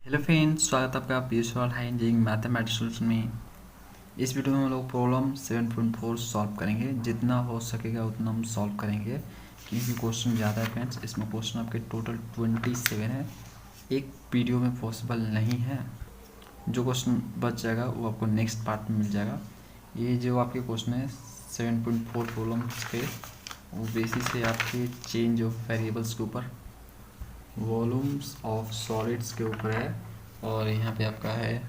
Hello friends, स्वागत है आपका gradual high engineering mathematics solution में। इस वीडियो में हम लोग प्रॉब्लम 7.4 सॉल्व करेंगे। जितना हो सकेगा उतना हम सॉल्व करेंगे क्योंकि क्वेश्चन ज़्यादा है फ्रेंड्स। इसमें क्वेश्चन आपके टोटल 27 है। एक वीडियो में पॉसिबल नहीं है। जो क्वेश्चन बच जाएगा वो आपको नेक्स्ट पार्ट में मिल जाएगा। ये जो आपके क्वेश्चन है 7.4 प्रॉब्लम्स के, वो बेसिस है आपके चेंज ऑफ वेरिएबल्स के ऊपर, वॉल्यूम्स ऑफ सॉलिड्स के ऊपर है, और यहाँ पे आपका है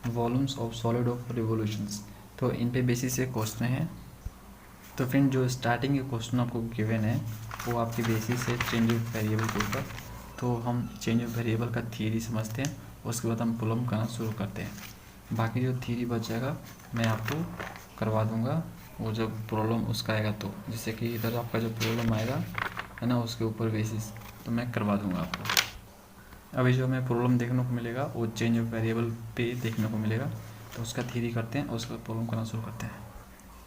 volumes of solid of revolutions. तो इन पे बेसिस से क्वेश्चन है। तो फ्रेंड, जो स्टार्टिंग के क्वेश्चन आपको गिवन है वो आपकी बेसिस है चेंज ऑफ वेरिएबल के ऊपर। तो हम चेंज ऑफ वेरिएबल का थियरी समझते हैं, उसके बाद हम प्रॉब्लम करना शुरू करते हैं। बाकी जो थियरी बच जाएगा मैं आपको करवा दूंगा वो जब प्रॉब्लम उसका आएगा, तो जैसे कि इधर आपका जो प्रॉब्लम आएगा है ना, उसके ऊपर बेसिस तो मैं करवा दूंगा आपको। अभी जो हमें प्रॉब्लम देखने को मिलेगा वो चेंज ऑफ वेरिएबल पे देखने को मिलेगा, तो उसका थ्योरी करते हैं और उसका प्रॉब्लम करना शुरू करते हैं।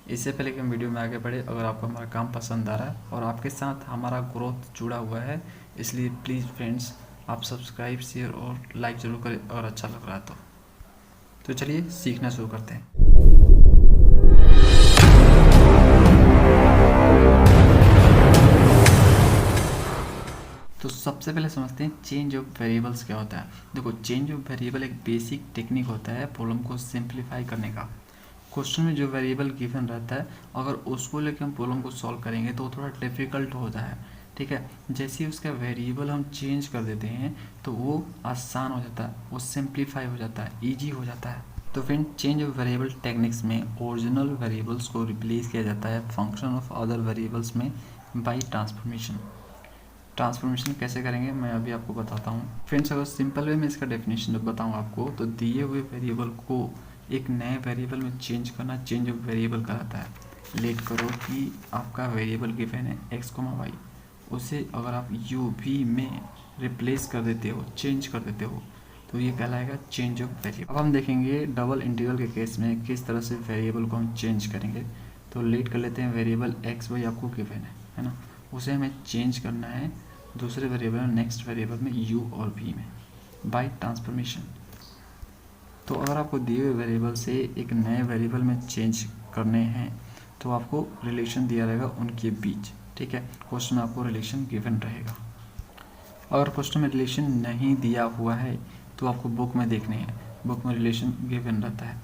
इससे पहले कि हम वीडियो में आगे बढ़े, अगर आपको हमारा काम पसंद आ रहा है और आपके साथ हमारा ग्रोथ जुड़ा हुआ है, इसलिए प्लीज़ फ्रेंड्स आप सब्सक्राइब, शेयर और लाइक ज़रूर करें अगर अच्छा लग रहा है तो चलिए सीखना शुरू करते हैं। तो सबसे पहले समझते हैं चेंज ऑफ वेरिएबल्स क्या होता है। देखो, चेंज ऑफ वेरिएबल एक बेसिक टेक्निक होता है प्रॉब्लम को सिंप्लीफाई करने का। क्वेश्चन में जो वेरिएबल गिवन रहता है, अगर उसको लेकर हम प्रॉब्लम को सॉल्व करेंगे तो थोड़ा डिफिकल्ट होता है। ठीक है, जैसे ही उसका वेरिएबल हम चेंज कर देते हैं तो वो आसान हो जाता है, वो सिंप्लीफाई हो जाता है, ईजी हो जाता है। तो friend, change of variable techniques में ओरिजिनल वेरिएबल्स को रिप्लेस किया जाता है फंक्शन ऑफ अदर वेरिएबल्स में बाई ट्रांसफॉर्मेशन। ट्रांसफॉर्मेशन कैसे करेंगे मैं अभी आपको बताता हूँ। फ्रेंड्स, अगर सिंपल वे में इसका डेफिनेशन बताऊँ आपको, तो दिए हुए वेरिएबल को एक नए वेरिएबल में चेंज करना चेंज ऑफ वेरिएबल कहलाता है। लेट करो कि आपका वेरिएबल गिवन है x, y, उसे अगर आप u v में रिप्लेस कर देते हो, चेंज कर देते हो, तो ये कहलाएगा चेंज ऑफ वेरिएबल। अब हम देखेंगे डबल इंटीग्रल के केस में किस तरह से वेरिएबल को हम चेंज करेंगे। तो लेट कर लेते हैं, वेरिएबल x y आपको गिवन है ना, उसे हमें चेंज करना है दूसरे वेरिएबल में, नेक्स्ट वेरिएबल में u और v में बाय ट्रांसफॉर्मेशन। तो अगर आपको दिए हुए वेरिएबल से एक नए वेरिएबल में चेंज करने हैं तो आपको रिलेशन दिया रहेगा उनके बीच। ठीक है, क्वेश्चन में आपको रिलेशन गिवन रहेगा। अगर क्वेश्चन में रिलेशन नहीं दिया हुआ है तो आपको बुक में देखने हैं, बुक में रिलेशन गिवन रहता है।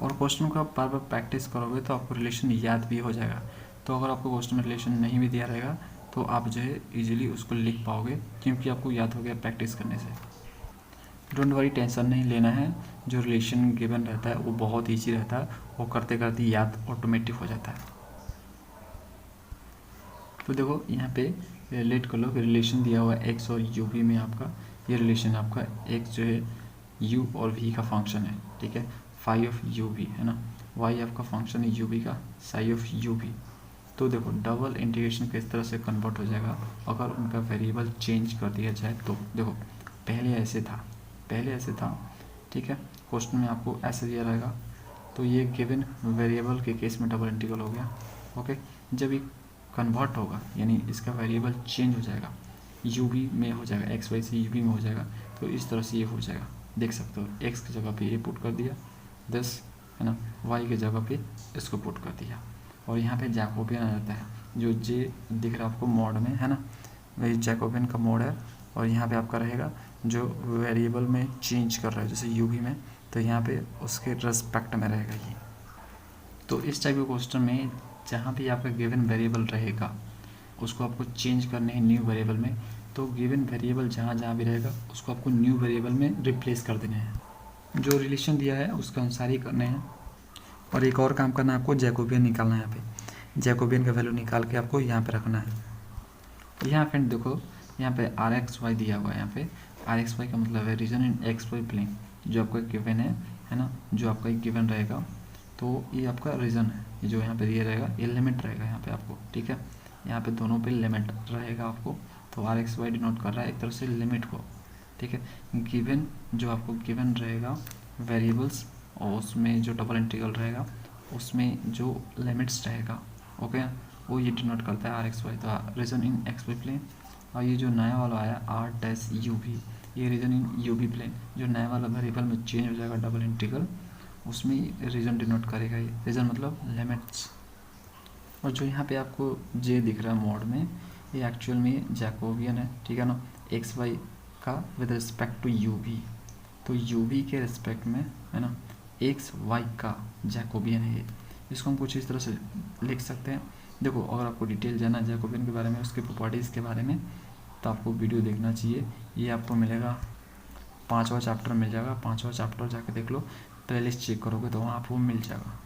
और क्वेश्चन को आप बार बार प्रैक्टिस करोगे तो आपको रिलेशन याद भी हो जाएगा। तो अगर आपको क्वेश्चन में रिलेशन नहीं भी दिया रहेगा तो आप जो है इजीली उसको लिख पाओगे, क्योंकि आपको याद हो गया प्रैक्टिस करने से। डोंट वरी, टेंशन नहीं लेना है। जो रिलेशन गिवन रहता है वो बहुत ईजी रहता है, वो करते करते याद ऑटोमेटिक हो जाता है। तो देखो यहाँ पे रिलेट कर लो कि रिलेशन दिया हुआ है एक्स और यू वी में, आपका ये रिलेशन आपका एक्स जो है यू और वी का फंक्शन है। ठीक है, फाई ऑफ यू वी है ना, वाई आपका फंक्शन है यू वी का, साई ऑफ यू वी। तो देखो डबल इंटीग्रेशन किस तरह से कन्वर्ट हो जाएगा अगर उनका वेरिएबल चेंज कर दिया जाए। तो देखो पहले ऐसे था। ठीक है, क्वेश्चन में आपको ऐसे दिया रहेगा, तो ये गिवन वेरिएबल के केस में डबल इंटीग्रल हो गया। ओके, जब ये कन्वर्ट होगा यानी इसका वेरिएबल चेंज हो जाएगा, यू वी में हो जाएगा, एक्स वाई से यू वी में हो जाएगा, तो इस तरह से ये हो जाएगा। देख सकते हो एक्स की जगह पे ये पुट कर दिया 10 है ना, वाई की जगह पे इसको पुट कर दिया, और यहाँ पे जैकोबियन आ जाता है। जो जे दिख रहा है आपको मॉड में है ना, वही जैकोबियन का मोड है। और यहाँ पे आपका रहेगा जो वेरिएबल में चेंज कर रहा है जैसे यू वी में, तो यहाँ पे उसके रेस्पेक्ट में रहेगा ये। तो इस टाइप के क्वेश्चन में जहाँ भी आपका गिवन वेरिएबल रहेगा उसको आपको चेंज करने हैं न्यू वेरिएबल में, तो गिवन वेरिएबल जहाँ जहाँ भी रहेगा उसको आपको न्यू वेरिएबल में रिप्लेस कर देने हैं। जो रिलेशन दिया है उसके अनुसार ही करने हैं। और एक और काम करना है आपको, जैकोबियन निकालना है। यहाँ पे जैकोबियन का वैल्यू निकाल के आपको यहाँ पे रखना है। यहाँ फ्रेंड देखो, यहाँ पे आर एक्स वाई दिया हुआ है। यहाँ पे आर एक्स वाई का मतलब है रीजन इन एक्स वाई प्लेन, जो आपका गिवन है ना, जो आपका गिवन रहेगा। तो ये आपका रीजन है, ये जो यहाँ पे दिया रहेगा ये लिमिट रहेगा यहाँ पे आपको। ठीक है, यहाँ पे दोनों पे लिमिट रहेगा आपको। तो आर एक्स वाई डिनोट कर रहा है एक तरह से लिमिट को। ठीक है, गिवन जो आपको गिवन रहेगा वेरिएबल्स, और उसमें जो डबल इंटीग्रल रहेगा उसमें जो लिमिट्स रहेगा, ओके, वो ये डिनोट करता है आर एक्स वाई। तो रीजन इन एक्स वाई प्लेन। और ये जो नया वाला आया आर डैश यू वी, ये रीजन इन यूवी प्लेन, जो नया वाला वेरिएबल में चेंज हो जाएगा डबल इंटीग्रल, उसमें रीजन डिनोट करेगा। ये रीजन मतलब लिमिट्स। और जो यहाँ पे आपको जे दिख रहा है मोड में, ये एक्चुअल में जैकोबियन है, ठीक है ना, एक्स वाई का with respect to U V. तो यू वी के रिस्पेक्ट में, है ना, एक्स वाई का जैकोबियन है ये। इसको हम कुछ इस तरह से लिख सकते हैं। देखो, अगर आपको डिटेल जानना है जैकोबियन के बारे में, उसके प्रॉपर्टीज़ के बारे में, तो आपको वीडियो देखना चाहिए। ये आपको मिलेगा 5वां चैप्टर मिल जाएगा, 5वां चैप्टर जाके देख लो, प्लेलिस्ट चेक करोगे तो वहाँ आपको मिल जाएगा।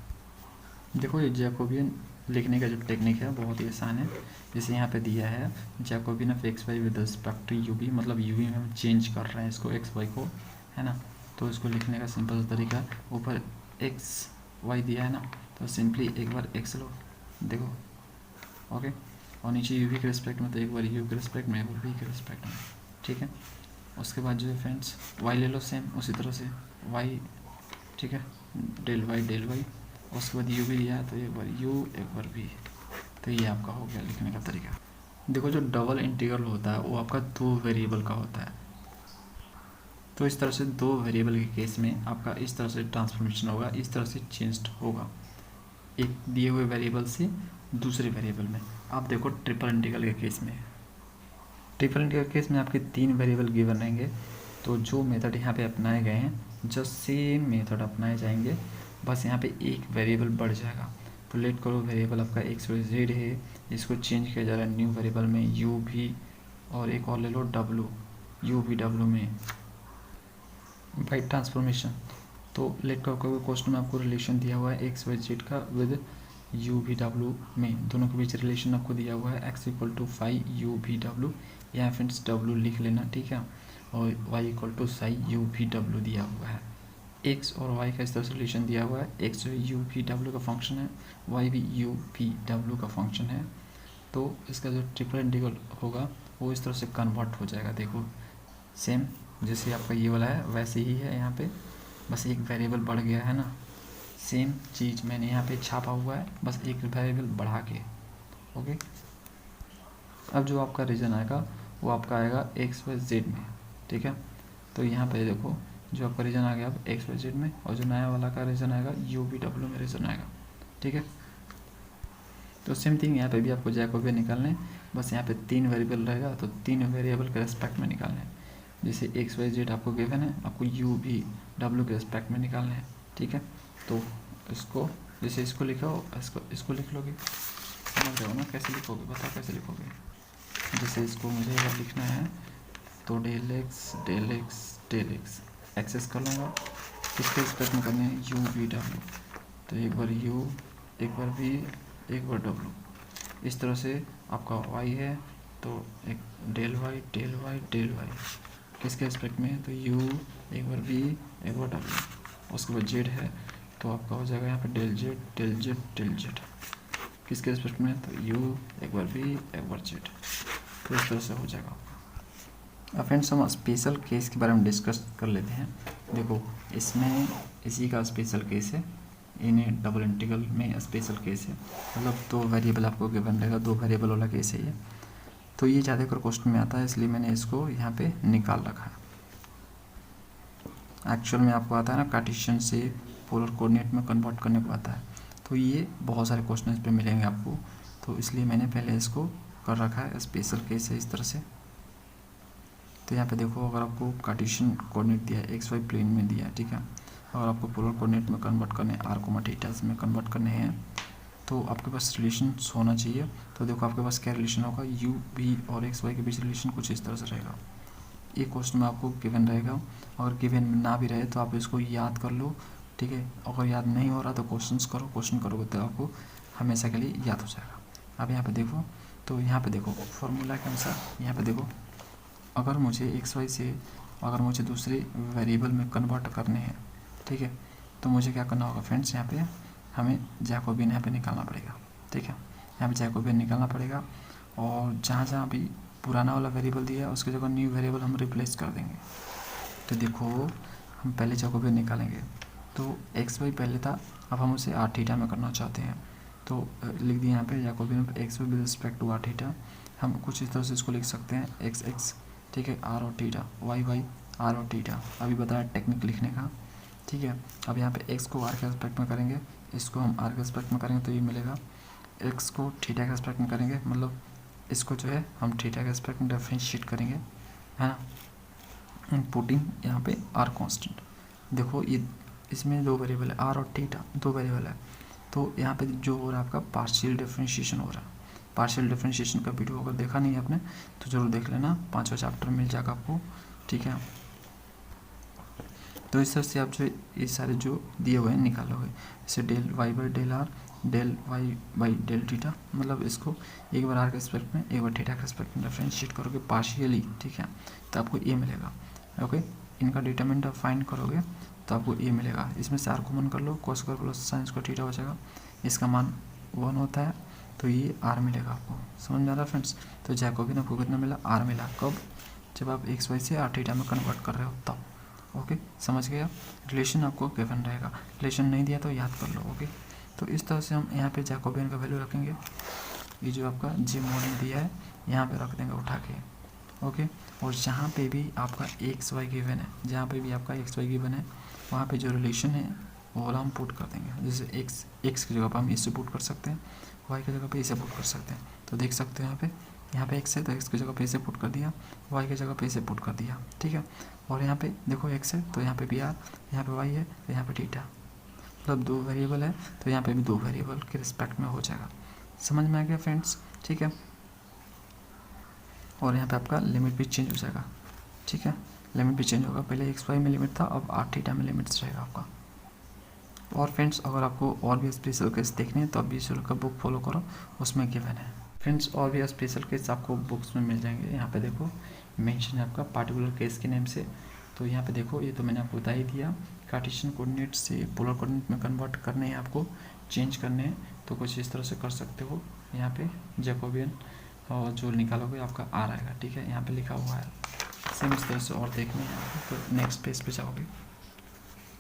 देखो, ये जैकोबियन लिखने का जो टेक्निक है बहुत ही आसान है। जैसे यहाँ पे दिया है Jacobian of X Y with respect to U V, मतलब यू वी में हम चेंज कर रहे हैं इसको एक्स वाई को, है ना। तो इसको लिखने का सिंपल सा तरीका, ऊपर एक्स वाई दिया है ना, तो सिंपली एक बार एक्स लो, देखो, ओके, और नीचे यू वी के रिस्पेक्ट में, तो एक बार यू के रिस्पेक्ट में, एक बार वी के रिस्पेक्ट में, ठीक है। उसके बाद जो है फ्रेंड्स वाई ले लो सेम उसी तरह से, वाई, ठीक है, डेल वाई। उसके बाद यू भी दिया है, तो एक बार यू एक बार वी। तो ये आपका हो गया लिखने का तरीका। देखो, जो डबल इंटीग्रल होता है वो आपका 2 वेरिएबल का होता है। तो इस तरह से 2 वेरिएबल के केस में आपका इस तरह से ट्रांसफॉर्मेशन होगा, इस तरह से चेंज्ड होगा एक दिए हुए वेरिएबल से दूसरे वेरिएबल में। आप देखो ट्रिपल इंटीग्रल के केस में, ट्रिपल इंटीग्रल के केस में आपके 3 वेरिएबल गिवन रहेंगे। तो जो मेथड यहाँ पे अपनाए गए हैं, जो सेम मेथड अपनाए जाएंगे, बस यहाँ पे एक वेरिएबल बढ़ जाएगा। तो लेट करो वेरिएबल आपका एक्स वाई जेड है, इसको चेंज किया जा रहा है न्यू वेरिएबल में यू भी, और एक और ले लो डब्लू, यू भी डब्लू में बाई ट्रांसफॉर्मेशन। तो लेट करो क्वेश्चन में आपको रिलेशन दिया हुआ है एक्स वाई जेड का विद यू भी डब्लू में, दोनों के बीच रिलेशन आपको दिया हुआ है X equal to phi U भी डब्लू, यहाँ फ्रेंड्स डब्लू लिख लेना, ठीक है, और Y equal to psi U भी डब्लू दिया हुआ है। एक्स और वाई का इस तरह से रिलेशन दिया हुआ है, एक्स जो यू भी डब्ल्यू का फंक्शन है, वाई भी यू भी डब्ल्यू का फंक्शन है। तो इसका जो ट्रिपल इंटीग्रल होगा वो इस तरह से कन्वर्ट हो जाएगा। देखो, सेम जैसे आपका ये वाला है वैसे ही है, यहाँ पे बस एक वेरिएबल बढ़ गया है ना, सेम चीज़ मैंने यहाँ पे छापा हुआ है, बस एक वेरिएबल बढ़ा के, ओके। अब जो आपका रीजन आएगा वो आपका आएगा एक्स वाई जेड में, ठीक है। तो यहाँ पे देखो, जो आपका रीजन आ गया अब एक्स वाई जेड में, और जो नया वाला का रीजन आएगा यू वी डब्ल्यू में रीजन आएगा, ठीक है। तो सेम थिंग यहाँ पे भी आपको जैकोबियन निकालने हैं, बस यहाँ पे 3 वेरिएबल रहेगा, तो 3 वेरिएबल के रेस्पेक्ट में निकालने हैं। जैसे एक्स वाई जेड आपको गिवन है, आपको यू वी डब्ल्यू के रेस्पेक्ट में निकालने हैं, ठीक है। तो इसको जैसे इसको लिखो, इसको लिख लोगे, समझ रहे हो ना, कैसे लिखोगे, बताओ कैसे लिखोगे। जैसे इसको मुझे लिखना है, तो डेल एक्स एक्सेस कर लूँगा, किसके रिस्पेक्ट में करने हैं, यू वी डब्ल्यू। तो एक बार यू, एक बार वी, एक बार डब्ल्यू। इस तरह से आपका वाई है, तो एक डेल वाई किसके रिस्पेक्ट में, तो यू, एक बार वी, एक बार डब्ल्यू। उसके बाद जेड है, तो आपका हो जाएगा यहाँ पे डेल जेड किसके रिस्पेक्ट में, तो यू, एक बार वी, एक बार जेड। तो इस तरह से हो जाएगा। अब फ्रेंड्स हम स्पेशल केस के बारे में डिस्कस कर लेते हैं। देखो, इसमें इसी का स्पेशल केस है, इन्हें डबल इंटीग्रल में स्पेशल केस है, मतलब 2 वेरिएबल आपको गिवन रहेगा, 2 वेरिएबल वाला केस है ये। तो ये ज़्यादातर क्वेश्चन में आता है, इसलिए मैंने इसको यहाँ पे निकाल रखा है। एक्चुअल में आपको आता है ना, कार्टेशियन से पोलर कोऑर्डिनेट में कन्वर्ट करने को आता है। तो ये बहुत सारे क्वेश्चन इस पर मिलेंगे आपको, तो इसलिए मैंने पहले इसको कर रखा है, स्पेशल केस है इस तरह से। तो यहाँ पे देखो, अगर आपको कार्टेशियन कोऑर्डिनेट दिया है, एक्स वाई प्लेन में दिया है, ठीक है, अगर आपको पोलर कोऑर्डिनेट में कन्वर्ट करने, आर कोमा थीटास में कन्वर्ट करने हैं, तो आपके पास रिलेशन होना चाहिए। तो देखो आपके पास क्या रिलेशन होगा, यू वी और एक्स वाई के बीच रिलेशन कुछ इस तरह से रहेगा। एक क्वेश्चन में आपको गिवन रहेगा, अगर गिवन ना भी रहे तो आप इसको याद कर लो, ठीक है। अगर याद नहीं हो रहा तो क्वेश्चन करोगे तो आपको हमेशा के लिए याद हो जाएगा। अब यहाँ पे देखो, तो यहाँ पे देखो फॉर्मूला के अनुसार, यहाँ पे देखो, अगर मुझे एक्स वाई से अगर मुझे दूसरे वेरिएबल में कन्वर्ट करने हैं, ठीक है, तो मुझे क्या करना होगा फ्रेंड्स, यहाँ पे हमें जैकोबियन यहाँ पे निकालना पड़ेगा, ठीक है। यहाँ पे जैकोबियन निकालना पड़ेगा, और जहाँ जहाँ भी पुराना वाला वेरिएबल दिया है उसकी जगह न्यू वेरिएबल हम रिप्लेस कर देंगे। तो देखो, हम पहले जैकोबियन निकालेंगे, तो एक्स वाई पहले था, अब हम उसे आर थीटा में करना चाहते हैं, तो लिख दिए यहाँ पे Jacobian X Y with respect to R theta. हम कुछ इस तरह से इसको लिख सकते हैं, एक्स, ठीक है, आर और थीटा, वाई आर और थीटा, अभी बताया टेक्निक लिखने का, ठीक है। अब यहाँ पे एक्स को आर के एस्पेक्ट में करेंगे, इसको हम आर के एस्पेक्ट में करेंगे तो ये मिलेगा, एक्स को थीटा के एस्पेक्ट में करेंगे, मतलब इसको जो है हम थीटा के एस्पेक्ट में डिफरेंशिएट करेंगे, है ना, पुटिंग यहाँ पे आर कांस्टेंट। देखो ये इसमें दो वेरिएबल है, आर और थीटा दो वेरिएबल है, तो यहाँ पे जो हो रहा है आपका पार्शियल डिफरेंशिएशन हो रहा है। पार्शियल डिफरेंशिएशन का वीडियो अगर देखा नहीं आपने तो जरूर देख लेना, 5वां चैप्टर मिल जाएगा आपको, ठीक है। तो इस तरह से आप जो ये सारे जो दिए हुए हैं निकालोगे, जैसे del Y by del R, del Y by del theta, मतलब इसको एक बार आर के एस्पेक्ट में एक बार थीटा के एस्पेक्ट में डिफरेंशिएट करोगे पार्शियली, ठीक है, तो आपको ये मिलेगा। ओके, इनका डिटरमिनेंट आप फाइंड करोगे तो आपको ये मिलेगा। इसमें से आर कॉमन कर लो, cos square plus sine square theta हो जाएगा, इसका मान 1 होता है, तो ये आर मिलेगा आपको। समझ में आ रहा है फ्रेंड्स? तो जैकोबियन आपको कितना मिला? आर मिला। कब? जब आप एक्स वाई से आर थीटा में कन्वर्ट कर रहे हो तब। ओके, समझ गए आप? रिलेशन आपको गिवन रहेगा, रिलेशन नहीं दिया तो याद कर लो। ओके, तो इस तरह से हम यहाँ पे जैकोबियन का वैल्यू रखेंगे, ये जो आपका जे मॉडल दिया है यहाँ पे रख देंगे उठा के। ओके, और जहाँ पे भी आपका एक्स वाई गिवन है, जहाँ पे भी आपका एक्स वाई गिवन है वहाँ पे जो रिलेशन है वो वाला हम पुट कर देंगे। जैसे एक्स की जगह पर हम इससे पुट कर सकते हैं, वाई की जगह पे इसे पुट कर सकते हैं। तो देख सकते हो यहाँ पे एक्स है तो एक्स की जगह पे इसे पुट कर दिया, वाई की जगह पे इसे पुट कर दिया, ठीक है। और यहाँ पे देखो एक्स है तो यहाँ पे भी आर, यहाँ पे वाई है तो यहाँ पे थीटा, मतलब दो वेरिएबल है तो यहाँ पे भी दो वेरिएबल के रिस्पेक्ट में हो जाएगा। समझ में आ गया फ्रेंड्स? ठीक है, और यहाँ पे आपका लिमिट भी चेंज हो जाएगा, ठीक है, लिमिट भी चेंज होगा। पहले एक्स वाई में लिमिट था, अब आर थीटा में लिमिट्स रहेगा आपका। और फ्रेंड्स अगर आपको और भी स्पेशल केस देखने हैं तो आप बीस का बुक फॉलो करो, उसमें गिवन है फ्रेंड्स। और भी स्पेशल केस आपको बुक्स में मिल जाएंगे। यहाँ पे देखो मेंशन है आपका पार्टिकुलर केस के नेम से, तो यहाँ पे देखो ये तो मैंने आपको बता ही दिया, कार्टेशियन कोऑर्डिनेट से पोलर कोऑर्डिनेट में कन्वर्ट करने हैं, आपको चेंज करने हैं, तो कुछ इस तरह से कर सकते हो। यहाँ पे जैकोबियन और जो निकालोगे आपका आर आएगा, ठीक है, यहाँ पे लिखा हुआ है। सेम इस तरह से और देखने हैं आपको, तो नेक्स्ट पेज पे जाओगे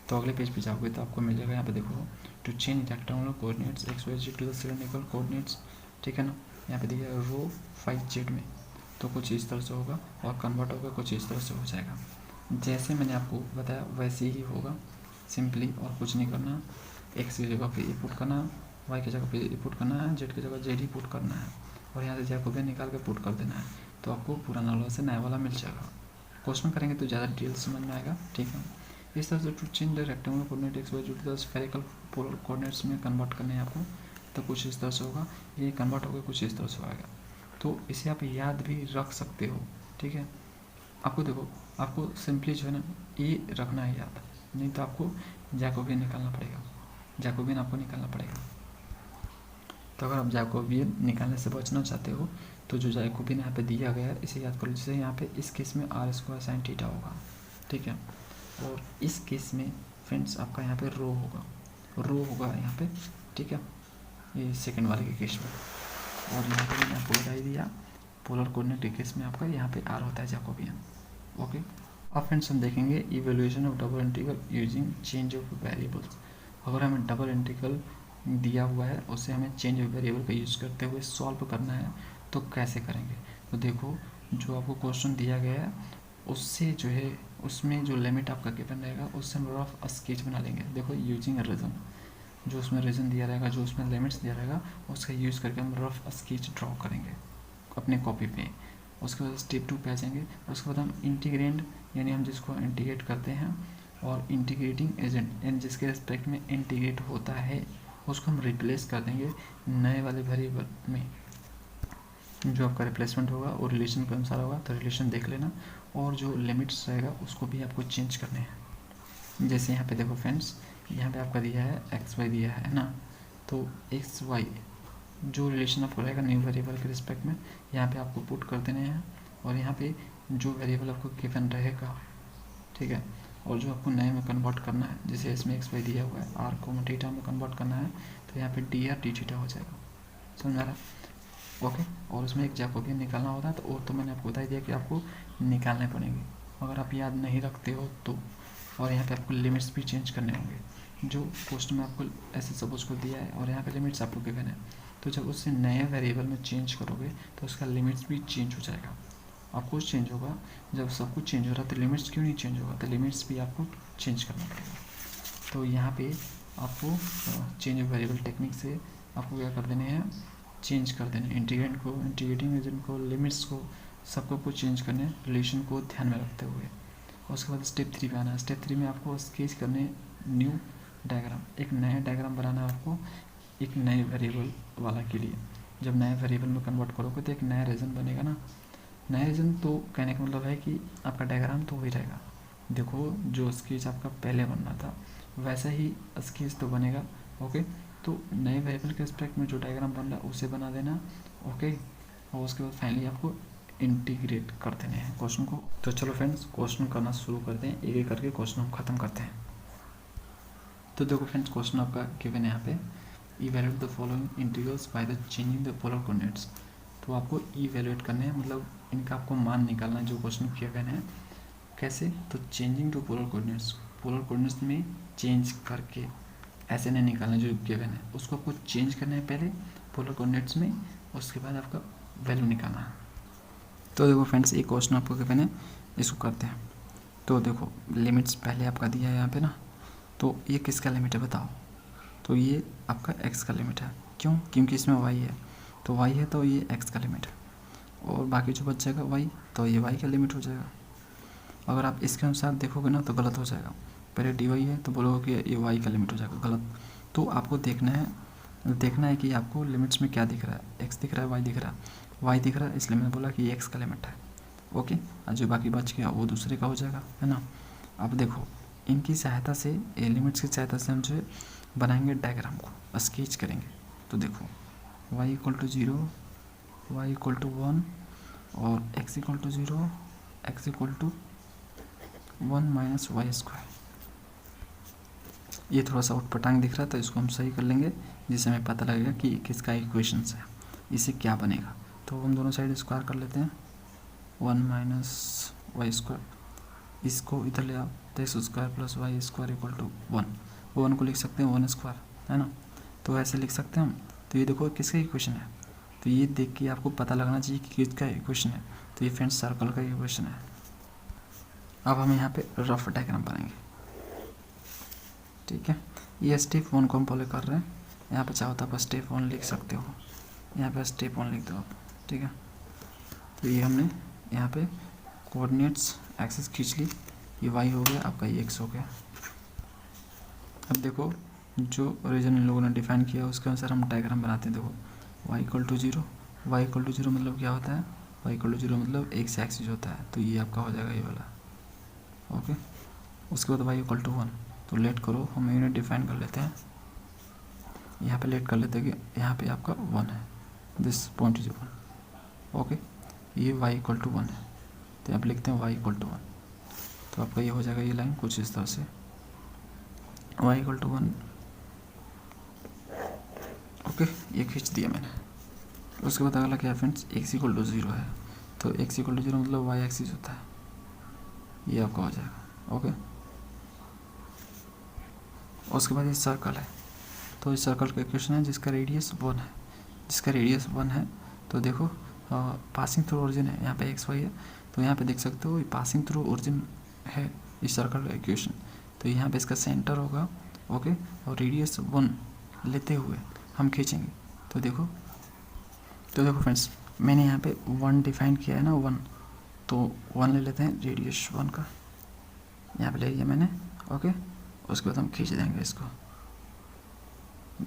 तो अगले पेज पे जाओगे तो आपको मिल जाएगा। यहाँ पे देखो to change rectangular coordinates X Y Z to the cylindrical coordinates, ठीक है ना। यहाँ पे देखिए रो 5z में, तो कुछ इस तरह से होगा और कन्वर्ट होगा कुछ इस तरह से हो जाएगा। जैसे मैंने आपको बताया वैसे ही होगा, सिंपली, और कुछ नहीं करना। एक्स की जगह पे ए पुट करना, वाई की जगह पे ए पुट करना है, जेड की जगह जेड ही पुट करना है, और यहाँ से जैकोबियन निकाल के पुट कर देना है, तो आपको पुराना वाला से नया वाला मिल जाएगा। क्वेश्चन करेंगे तो ज़्यादा डिटेल समझ में आएगा, ठीक है। इस तरह से to change the rectangular coordinate X Y to the spherical polar coordinates में कन्वर्ट करने हैं आपको, तो कुछ इस तरह से होगा, ये कन्वर्ट होकर कुछ इस तरह से आएगा। तो इसे आप याद भी रख सकते हो, ठीक है। आपको देखो आपको सिंपली जो है ना ये रखना है याद, नहीं तो आपको जैकोबियन निकालना पड़ेगा, जैकोबियन आपको निकालना पड़ेगा। तो अगर आप जैकोबियन निकालने से बचना चाहते हो तो जो जैकोबियन यहाँ पे दिया गया है इसे याद करो। जैसे यहाँ पे इस केस में आर स्क्वायर साइन थीटा होगा, ठीक है, और इस केस में फ्रेंड्स आपका यहाँ पे रो होगा यहाँ पे, ठीक है, ये सेकंड वाले के केस में। और यहाँ पे मैंने आपको बता ही दिया पोलर कोऑर्डिनेट के केस में आपका यहाँ पे आर होता है जैकोबियन। ओके, अब फ्रेंड्स हम देखेंगे evaluation of double integral using change of variables. अगर हमें डबल इंटीग्रल दिया हुआ है उससे हमें चेंज ऑफ वेरिएबल का यूज़ करते हुए सॉल्व करना है, तो कैसे करेंगे? तो देखो जो आपको क्वेश्चन दिया गया है उससे जो है उसमें जो लिमिट आपका गिवन रहेगा उससे हम रफ स्केच बना लेंगे। देखो यूजिंग रीजन, जो उसमें रीजन दिया रहेगा, जो उसमें लिमिट्स दिया रहेगा उसका यूज़ करके हम रफ स्केच ड्रॉ करेंगे अपने कॉपी पे। उसके बाद स्टेप 2 पे आ जाएंगे। उसके बाद हम इंटीग्रेंड यानी हम जिसको इंटीग्रेट करते हैं और इंटीग्रेटिंग एजेंट यानी जिसके रिस्पेक्ट में इंटीग्रेट होता है उसको हम रिप्लेस कर देंगे नए वाले वेरिएबल में। जो आपका रिप्लेसमेंट होगा वो रिलेशन के अनुसार होगा, तो रिलेशन देख लेना। और जो लिमिट्स रहेगा उसको भी आपको चेंज करने हैं। जैसे यहाँ पे देखो फ्रेंड्स, यहाँ पे आपका दिया है एक्स वाई दिया है ना, तो एक्स वाई जो रिलेशन आपको रहेगा न्यू वेरिएबल के रिस्पेक्ट में यहाँ पे आपको पुट कर देने हैं, और यहाँ पे जो वेरिएबल आपको गिवन रहेगा, ठीक है, और जो आपको नए में कन्वर्ट करना है, जैसे इसमें एक्स वाई दिया हुआ है आर को थीटा में कन्वर्ट करना है, तो यहाँ पे डी आर डी थीटा हो जाएगा। समझ आ रहा है? ओके, और उसमें एक जैकोबियन निकालना होता है, तो और तो मैंने आपको बता दिया कि आपको निकालने पड़ेंगे अगर आप याद नहीं रखते हो तो। और यहाँ पे आपको लिमिट्स भी चेंज करने होंगे। जो क्वेश्चन में आपको ऐसे सपोज को दिया है और यहाँ पे लिमिट्स आपको गिवन है, तो जब उससे नए वेरिएबल में चेंज करोगे तो उसका लिमिट्स भी चेंज हो जाएगा। आपको चेंज होगा। जब सब कुछ चेंज हो रहा है तो लिमिट्स क्यों नहीं चेंज होगा, तो लिमिट्स भी आपको चेंज करना पड़ेगा। तो यहाँ पे आपको चेंज वेरिएबल टेक्निक से आपको क्या कर देने हैं, चेंज कर देने इंटीग्रेंट को, इंटीग्रेटिंग एजेंट को, लिमिट्स को, सबको कुछ चेंज करने, रिलेशन को ध्यान में रखते हुए। उसके बाद स्टेप 3 पे आना है। स्टेप 3 में आपको स्केच करने न्यू डायग्राम, एक नया डायग्राम बनाना है आपको एक नए वेरिएबल वाला के लिए। जब नए वेरिएबल में कन्वर्ट करोगे तो एक नया रीजन बनेगा ना। नया रीजन तो कहने का मतलब है कि आपका डायग्राम तो वही रहेगा। देखो जो स्केच आपका पहले बनना था वैसा ही स्केच तो बनेगा। ओके, तो नए वेरिएबल के रिस्पेक्ट में जो डायग्राम बन रहा है उसे बना देना। ओके, और उसके बाद फाइनली आपको इंटीग्रेट कर देने हैं क्वेश्चन को। तो चलो फ्रेंड्स क्वेश्चन करना शुरू करते हैं, एक एक करके क्वेश्चन हम खत्म करते हैं। तो देखो फ्रेंड्स क्वेश्चन आपका गिवन है यहाँ पे, evaluate the following integrals by the changing the polar coordinates. तो आपको इवैल्यूएट करने हैं, मतलब इनका आपको मान निकालना है जो क्वेश्चन गिवन है। कैसे, तो changing to polar coordinates, polar coordinates में चेंज करके, ऐसे नहीं निकालना जो गिवन है, उसको आपको चेंज करना है पहले पोलर कोऑर्डिनेट्स में, उसके बाद आपका वैल्यू निकालना है। तो देखो फ्रेंड्स एक क्वेश्चन आपको गिवन है, इसको करते हैं। तो देखो लिमिट्स पहले आपका दिया है यहाँ पे ना, तो ये किसका लिमिट है बताओ, तो ये आपका x का लिमिट है। क्यों, क्योंकि इसमें y है, तो y है तो ये x का लिमिट है, और बाकी जो बच जाएगा y, तो ये y का लिमिट हो जाएगा। अगर आप इसके अनुसार देखोगे ना तो गलत हो जाएगा, पहले dy है तो बोलोगे कि ये y का लिमिट हो जाएगा, गलत। तो आपको देखना है कि आपको लिमिट्स में क्या दिख रहा है, x दिख रहा है, y दिख रहा है, y दिख रहा है, इसलिए मैंने बोला कि ये x का लिमिट है। ओके, और जो बाकी बच गया वो दूसरे का हो जाएगा, है ना। अब देखो इनकी सहायता से, लिमिट्स की सहायता से हम जो है बनाएंगे डायग्राम को, स्केच करेंगे। तो देखो y equal to 0, y equal to 1 और x equal to 0, x equal to 1 minus Y square. ये थोड़ा सा उटपटांग दिख रहा है तो इसको हम सही कर लेंगे, जिससे हमें पता लगेगा कि किसका इक्वेशंस है, इसे क्या बनेगा। तो हम दोनों साइड स्क्वायर कर लेते हैं, 1 माइनस वाई स्क्वायर, इसको इधर ले आओ तो x square plus Y square equal to 1, 1 को लिख सकते हैं 1 स्क्वायर, है ना। तो ऐसे लिख सकते हैं हम। तो ये देखो किसका इक्वेशन है, तो ये देख के आपको पता लगना चाहिए कि किसका इक्वेशन है। तो ये फ्रेंड्स सर्कल का इक्वेशन है। अब हम यहाँ पे रफ डायग्राम बनाएंगे, ठीक है। ये स्टेप 1 को हम फॉलो कर रहे हैं, यहाँ पे चाहो तो आप स्टेप 1 लिख सकते हो, यहाँ पे स्टेप 1 लिख दो आप, ठीक है। तो ये हमने यहाँ पे कोऑर्डिनेट्स एक्सिस खींच ली, ये y हो गया आपका, ये x हो गया। अब देखो जो रीजन इन लोगों ने डिफाइन किया उसके अनुसार हम डायग्राम बनाते हैं। देखो y equal to 0, y equal to 0 मतलब क्या होता है, y इक्वल टू 0 मतलब x एक्सिस होता है, तो ये आपका हो जाएगा ये वाला। ओके, उसके बाद y इक्वल टू 1, तो लेट करो हम यूनिट डिफाइन कर लेते हैं, यहाँ पे लेट कर लेते हैं कि यहाँ पे आपका 1 है, दिस पॉइंट इज 1। ओके, ये y इक्वल टू 1 है, तो आप लिखते हैं y इक्वल टू 1, तो आपका ये हो जाएगा ये लाइन कुछ इस तरह से, y इक्वल टू 1। ओके, ये खींच दिया मैंने। उसके बाद अगला क्या है फ्रेंड्स, x इक्वल टू 0 है, तो x इक्वल टू 0 मतलब y एक्सिस होता है, ये आपका हो जाएगा। ओके, उसके बाद ये सर्कल है, तो इस सर्कल का इक्वेशन है जिसका रेडियस 1 है, जिसका रेडियस 1 है। तो देखो पासिंग थ्रू ओरिजिन है, यहाँ पे एक्स वाई है, तो यहाँ पे देख सकते हो ये पासिंग थ्रू ओरिजिन है इस सर्कल का इक्वेशन। तो यहाँ पे इसका सेंटर होगा, ओके, और रेडियस 1 लेते हुए हम खींचेंगे। तो देखो फ्रेंड्स मैंने यहाँ पे 1 डिफाइन किया है ना, 1, तो 1 ले लेते हैं रेडियस 1 का, यहाँ पे ले लिया मैंने। ओके, उसके बाद हम खींच देंगे इसको,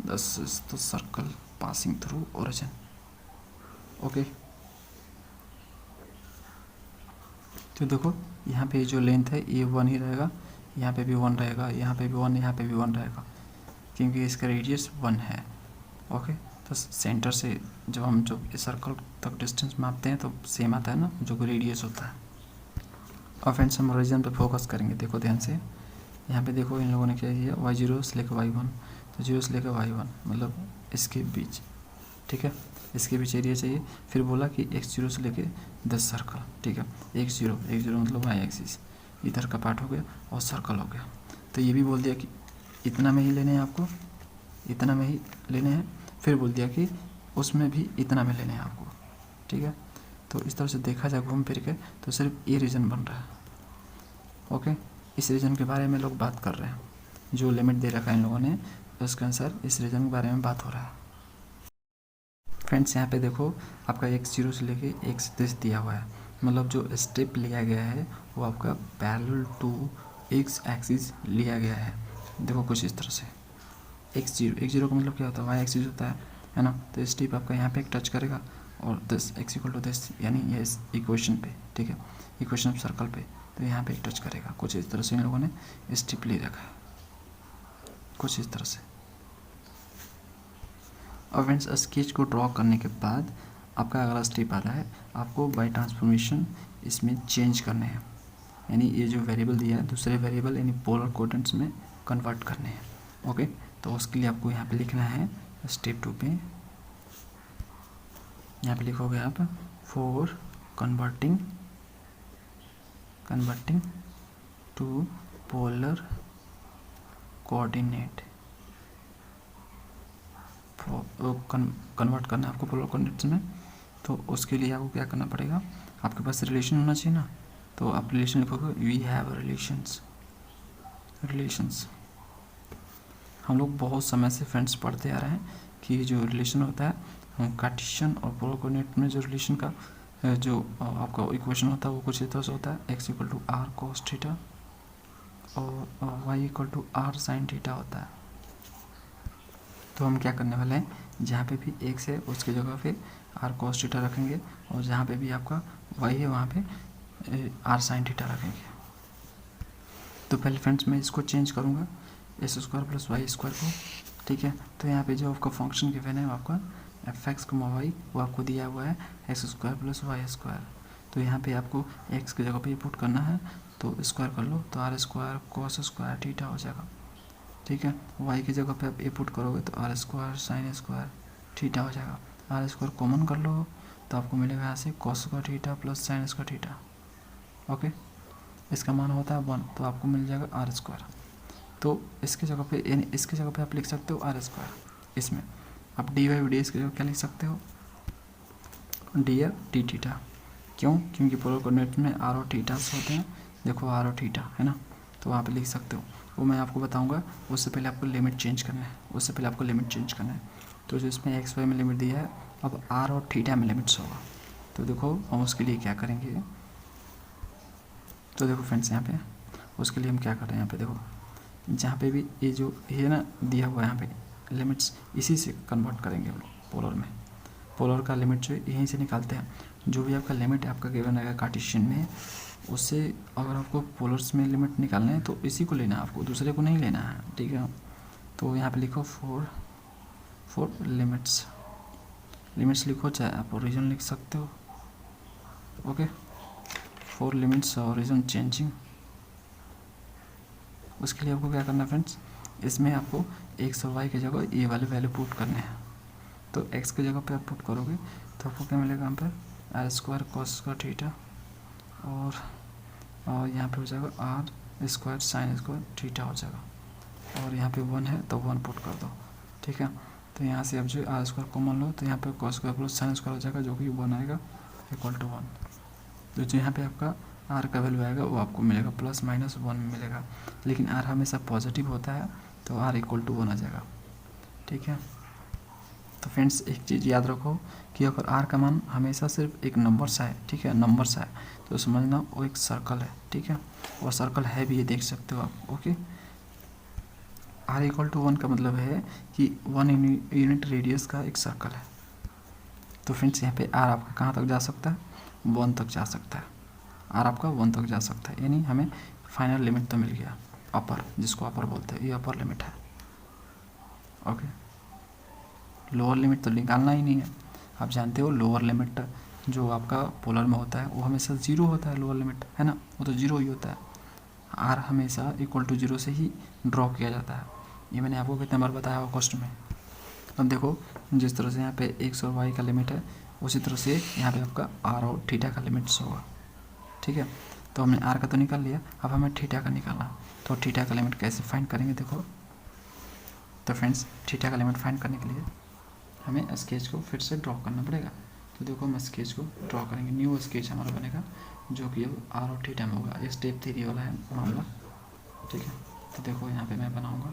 this is the circle passing through origin. Okay, तो देखो यहाँ पे जो लेंथ है ये 1 ही रहेगा, यहाँ पे भी 1 रहेगा, यहाँ पे भी 1, यहाँ पे भी 1 रहेगा, क्योंकि इसका रेडियस 1 है। ओके, तो सेंटर से जब हम जो सर्कल तक डिस्टेंस मापते हैं तो सेम आता है ना जो रेडियस होता है। और फ्रेंड्स हम ओरिजिन पे फोकस करेंगे, देखो ध्यान से, यहाँ पे देखो इन लोगों ने क्या किया, y0 से लेकर y1, तो 0 से लेकर y1 मतलब इसके बीच, ठीक है, इसके बीच एरिया चाहिए। फिर बोला कि x0 से लेके 10 सर्कल, ठीक है, x0 मतलब y एक्सिस, इधर का पार्ट हो गया और सर्कल हो गया। तो ये भी बोल दिया कि इतना में ही लेने हैं आपको, इतना में ही लेने हैं, फिर बोल दिया कि उसमें भी इतना में लेने हैं आपको, ठीक है। तो इस तरह से देखा जाए घूम फिर के तो सिर्फ ये रीजन बन रहा है। ओके, इस रीजन के बारे में लोग बात कर रहे हैं, जो लिमिट दे रखा है इन लोगों ने उसके अनुसार इस रीजन के बारे में बात हो रहा है। फ्रेंड्स यहाँ पे देखो आपका x0 से लेके x दिया हुआ है, मतलब जो स्टेप लिया गया है वो आपका पैरेलल टू x एक्सिस लिया गया है। देखो कुछ इस तरह से x0 का मतलब क्या होता है, y एक्सिस होता है ना। तो स्टेप आपका यहाँ पे एक टच करेगा और this x equal to this, यानी ये इस इक्वेशन पे, ठीक है, इक्वेशन ऑफ सर्कल पे, तो यहाँ पे एक टच करेगा। कुछ इस तरह से इन लोगों ने स्टेप ले रखा है, कुछ इस तरह से। और फ्रेंड्स स्केच को ड्रॉ करने के बाद आपका अगला स्टेप आता है, आपको बाय ट्रांसफॉर्मेशन इसमें चेंज करने हैं, यानी ये जो वेरिएबल दिया है दूसरे वेरिएबल यानी पोलर कोऑर्डिनेट्स में कन्वर्ट करने हैं। ओके, तो उसके लिए आपको यहाँ पे लिखना है स्टेप 2 पे, यहाँ पे लिखोगे आप for converting to polar coordinate, convert करना है आपको पोलर कोऑर्डिनेट्स में। तो उसके लिए आपको क्या करना पड़ेगा, आपके पास रिलेशन होना चाहिए ना, तो आप रिलेशन लिखोगे वी हैव रिलेशंस। हम लोग बहुत समय से फ्रेंड्स पढ़ते आ रहे हैं कि जो रिलेशन होता है कार्टेशियन और पोलर कोऑर्डिनेट में जो रिलेशन का जो आपका इक्वेशन होता है वो कुछ इस तरह से होता है, x equal to are cos theta और y equal to are sine theta होता है। तो हम क्या करने वाले हैं, जहाँ पे भी x है उसकी जगह पे आर कॉस थीटा रखेंगे और जहाँ पे भी आपका y है वहाँ पे आर साइन थीटा रखेंगे। तो पहले फ्रेंड्स मैं इसको चेंज करूँगा S square plus Y square को, ठीक है। तो यहाँ पे जो आपका फंक्शन गिवन है आपका एफ एक्स को वाई वो आपको दिया हुआ है X square plus Y square. तो यहाँ पे आपको एक्स की जगह पे पुट करना है, तो स्क्वायर कर लो तो R square cos square theta हो जाएगा, ठीक है। वाई की जगह पे आप ए पुट करोगे तो R square sine square theta हो जाएगा। आर स्क्वायर कॉमन कर लो तो आपको मिलेगा यहाँ से cos square theta plus sine square theta. Okay, इसका मान होता है 1, तो आपको मिल जाएगा आर स्क्वायर। तो इसके जगह पे यानी इसके जगह पे आप लिख सकते हो आर स्क्वायर। इसमें आप डी वाई डी इसकी जगह क्या लिख सकते हो, डी आर टी थीटा। क्यों, क्योंकि पोलर कोऑर्डिनेट में आर और थीटास होते हैं, देखो आर और थीटा है ना, तो वहाँ पे लिख सकते हो। वो मैं आपको बताऊंगा, उससे पहले आपको लिमिट चेंज करना है। तो जो इसमें एक्स वाई में लिमिट दिया है, अब आर और थीटा में लिमिट्स होगा। तो देखो हम उसके लिए क्या करेंगे, तो देखो फ्रेंड्स यहाँ पे उसके लिए हम क्या कर रहे हैं, यहाँ पे देखो जहाँ पे भी ये जो है ना दिया हुआ है यहाँ पे लिमिट्स, इसी से कन्वर्ट करेंगे हम लोग पोलर में। पोलर का लिमिट जो है यहीं से निकालते हैं। जो भी आपका लिमिट है आपका गिवन रहेगा कार्टेशियन में, उससे अगर आपको पोलर्स में लिमिट निकालना है तो इसी को लेना है, आपको दूसरे को नहीं लेना है, ठीक है। तो यहाँ पे लिखो फॉर लिमिट्स लिखो, चाहे आप ओरिजिन लिख सकते हो। Okay, for limits origin changing. उसके लिए आपको क्या करना है फ्रेंड्स, इसमें आपको एक्स और वाई की जगह ये वाले वैल्यू पुट करने हैं। तो एक्स की जगह पे आप पुट करोगे तो आपको क्या मिलेगा यहाँ पर r square cos square theta और यहाँ पे हो जाएगा r square sine square theta हो जाएगा। और यहाँ पे 1 है तो 1 पुट कर दो, ठीक है। तो यहाँ से आप जो आर स्क्वायर कॉमन लो तो यहाँ पे cos square plus sine square हो जाएगा, जो कि 1 आएगा इक्वल टू 1। तो जो यहाँ पे आपका आर का वैल्यू आएगा वो आपको मिलेगा प्लस माइनस 1 में मिलेगा, लेकिन आर हमेशा पॉजिटिव होता है तो आर इक्वल टू 1 आ जाएगा, ठीक है। तो फ्रेंड्स एक चीज़ याद रखो कि अगर आर का मान हमेशा सिर्फ एक नंबर सा है, ठीक है, नंबर सा है, तो समझना वो एक सर्कल है, ठीक है, और सर्कल है भी, ये देख सकते हो आप। ओके, आर इक्वल टू 1 का मतलब है कि 1 यूनिट रेडियस का एक सर्कल है। तो फ्रेंड्स यहाँ पे आर आपका कहाँ तक जा सकता है, 1 तक जा सकता है। आर आपका 1 तक जा सकता है, यानी हमें फाइनल लिमिट तो मिल गया, अपर, जिसको अपर बोलते हैं, ये अपर लिमिट है। ओके, लोअर लिमिट तो निकालना ही नहीं है। आप जानते हो लोअर लिमिट जो आपका पोलर में होता है वो हमेशा 0 होता है, लोअर लिमिट है ना, वो तो 0 ही होता है। आर हमेशा इक्वल टू 0 से ही ड्रॉ किया जाता है, ये मैंने आपको कितने बार बताया हुआ क्वेश्चन में। अब देखो जिस तरह से यहाँ पे एक्स और वाई का लिमिट है, उसी तरह से यहाँ पे आपका आर और थीटा का लिमिट्स होगा, ठीक है। तो हमने आर का तो निकाल लिया, अब हमें थीटा का निकालना। तो थीटा का लिमिट कैसे फाइंड करेंगे, देखो तो फ्रेंड्स थीटा का लिमिट फाइंड करने के लिए हमें स्केच को फिर से ड्रॉ करना पड़ेगा। तो देखो हम स्केच को ड्रॉ करेंगे, न्यू स्केच हमारा बनेगा जो कि अब आर और थीटा में होगा। ये स्टेप 3 वाला है मामला, ठीक है। तो देखो यहाँ पे मैं बनाऊँगा,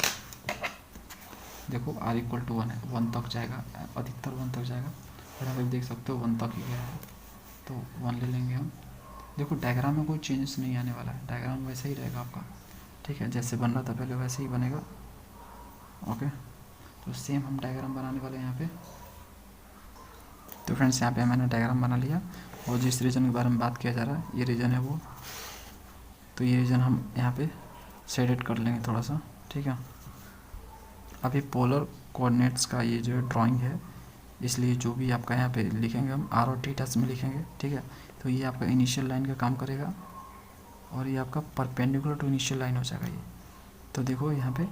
देखो r = 1 है, 1 तक जाएगा, अधिकतर 1 तक जाएगा, और यहाँ पे देख सकते हो 1 तक ही गया है, तो 1 ले लेंगे हम। देखो डायग्राम में कोई चेंजेस नहीं आने वाला है, डायग्राम वैसे ही रहेगा आपका, ठीक है, जैसे बन रहा था पहले वैसे ही बनेगा। ओके, तो सेम हम डायग्राम बनाने वाले हैं यहाँ पे। तो फ्रेंड्स यहाँ पे मैंने डायग्राम बना लिया, और जिस रीजन के बारे में बात किया जा रहा है ये रीजन है वो, तो ये रीजन हम यहाँ पे शेडेड कर लेंगे थोड़ा सा, ठीक है। अभी पोलर कोऑर्डिनेट्स का ये जो ड्राइंग है, इसलिए जो भी आपका यहाँ पे लिखेंगे हम आर और थीटास में लिखेंगे, ठीक है। तो ये आपका इनिशियल लाइन का काम करेगा, और ये आपका परपेंडिकुलर टू इनिशियल लाइन हो जाएगा ये। तो देखो यहाँ पे,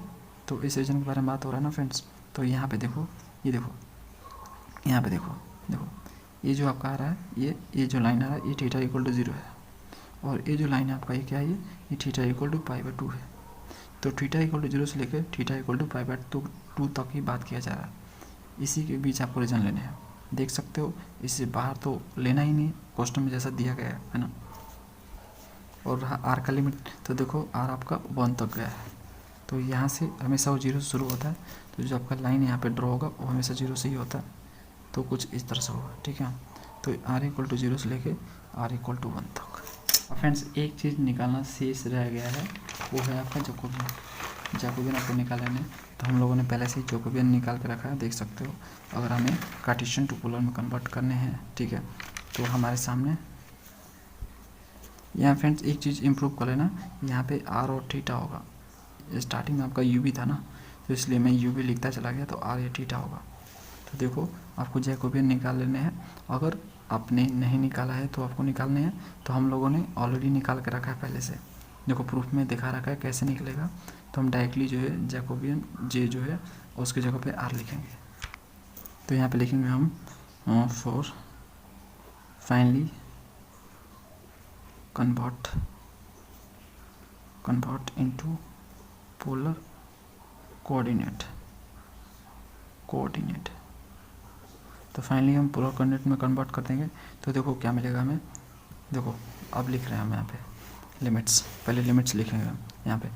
तो इस रीजन के बारे में बात हो रहा है ना फ्रेंड्स। तो यहाँ पे देखो, ये देखो, यहाँ पे देखो, देखो ये जो आपका आ रहा है, ये जो लाइन आ रहा है ये थीटा = 0 है, और ये जो लाइन है आपका ये क्या है, ये थीटा = π/2 है। तो थीटा = 0 से लेकर थीटा = π/2 तक ही बात किया जा रहा है, इसी के बीच आपको रीजन लेने हैं। देख सकते हो, इससे बाहर तो लेना ही नहीं, क्वेश्चन में जैसा दिया गया है ना। और आर का लिमिट, तो देखो आर आपका 1 तक गया है, तो यहाँ से हमेशा वो 0 से शुरू होता है, तो जो आपका लाइन यहाँ पे ड्रॉ होगा वो हमेशा 0 से ही होता है, तो कुछ इस तरह से होगा, ठीक है। तो r = 0 से लेके r = 1 तक। और फ्रेंड्स एक चीज़ निकालना शेष रह गया है, वो है आपका जैकोबियन आपको निकालने है। तो हम लोगों ने पहले से ही जैकोबियन निकाल के रखा है, देख सकते हो। अगर हमें कार्टेशियन टू पोलर में कन्वर्ट करने हैं, ठीक है, तो हमारे सामने यहाँ फ्रेंड्स एक चीज़ इम्प्रूव कर लेना, यहाँ पे आर और थीटा होगा। स्टार्टिंग में आपका यू भी था ना, तो इसलिए मैं यू भी लिखता चला गया, तो आर या थीटा होगा। तो देखो आपको जैकोबियन निकाल लेने हैं, अगर आपने नहीं निकाला है तो आपको निकालने हैं। तो हम लोगों ने ऑलरेडी निकाल के रखा है पहले से, देखो प्रूफ में दिखा रखा है कैसे निकलेगा। तो हम डायरेक्टली जो है जैकोबियन जे जो है उसकी जगह पे आर लिखेंगे। तो यहाँ पे लिखेंगे हम for finally convert into polar coordinate. तो फाइनली हम पोलर कोऑर्डिनेट में कन्वर्ट कर देंगे। तो देखो क्या मिलेगा हमें, देखो अब लिख रहे हैं हम यहाँ पे लिमिट्स, पहले लिमिट्स लिखेंगे हम यहाँ पे,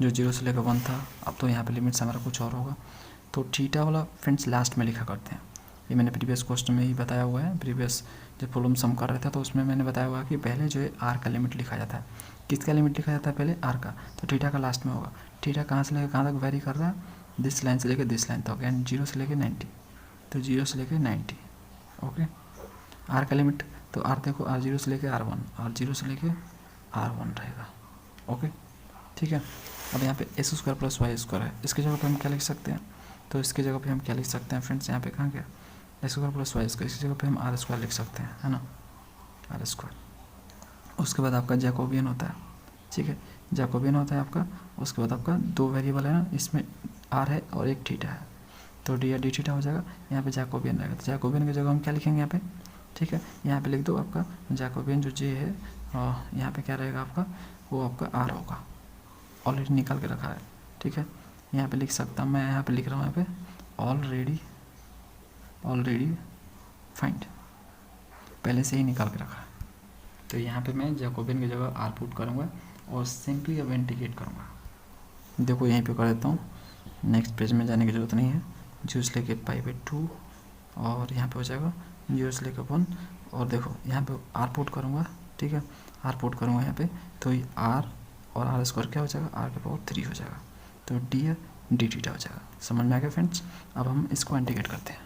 जो 0 से लेकर 1 था, अब तो यहाँ पे लिमिट्स हमारा कुछ और होगा। तो थीटा वाला फ्रेंड्स लास्ट में लिखा करते हैं, ये मैंने प्रीवियस क्वेश्चन में ही बताया हुआ है। प्रीवियस जब प्रॉब्लम सम कर रहे थे तो उसमें मैंने बताया हुआ है कि पहले जो है आर का लिमिट लिखा जाता है। किसका लिमिट लिखा जाता है, पहले आर का, तो थीटा का लास्ट में होगा। थीटा कहाँ से लेकर कहाँ तक वेरी कर रहा है, दिस लाइन से लेकर दिस लाइन तक, एंड 0 से लेकर 90, तो 0 से लेकर 90। ओके, आर का लिमिट, तो आर देखो आर 0 से लेकर R1, आर 0 से लेकर R1 रहेगा। ओके, ठीक है। अब यहाँ पे s² + y² है, इसकी जगह पे हम क्या लिख सकते हैं, तो इसकी जगह पे हम क्या लिख सकते हैं फ्रेंड्स, यहाँ पे कहाँ गया s² + y², इसकी जगह पे हम r² लिख सकते हैं, है ना, r²। उसके बाद आपका जैकोबियन होता है, ठीक है, जैकोबियन होता है आपका। उसके बाद आपका 2 वेरिएबल है ना, इसमें r है और एक थीटा है, तो डी या डी थीटा हो जाएगा। यहाँ पे जैकोबियन रहेगा, तो जैकोबियन की जगह हम क्या लिखेंगे यहाँ पे, ठीक है, यहाँ पे लिख दो आपका जैकोबियन जो जे है, यहाँ पे क्या रहेगा आपका, वो आपका r होगा, ऑलरेडी निकाल के रखा है, ठीक है। यहाँ पे लिख सकता हूँ मैं, यहाँ पे लिख रहा हूँ यहाँ पे ऑलरेडी फाइंड, पहले से ही निकाल के रखा है। तो यहाँ पे मैं जैकोबियन की जगह r पुट करूँगा और सिंपली अब इंटीग्रेट करूँगा। देखो यहीं पे कर देता हूँ, नेक्स्ट पेज में जाने की ज़रूरत नहीं है। 0 से लेके π/2 और यहाँ पे हो जाएगा 0 से लेकर 1, और देखो यहाँ पे r पुट करूँगा, ठीक है, r पुट करूँगा यहाँ पे, तो ये r और r² क्या हो जाएगा, r⁴ हो जाएगा, तो डी थीटा हो जाएगा। समझ में आ गया फ्रेंड्स। अब हम इसको इंटीग्रेट करते हैं,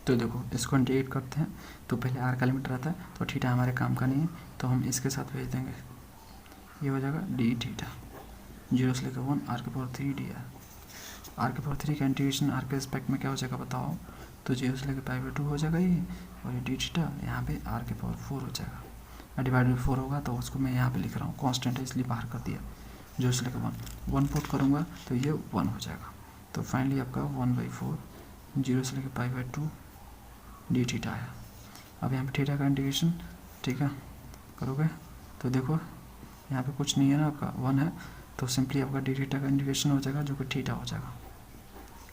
तो देखो इसको इंटीग्रेट करते हैं, तो पहले r का लिमिट रहता है, तो थीटा हमारे काम का नहीं है, तो हम इसके साथ भेज देंगे, ये हो जाएगा डी थीटा। 0 से लेकर 1 r⁴ dr, r⁴ का इंटीग्रेशन r के रिस्पेक्ट में क्या हो जाएगा बताओ, तो 0 से लेकर π/2 हो जाएगा ये, और ये डी थीटा यहाँ पे r⁴ हो जाएगा, डिवाइड 4 होगा, तो उसको मैं यहाँ पे लिख रहा हूँ, कांस्टेंट है इसलिए बाहर कर दिया। 0 से लेकर 1 पुट करूँगा तो ये 1 हो जाएगा, तो फाइनली आपका 1/4 0 से लेकर π/2 डी थीटा आया। अब यहाँ पे थीटा का इंटीग्रेशन, ठीक है, करोगे तो देखो यहाँ पे कुछ नहीं है ना, आपका 1 है, तो सिंपली आपका डी थीटा का इंटीग्रेशन हो जाएगा जो कि थीटा हो जाएगा।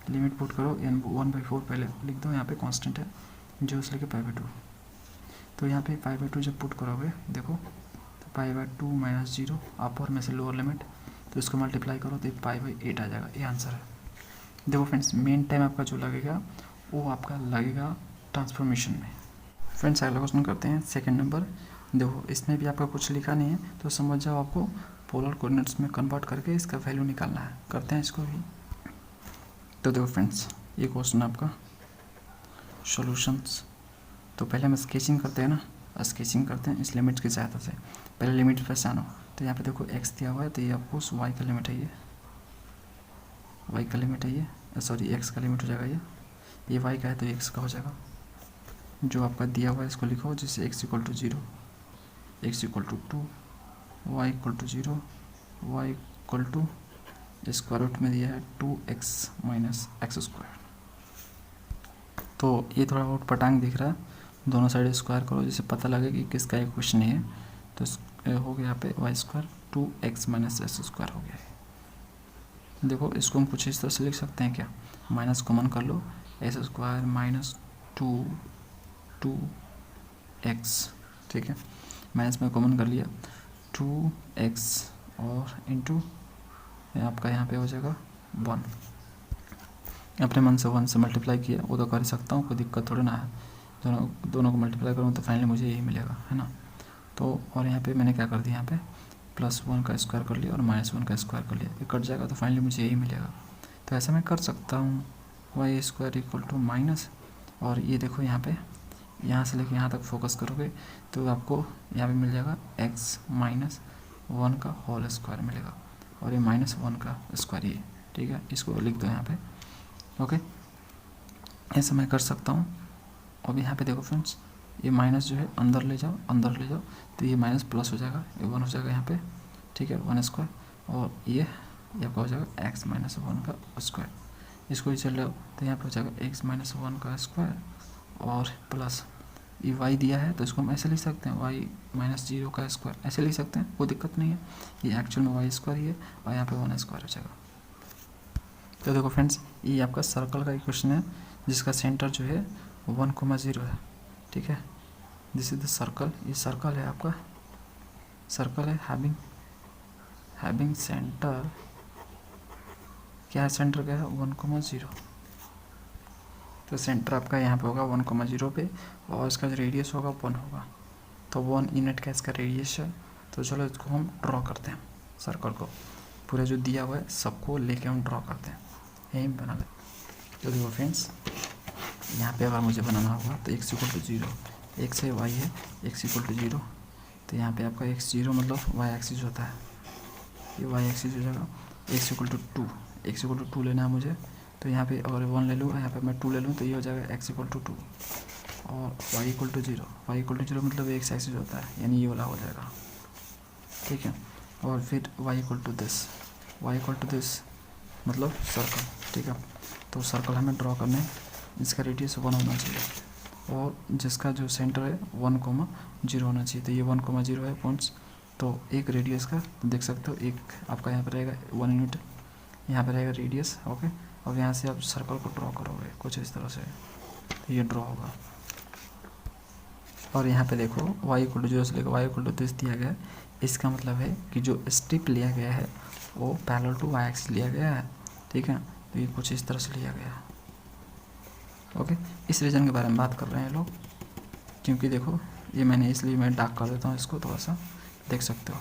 लिमिट पुट करो, 1/4 पहले लिख दो, यहाँ पे कांस्टेंट है 0 से लेकर π/2, तो यहाँ पे पाई बाई 2 जब पुट करोगे देखो, तो पाई बाई 2 माइनस 0 अपर में से लोअर लिमिट, तो इसको मल्टीप्लाई करो तो पाई बाई 8 आ जाएगा। ये आंसर है। देखो फ्रेंड्स, मेन टाइम आपका जो लगेगा वो आपका लगेगा ट्रांसफॉर्मेशन में। फ्रेंड्स अगला क्वेश्चन करते हैं, सेकंड नंबर। देखो इसमें भी आपका कुछ लिखा नहीं है, तो समझ जाओ आपको पोलर कोऑर्डिनेट्स में कन्वर्ट करके इसका वैल्यू निकालना है। करते हैं इसको भी। तो देखो फ्रेंड्स, ये क्वेश्चन आपका सॉल्यूशंस। तो पहले हम स्केचिंग करते हैं ना, स्केचिंग करते हैं इस लिमिट की सहायता से। पहले लिमिट पर जानो, तो यहाँ पे देखो x दिया हुआ है, तो ये आपको y का लिमिट है, ये y का लिमिट है, ये सॉरी x का लिमिट हो जाएगा, ये y का है तो x का हो जाएगा। जो आपका दिया हुआ है इसको लिखो, जिससे x equal to 0, x equal to 2, y equal to 0, y equal to square root में दिया है 2x माइनस एक्स स्क्वायर। तो ये थोड़ा बहुत पटांग दिख रहा है, दोनों साइड स्क्वायर करो जिससे पता लगे कि किसका एक क्वेश्चन है। तो हो गया यहाँ पे y square 2x minus x square हो गया है। देखो इसको हम कुछ इस तरह से लिख सकते हैं क्या, माइनस कॉमन कर लो, एक्स स्क्वायर माइनस 2x, ठीक है, माइनस में कॉमन कर लिया 2x और इंटू आपका यहाँ पे हो जाएगा 1। अपने मन से 1 से मल्टीप्लाई किया, वो तो कर ही सकता हूँ, कोई दिक्कत थोड़ी ना है। दोनों को मल्टीप्लाई करूँ तो फाइनली मुझे यही मिलेगा, है ना। तो और यहाँ पे मैंने क्या कर दिया, यहाँ पे +1 का स्क्वायर कर लिया और -1 का स्क्वायर कर लिया, ये कट जाएगा तो फाइनली मुझे यही मिलेगा। तो ऐसा मैं कर सकता हूँ, y square equal to minus, और ये देखो यहाँ पे, यहाँ से लेके यहाँ तक फोकस करोगे तो आपको यहाँ पे मिल जाएगा x माइनस 1 का होल स्क्वायर मिलेगा, और ये -1 का स्क्वायर ये, ठीक है, इसको लिख दो यहाँ पे। ओके, ऐसा मैं कर सकता हूँ। अब यहाँ पे देखो फ्रेंड्स, ये माइनस जो है अंदर ले जाओ, अंदर ले जाओ, तो ये माइनस प्लस हो जाएगा, ये 1 हो जाएगा यहाँ पे, ठीक है, 1 स्क्वायर, और ये आपका हो जाएगा x माइनस 1 का स्क्वायर। इसको ही चल रहा हो तो यहाँ पे हो जाएगा x माइनस 1 का स्क्वायर और प्लस ये y दिया है, तो इसको हम ऐसे लिख सकते हैं y माइनस 0 का स्क्वायर, ऐसे लिख सकते हैं, कोई दिक्कत नहीं है। ये एक्चुअल में y स्क्वायर ही है, और यहाँ पे 1 स्क्वायर हो जाएगा। तो देखो फ्रेंड्स, ये आपका सर्कल का इक्वेशन है, जिसका सेंटर जो है 1,0 है, ठीक है, दिस इज द सर्कल। ये सर्कल है आपका, सर्कल है हैविंग सेंटर, क्या है सेंटर, क्या है 1,0। तो सेंटर आपका यहाँ पे होगा 1,0 पे, और इसका जो रेडियस होगा 1 होगा, तो 1 यूनिट का इसका रेडियस है। तो चलो इसको हम ड्रॉ करते हैं, सर्कल को पूरा जो दिया हुआ है सबको लेके हम ड्रॉ करते हैं, यही बना ले। तो देखो फ्रेंड्स, यहाँ पे अगर मुझे बनाना होगा तो x इक्वल टू 0, x है y है, x इक्वल टू 0, तो यहाँ पे आपका x 0 मतलब y एक्सिस होता है, ये y एक्सिस हो जाएगा। x equal to 2, x equal to 2 लेना है मुझे, तो यहाँ पे अगर 1 ले लूँ, यहाँ पे मैं 2 ले लूँ, तो ये हो जाएगा x इक्वल टू 2, और y equal to 0, y equal to 0 मतलब x एक्सिस होता है, यानी ये वाला हो जाएगा, ठीक है। और फिर y इक्वल टू दिस मतलब सर्कल, ठीक है। तो सर्कल हमें ड्रॉ करना है, जिसका रेडियस 1 होना चाहिए, और जिसका जो सेंटर है 1,0 होना चाहिए। तो ये 1,0 है पॉइंट्स, तो एक रेडियस का देख सकते हो, एक आपका यहाँ पर रहेगा 1 यूनिट, यहाँ पर रहेगा रेडियस, ओके। और यहाँ से आप सर्कल को ड्रॉ करोगे कुछ इस तरह से, तो ये ड्रॉ होगा। और यहाँ पे देखो y इक्वल टू 0 से लेकर y इक्वल टू दिस दिया गया है, इसका मतलब है कि जो स्ट्रिप लिया गया है वो पैरेलल टू y एक्सिस लिया गया है, ठीक है। तो ये कुछ इस तरह से लिया गया है, ओके। इस रीजन के बारे में बात कर रहे हैं लोग, क्योंकि देखो ये मैंने इसलिए मैं डार्क कर देता हूँ इसको, थोड़ा सा देख सकते हो,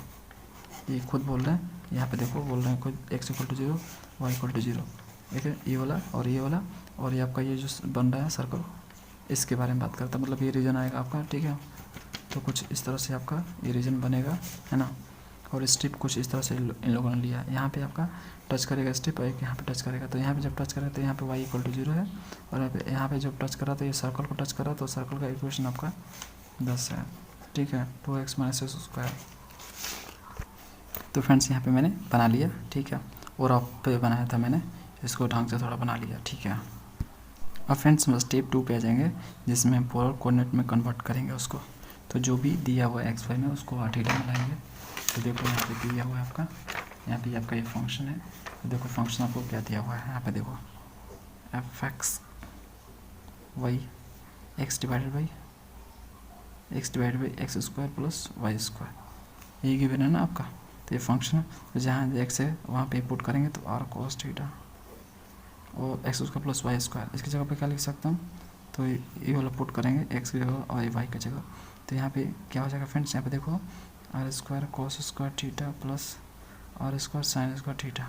ये खुद बोल रहे हैं, यहाँ पे देखो बोल रहे हैं खुद x equal to 0, y equal to 0, ठीक है, ये वाला और ये वाला, और ये आपका ये जो बन रहा है सर्कल, इसके बारे में बात करता है, मतलब ये रीजन आएगा आपका, ठीक है। तो कुछ इस तरह से आपका ये रीजन बनेगा, है ना। और स्ट्रिप कुछ इस तरह से इन लोगों ने लिया, यहाँ पे आपका टच करेगा स्ट्रिप, एक यहाँ पे टच करेगा, तो यहाँ पे जब टच करेगा तो यहाँ पे y इक्वल टू 0 है, और यहाँ पे जब टच करा तो ये सर्कल को टच करा, तो सर्कल का इक्वेशन आपका 10 है, ठीक है, 2x माइनस एक्स स्क्वायर। तो फ्रेंड्स यहाँ पे मैंने बना लिया, ठीक है, और आप पे बनाया था मैंने, इसको ढंग से थोड़ा बना लिया, ठीक है। अब फ्रेंड्स हम स्टेप 2 पे आ जाएंगे, जिसमें हम पोलर कोऑर्डिनेट में कन्वर्ट करेंगे उसको। तो जो भी दिया हुआ है x y में उसको आर्टिकल में लाएंगे। तो देखो यहाँ पे दिया हुआ है आपका, यहाँ पे आपका ये फंक्शन है, तो देखो फंक्शन आपको क्या दिया हुआ है, यहाँ पे देखो f(x) y x divided by x divide by x square plus Y square, यही गिवन है ना आपका। तो ये फंक्शन है, तो जहाँ एक्स है वहाँ पे पुट करेंगे तो आर कॉस थीटा और x square plus Y square, इसकी जगह पे क्या लिख सकता हूँ, तो ये वाला पुट करेंगे एक्स की जगह और वाई की जगह। तो यहाँ पे क्या हो जाएगा फ्रेंड्स, यहाँ पे देखो r square cos square theta plus r square sine square theta,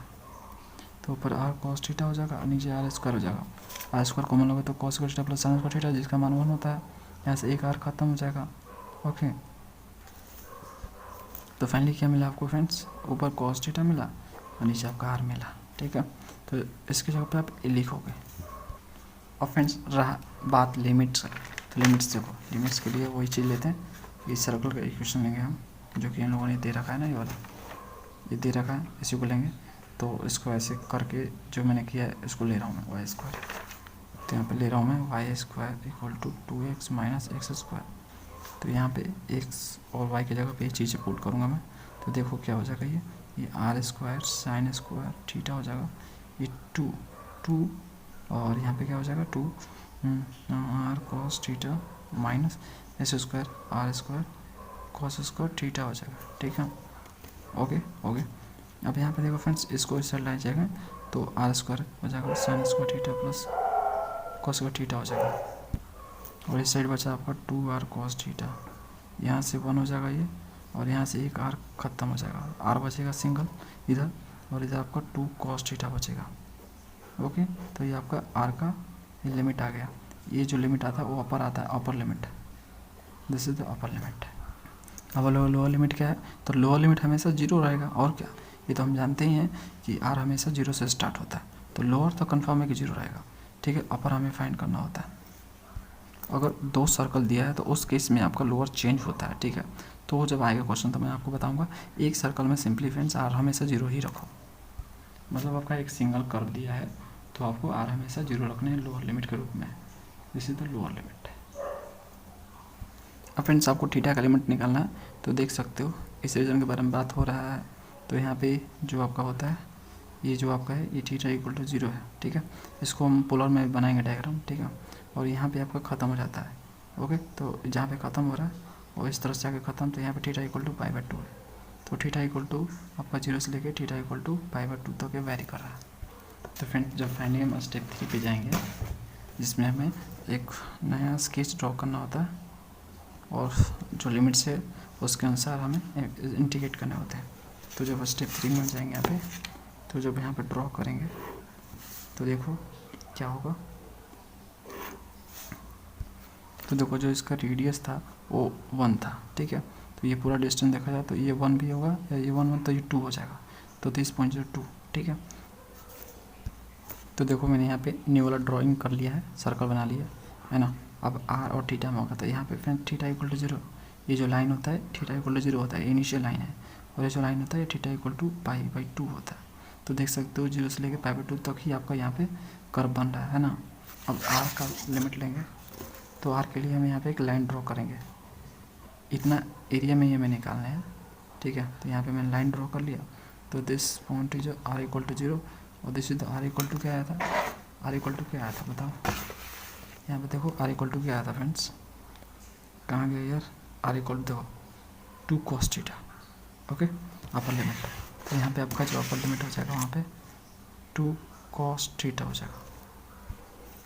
तो ऊपर आर कॉस थीटा हो जाएगा और नीचे आर स्क्वायर हो जाएगा। आर स्क्वायर कॉमन लोगे तो cos square theta plus sine square theta, जिसका मान 1 होता है, यहाँ से एक आर खत्म हो जाएगा। ओके, तो फाइनली क्या मिला आपको फ्रेंड्स, ऊपर कॉस थीटा मिला और नीचे आपका आर मिला। ठीक है, तो इसकी जगह पे आप ए लिखोगे। और फ्रेंड्स रहा बात लिमिट्स, तो लिमिट्स देखो, लिमिट्स के लिए वही चीज़ लेते हैं, इस सर्कल का इक्वेशन लेंगे हम, जो कि इन लोगों ने दे रखा है ना, ये वाला ये दे रखा है, इसी को लेंगे। तो इसको ऐसे करके जो मैंने किया है इसको ले रहा हूँ मैं वाई स्क्वायर, तो यहाँ पे ले रहा हूँ मैं y square equal to 2x minus x square. तो यहाँ पे एक्स और वाई की जगह पे ये चीज़ें पुट करूँगा मैं, तो देखो क्या हो जाएगा, ये r square sine square theta हो जाएगा, ये 2 और यहाँ पे क्या हो जाएगा 2 r cos theta minus s square r square cos square theta हो जाएगा। ठीक है, ओके। अब यहाँ पे देखो फ्रेंड्स, इसको इस साइड लाया जाएगा तो आर स्क्वायर हो जाएगा sign square theta plus cos square theta हो जाएगा, और इस साइड बचा आपका 2 आर कॉस थीटा, यहाँ से 1 हो जाएगा ये, और यहाँ से एक आर खत्म हो जाएगा, आर बचेगा सिंगल इधर, और इधर आपका 2 कॉस थीटा बचेगा। ओके, तो ये आपका आर का ये लिमिट आ गया। ये जो लिमिट आता है वो अपर आता है, upper limit, this is the upper limit. अब लोअर लिमिट क्या है, तो लोअर लिमिट हमेशा 0 रहेगा, और क्या, ये तो हम जानते ही हैं कि आर हमेशा 0 से स्टार्ट होता है, तो लोअर तो कन्फर्म है कि 0 रहेगा। ठीक है, अपर हमें फाइंड करना होता है। अगर 2 सर्कल दिया है तो उस केस में आपका लोअर चेंज होता है। ठीक है, तो जब आएगा क्वेश्चन तो मैं आपको बताऊंगा। एक सर्कल में सिंपली फ्रेंड्स आर हमेशा 0 ही रखो, मतलब आपका एक सिंगल कर्व दिया है तो आपको आर हमेशा 0 रखने हैं लोअर लिमिट के रूप में, this is the lower limit. अब फ्रेंड्स आपको थीटा का लिमिट निकालना है, तो देख सकते हो इस रीजन के बारे में बात हो रहा है, तो यहाँ पे जो आपका होता है, ये जो आपका है ये थीटा इक्वल टू 0 है। ठीक है, इसको हम पोलर में बनाएंगे डायग्राम। ठीक है, और यहाँ पे आपका ख़त्म हो जाता है। ओके, तो जहाँ पे ख़त्म हो रहा है और इस तरह से आके ख़त्म, तो यहाँ पे थीटा इक्वल टू π/2 है, तो थीटा इक्वल टू आपका 0 से लेके थीटा इक्वल टू π/2 तक वेरी कर रहा है। तो फ्रेंड्स जब फाइनली हम स्टेप 3 पे जाएंगे, जिसमें हमें एक नया स्केच ड्रॉ करना होता है और जो लिमिट्स है उसके अनुसार हमें इंटीग्रेट करने होते हैं। तो जब स्टेप 3 में जाएंगे यहाँ पे, तो जब यहाँ पे ड्रॉ करेंगे तो देखो क्या होगा, तो देखो जो इसका रेडियस था वो 1 था। ठीक है, तो ये पूरा डिस्टेंस देखा जाए तो ये 1 भी होगा, या ये 1 तो ये 2 हो जाएगा, तो 30.02। ठीक है, तो देखो मैंने यहाँ पे न्यू वाला ड्राइंग कर लिया है, सर्कल बना लिया है ना। अब आर और थीटा में होगा, तो यहाँ पे फ्रेंड थीटा इक्वल टू 0, ये जो लाइन होता है थीटा इक्वल टू 0 होता है, इनिशियल लाइन है, और ये जो लाइन होता है थीटा इक्वल टू π/2 होता है। तो देख सकते हो 0 से लेकर π/2 तक ही आपका यहाँ पे कर्व बन रहा है ना। अब आर का लिमिट लेंगे, तो आर के लिए हम यहाँ पे एक लाइन ड्रॉ करेंगे, इतना एरिया में ये हमें निकालना है। ठीक है, तो यहाँ पे मैंने लाइन ड्रॉ कर लिया, तो this point is r equal to 0 और this is r equal to क्या आया था, आर इक्वल टू क्या आया था बताओ, यहाँ पे देखो आर इक्वल टू क्या आया था फ्रेंड्स, कहाँ गया यार, आर इक्वल टू देखो 2 cos theta. Okay, upper limit, तो यहाँ पे आपका जो अपर लिमिट हो जाएगा वहाँ पे 2 cos थीटा हो जाएगा।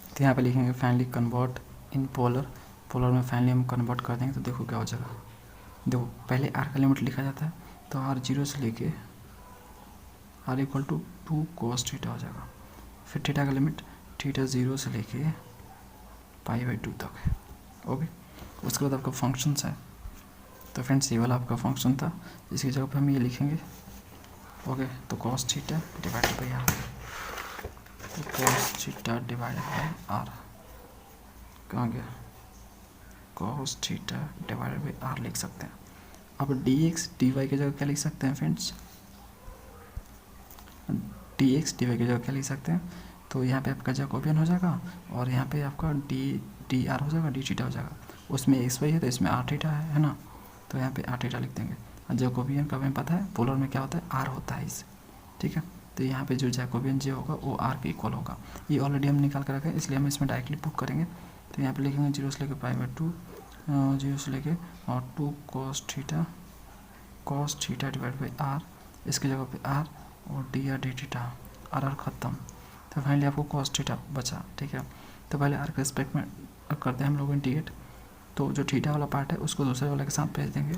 तो यहाँ पे लिखेंगे finally convert in polar, polar में फाइनली हम कन्वर्ट कर देंगे, तो देखो क्या हो जाएगा। देखो पहले आर का लिमिट लिखा जाता है, तो आर 0 से लेके r equal to 2 cos theta हो जाएगा, फिर थीटा का लिमिट थीटा 0 से लेके π/2 तक है। ओके, उसके बाद आपका फंक्शंस है, तो फ्रेंड्स ये वाला आपका फंक्शन था, इसकी जगह पे हम ये लिखेंगे। ओके, तो cos theta divided by r, तो cos theta divided by r कहाँ गया, cos theta divided by r लिख सकते हैं। अब dx dy की जगह क्या लिख सकते हैं फ्रेंड्स, dx dy की जगह क्या लिख सकते हैं, तो यहाँ पे आपका जैकोबियन हो जाएगा और यहाँ पे आपका dr हो जाएगा, d थीटा हो जाएगा, उसमें xy है तो इसमें r थीटा है ना, तो यहाँ पे r थीटा लिख देंगे। और जैकोबियन का हमें पता है पोलर में क्या होता है, r होता है इसे। ठीक है, तो यहाँ पे जो जैकोबियन जे होगा वो r के इक्वल होगा, ये ऑलरेडी हम निकाल कर रखे हैं, इसलिए हम इसमें डायरेक्टली पुट करेंगे। तो यहाँ पे लिखेंगे 0 से लेकर π/2 जीरो से लेके और 2 cos theta divide by r, इसकी जगह पे आर और d r d theta, r ख़त्म। तो फाइनली आपको cos थीटा बचा, ठीक है। तो पहले आर के रिस्पेक्ट में करते हैं हम लोग इंटीग्रेट। तो जो थीटा वाला पार्ट है उसको दूसरे वाले के साथ भेज देंगे,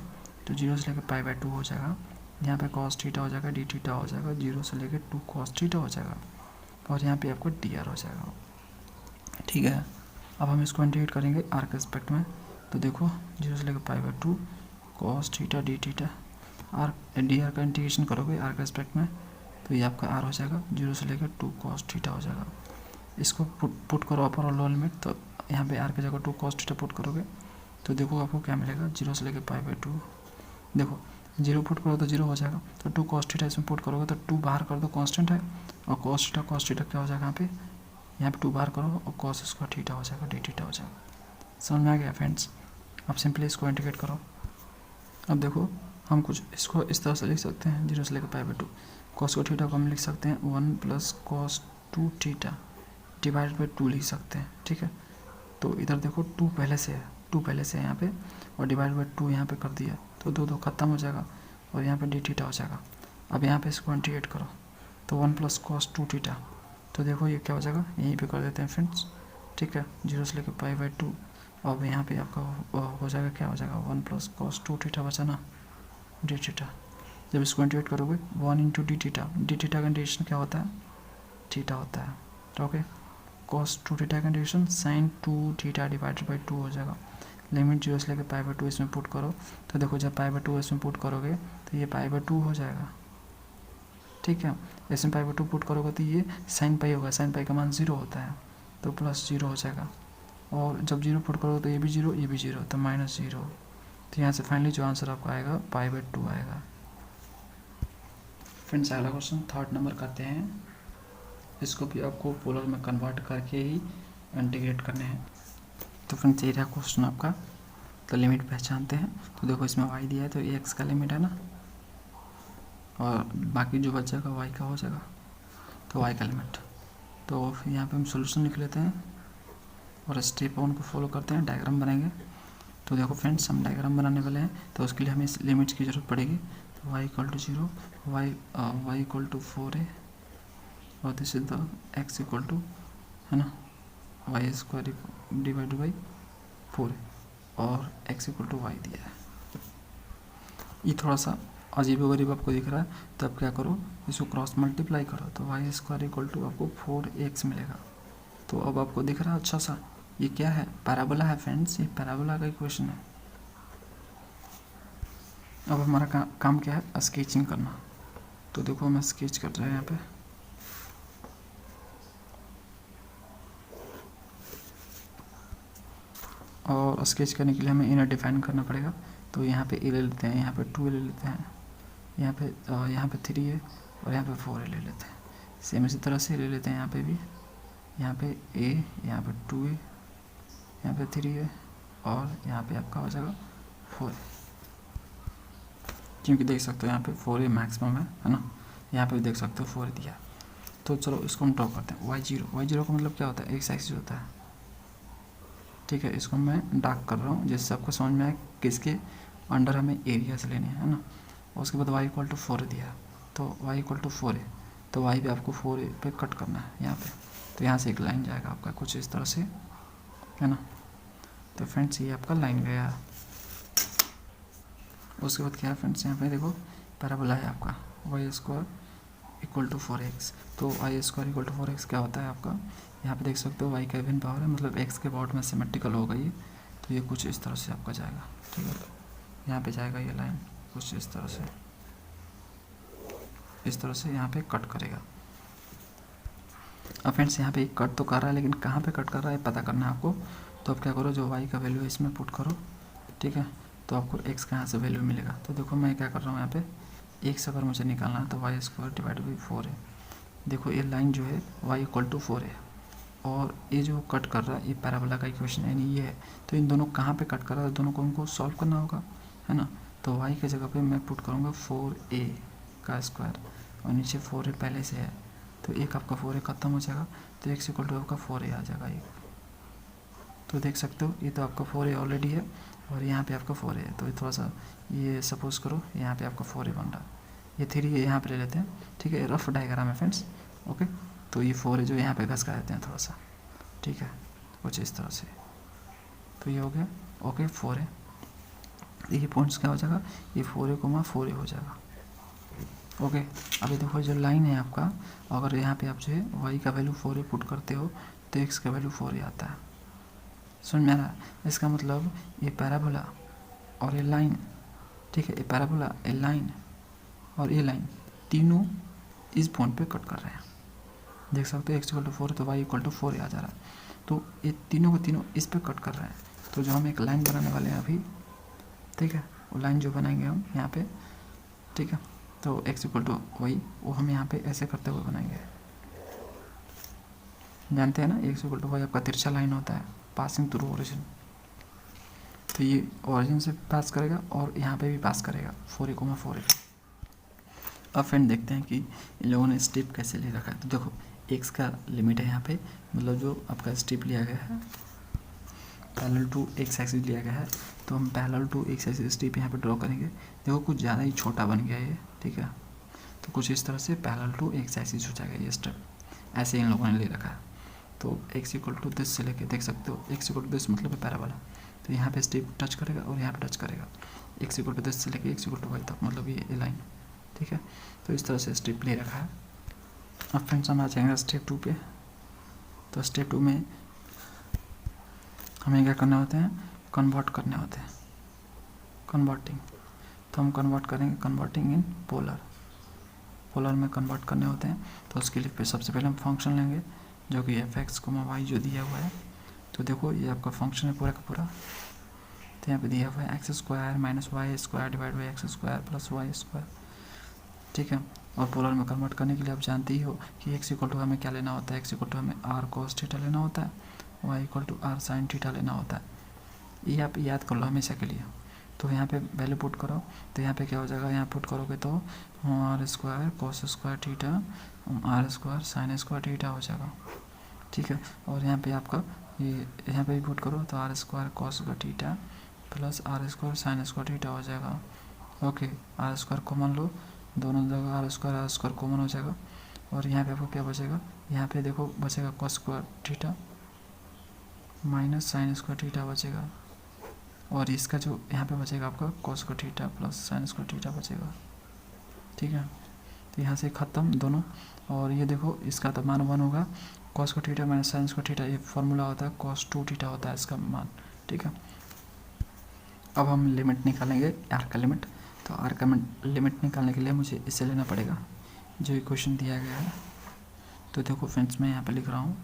तो जीरो से लेकर पाई बाई 2 हो जाएगा। यहाँ पे cos थीटा हो जाएगा, डी थीटा हो जाएगा, जीरो से लेकर 2 cos थीटा हो जाएगा, और यहाँ पे आपको डी आर हो जाएगा, ठीक है। अब हम इसको इंटीग्रेट करेंगे आर के रिस्पेक्ट में। तो देखो जीरो से लेकर pi by 2 cos theta D theta, r d are का इंटीग्रेशन करोगे आर के रिस्पेक्ट में, तो ये आपका आर हो जाएगा, जीरो से लेकर 2 cos थीटा हो जाएगा। इसको पुट करो अपर और लोअर लिमिट, तो यहाँ पे आर की जगह 2 cos थीटा पुट करोगे, तो देखो आपको क्या मिलेगा, जीरो से लेकर पाई बाई 2। देखो जीरो पुट करो तो जीरो हो जाएगा, तो 2 cos थीटा इसमें पुट करोगे तो 2 बाहर कर दो, कांस्टेंट है, और cos थीटा क्या हो जाएगा, यहाँ पे 2 बाहर करो और cos स्क्वायर थीटा हो जाएगा, डी थीटा हो जाएगा। समझ में आ गया फ्रेंड्स। अब सिंपली इसको इंटीग्रेट करो। अब देखो हम कुछ इसको इस तरह से लिख सकते हैं, जीरो से लेकर पाई बाई 2, cos को थीटा को हम लिख सकते हैं 1 plus cos 2 theta divide by 2 लिख सकते हैं, ठीक है। तो इधर देखो 2 पहले से है यहाँ पे, और डिवाइड बाई 2 यहाँ पे कर दिया, तो 2 ख़त्म हो जाएगा, और यहाँ पे डी थीटा हो जाएगा। अब यहाँ पे इसको इंटीग्रेट करो, तो 1 प्लस cos 2 थीटा, तो देखो ये क्या हो जाएगा, यहीं पे कर देते हैं फ्रेंड्स, ठीक है। जीरो से लेकर पाई बाई 2, अब यहाँ पे आपका हो जाएगा, क्या हो जाएगा, 1 प्लस cos 2 थीटा बचा ना, डी थीटा। जब इसको इंटीग्रेट करोगे 1 इंटू डी थीटा का इंटीग्रेशन क्या होता है, थीटा होता है, तो ओके। cos 2 थीटा का integration sin 2 theta divided by 2 हो जाएगा। लिमिट जीरो से लेकर पाई बाई 2 इसमें पुट करो, तो देखो जब पाई बाई 2 इसमें पुट करोगे तो ये पाई बाई 2 हो जाएगा, ठीक है। इसमें पाई बाई 2 पुट करोगे तो ये साइन पाई होगा, साइन पाई का मान 0 होता है, तो प्लस 0 हो जाएगा, और जब 0 पुट करोगे तो ये भी 0 तो माइनस 0। तो यहाँ से फाइनली जो आंसर आपका आएगा पाई बाई 2 आएगा। फ्रेंड्स अगला क्वेश्चन 3rd नंबर करते हैं। इसको भी आपको पोलर में कन्वर्ट करके ही इंटीग्रेट करने हैं। तो फ्रेंड्स ये रहा क्वेश्चन आपका। तो लिमिट पहचानते हैं, तो देखो इसमें y दिया है, तो ये x का लिमिट है ना, और बाकी जो बचेगा y का हो जाएगा, तो y का लिमिट। तो यहाँ पे हम सोल्यूशन लिख लेते हैं और स्टेप 1 को फॉलो करते हैं, डायग्राम बनाएंगे। तो देखो फ्रेंड्स हम डायग्राम बनाने वाले हैं, तो उसके लिए हमें इस लिमिट्स की ज़रूरत पड़ेगी। तो y equal to 0, y equal to 4a, और this is the x equal to, है ना, वाई स्क्वायर डिवाइड बाई 4, और x इक्वल टू वाई दिया है। ये थोड़ा सा अजीब गरीब आपको दिख रहा है, तो आप क्या करो, इसको क्रॉस मल्टीप्लाई करो, तो वाई स्क्वायर इक्वल टू आपको 4x मिलेगा। तो अब आपको दिख रहा है अच्छा सा, ये क्या है, पैराबोला है फ्रेंड्स, ये पैराबोला का इक्वेशन है। अब हमारा काम क्या है, स्केचिंग करना। तो देखो हमें स्केच कर रहे हैं यहाँ पे, और स्केच करने के लिए हमें इनर डिफाइन करना पड़ेगा। तो यहाँ पे ए ले लेते हैं, यहाँ पे 2 ले लेते हैं, यहाँ पे 3 है, और यहाँ पे 4 ले लेते हैं। सेम इसी तरह से ले लेते हैं, यहाँ पे भी, यहाँ पे ए, यहाँ पे 2 है, यहाँ पे 3 है, और यहाँ पे आपका हो जाएगा 4 है, क्योंकि देख सकते हो यहाँ पे 4 है मैक्सिमम है ना, यहाँ पे भी देख सकते हो 4 दिया। तो चलो इसको हम ड्रॉ करते हैं। y0 का मतलब क्या होता है, एक्स एक्सिस होता है, ठीक है। इसको मैं डार्क कर रहा हूँ जिससे आपको समझ में आए किसके अंडर हमें एरिया से लेने है ना। और उसके बाद y इक्वल टू 4 दिया, तो y इक्वल टू 4 है, तो y पे आपको 4 पे कट करना है यहाँ पे। तो यहाँ से एक लाइन जाएगा आपका कुछ इस तरह से, है ना। तो फ्रेंड्स ये आपका लाइन गया। उसके बाद क्या है फ्रेंड्स, यहाँ पे देखो पैराबोला है आपका, Y square equal to 4x। तो Y square equal to 4x क्या होता है आपका, यहाँ पे देख सकते हो y का इवन पावर है, मतलब x के पावर में सिमेट्रिकल होगा ये। तो ये कुछ इस तरह से आपका जाएगा, ठीक है। यहाँ पे जाएगा ये लाइन कुछ इस तरह से यहाँ पे कट करेगा। अब फ्रेंड्स यहाँ पे एक कट तो कर रहा है, लेकिन कहाँ पे कट कर रहा है पता करना है आपको। तो अब क्या करो, जो y का वैल्यू है इसमें पुट करो, ठीक है। तो आपको x का यहाँ से वैल्यू मिलेगा। तो देखो मैं क्या कर रहा हूँ, यहाँ पे x अगर मुझे निकालना है तो वाई स्क्वायर डिवाइड बाई 4 है। देखो ये लाइन जो है y इक्वल टू 4 है, और ये जो कट कर रहा है ये पैराबोला का इक्वेशन है, यानी ये है। तो इन दोनों कहाँ पे कट कर रहा है, दोनों को हमको सॉल्व करना होगा, है ना। तो y की जगह पे मैं पुट करूँगा 4a का स्क्वायर, और नीचे 4a पहले से है, तो एक आपका 4a ख़त्म हो जाएगा, तो x इक्वल टू आपका 4a आ जाएगा एक। तो देख सकते हो ये तो आपका 4a ऑलरेडी है, और यहाँ पे आपका 4 है। तो थोड़ा सा ये सपोज करो यहाँ पे आपका 4 बन रहा है, ये 3 है यहाँ पे ले लेते हैं, ठीक है, रफ डायग्राम है फ्रेंड्स। ओके, तो ये 4 है जो यहाँ पे घसका देते हैं थोड़ा सा, ठीक है, कुछ इस तरह से। तो ये हो गया, ओके 4 है। देखिए पॉइंट्स क्या हो जाएगा, ये 4 है 4 हो जाएगा। ओके, अभी देखो जो लाइन है आपका, अगर यहाँ पे आप जो है y का वैल्यू 4 पुट करते हो तो x का वैल्यू 4 आता है। समझ में आ रहा है? इसका मतलब ये पैराबोला और ये लाइन, ठीक है, ये पैराबोला, ये लाइन और ये लाइन तीनों इस पॉइंट पे कट कर रहे हैं। देख सकते हो x=4 तो y=4 आ जा रहा है। तो ये तीनों को तीनों इस पे कट कर रहे हैं। तो जो हम एक लाइन बनाने वाले हैं अभी, ठीक है, वो लाइन जो बनाएंगे हम यहाँ पे, ठीक है, तो x=y वो हम यहाँ पे ऐसे करते हुए बनाएंगे। जानते हैं ना, x=y आपका तिरछा लाइन होता है पासिंग थ्रू ओरिजिन। तो ये ओरिजिन से पास करेगा और यहाँ पे भी पास करेगा 4 अब फ्रेंड देखते हैं कि इन लोगों ने स्टेप कैसे ले रखा है। तो देखो x का लिमिट है यहाँ पे, मतलब जो आपका स्टेप लिया गया है पैरेलल टू x एक्सिस लिया गया है, तो हम parallel to x axis step यहाँ पे ड्रॉ करेंगे। देखो कुछ ज़्यादा ही छोटा बन गया है ये, ठीक है, तो कुछ इस तरह से पैरेलल टू x एक्सिस हो जाएगा ये स्टेप, ऐसे इन लोगों ने ले रखा है। तो x=this से लेके देख सकते हो x=this मतलब है पैराबोला, तो यहाँ पे स्टेप टच करेगा और यहाँ पे टच करेगा, x=this से लेके x=y तक, मतलब ये लाइन, ठीक है। तो इस तरह से स्टेप ले रखा है। अब फ्रेंड्स हम आ जाएंगे स्टेप 2 पे। तो स्टेप 2 में हमें क्या करने होते हैं, कन्वर्ट करने होते हैं, कन्वर्टिंग। तो हम कन्वर्ट करेंगे, कन्वर्टिंग इन पोलर, पोलर में कन्वर्ट करने होते हैं। तो उसके लिए सबसे पहले हम फंक्शन लेंगे जो कि fx, y जो दिया हुआ है। तो देखो ये आपका फंक्शन है पूरा का पूरा, तो यहाँ पे दिया हुआ है x² - y² divide by x² + y², ठीक है। और पोलर में कन्वर्ट करने के लिए आप जानते ही हो कि x= हमें क्या लेना होता है, x= हमें r cos थीटा लेना होता है, y=r sin थीटा लेना होता है। ये आप याद कर लो हमेशा के लिए। तो यहाँ पे वैल्यू पुट करो, तो यहाँ पे क्या हो जाएगा, यहाँ पुट करोगे तो r² cos² theta r² sin² theta हो जाएगा, ठीक है। और यहाँ पे आपका ये यहाँ पे भी पुट करो तो r² cos theta plus r² sin² theta हो जाएगा। ओके, r² कॉमन लो, दोनों जगह r² कॉमन हो जाएगा। और यहाँ पे आपको क्या बचेगा, यहाँ पे देखो बचेगा cos² theta minus sin² theta बचेगा, और इसका जो यहाँ पे बचेगा आपका cos theta plus sin² theta बचेगा, ठीक है। तो यहाँ से ख़त्म दोनों। और ये देखो इसका तो मान 1 होगा, cos theta minus sin² theta, ये फॉर्मूला होता है cos 2 थीटा होता है इसका मान, ठीक है। अब हम लिमिट निकालेंगे r का लिमिट। तो r का लिमिट निकालने के लिए मुझे इसे लेना पड़ेगा जो इक्वेशन दिया गया है। तो देखो फ्रेंड्स मैं यहाँ पे लिख रहा हूँ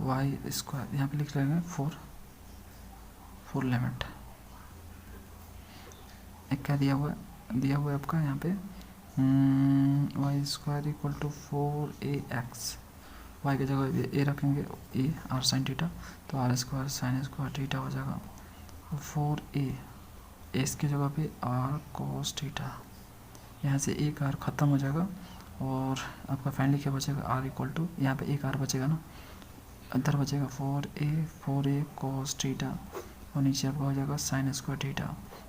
y², यहाँ पे लिख रहे हैं 4 लिमिट। एक क्या दिया हुआ है आपका यहाँ पे y² = 4ax, y की जगह a रखेंगे, a r sin थीटा, तो r² sin² थीटा हो जाएगा 4a, s की जगह पे r cos थीटा, यहाँ से एक r ख़त्म हो जाएगा। और आपका फाइनली क्या बचेगा, r यहाँ पे एक r बचेगा ना, अंदर बचेगा 4a cos थीटा, और नीचे आपका हो जाएगा sin² थीटा।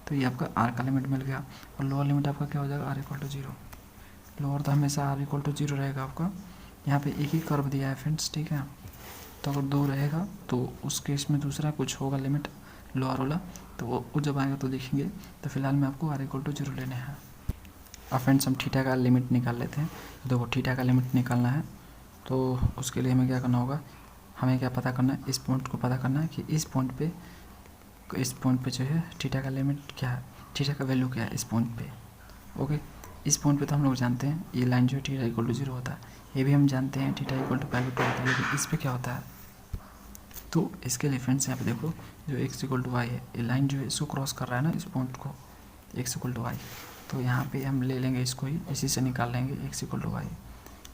तो ये आपका r का लिमिट मिल गया। और लोअर लिमिट आपका क्या हो जाएगा, r=0। लोअर तो हमेशा r=0 रहेगा आपका। यहाँ पे एक ही कर्व दिया है फ्रेंड्स, ठीक है। तो अगर 2 रहेगा तो उस केस में दूसरा कुछ होगा लिमिट लोअर वाला, तो वो जब आएगा तो देखेंगे। तो फिलहाल में आपको r=0 लेने हैं। अब फ्रेंड्स हम थीटा का लिमिट निकाल लेते हैं। देखो थीटा का लिमिट निकालना है तो उसके लिए हमें क्या करना होगा, हमें क्या पता करना है, इस पॉइंट को पता करना है कि इस पॉइंट पे जो है थीटा का लिमिट क्या है, थीटा का वैल्यू क्या है इस पॉइंट पे। ओके, इस पॉइंट पे तो हम लोग जानते हैं ये लाइन जो है θ=0 होता है, ये भी हम जानते हैं θ=π/2 होता है, लेकिन इस पे क्या होता है। तो इसके लिए फ्रेंड्स यहाँ पे देखो जो x=y है, ये लाइन जो है इसको क्रॉस कर रहा है ना, इस पॉइंट को, x=y। तो यहाँ पे हम ले लेंगे इसको ही, इसी से निकाल लेंगे x=y।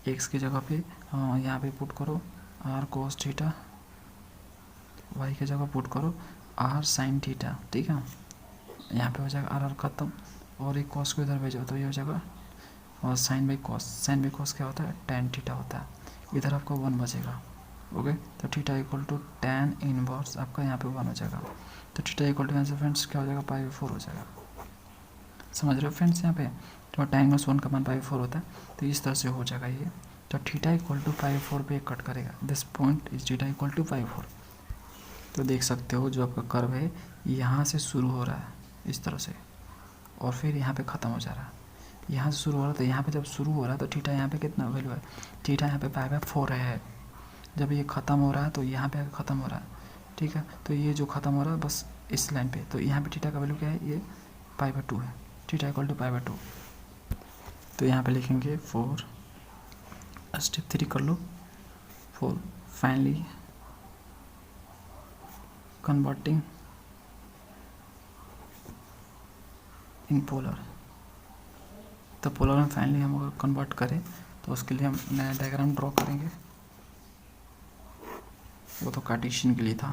x की जगह पे यहाँ पे पुट करो r cos थीटा, y की जगह पुट करो r sin थीटा, ठीक है। यहाँ पे हो जाएगा r ख़त्म, और एक cos को इधर भेजो तो ये हो जाएगा, और sin बाई cos क्या होता है, tan थीटा होता है। इधर आपको 1 बचेगा, ओके। तो theta equal to tan inverse आपका यहाँ पे 1 हो जाएगा। तो थीटा इक्वल टू यहाँ से फ्रेंड्स क्या हो जाएगा, π/4 हो जाएगा। समझ रहे हो फ्रेंड्स, यहाँ पे तो tan इनवर्स 1 का मान π/4 होता है, तो इस तरह से हो जाएगा ये। तो थीटा इक्वल टू π/4 पे कट करेगा, this point is theta equal to π/4। तो देख सकते हो जो आपका कर्व है यहाँ से शुरू हो रहा है इस तरह से, और फिर यहाँ पे ख़त्म हो जा रहा है। यहाँ से शुरू हो रहा है, तो यहाँ पे जब शुरू हो रहा है तो थीटा यहाँ पे कितना वैल्यू है, थीटा यहाँ पे π/4 है। जब ये ख़त्म हो रहा है तो यहाँ पे ख़त्म हो रहा है, ठीक है। तो ये जो ख़त्म हो रहा है बस इस लाइन पे, तो यहाँ पे थीटा का वैल्यू क्या है, ये π/2 है, थीटा इक्वल टू π/2। तो यहाँ पे लिखेंगे 4, स्टेप 3 कर लो, 4 फाइनली कन्वर्टिंग इन पोलर। तो पोलर में फाइनली हम अगर कन्वर्ट करें तो उसके लिए हम नया डायग्राम ड्रॉ करेंगे, वो तो कार्टेशियन के लिए था,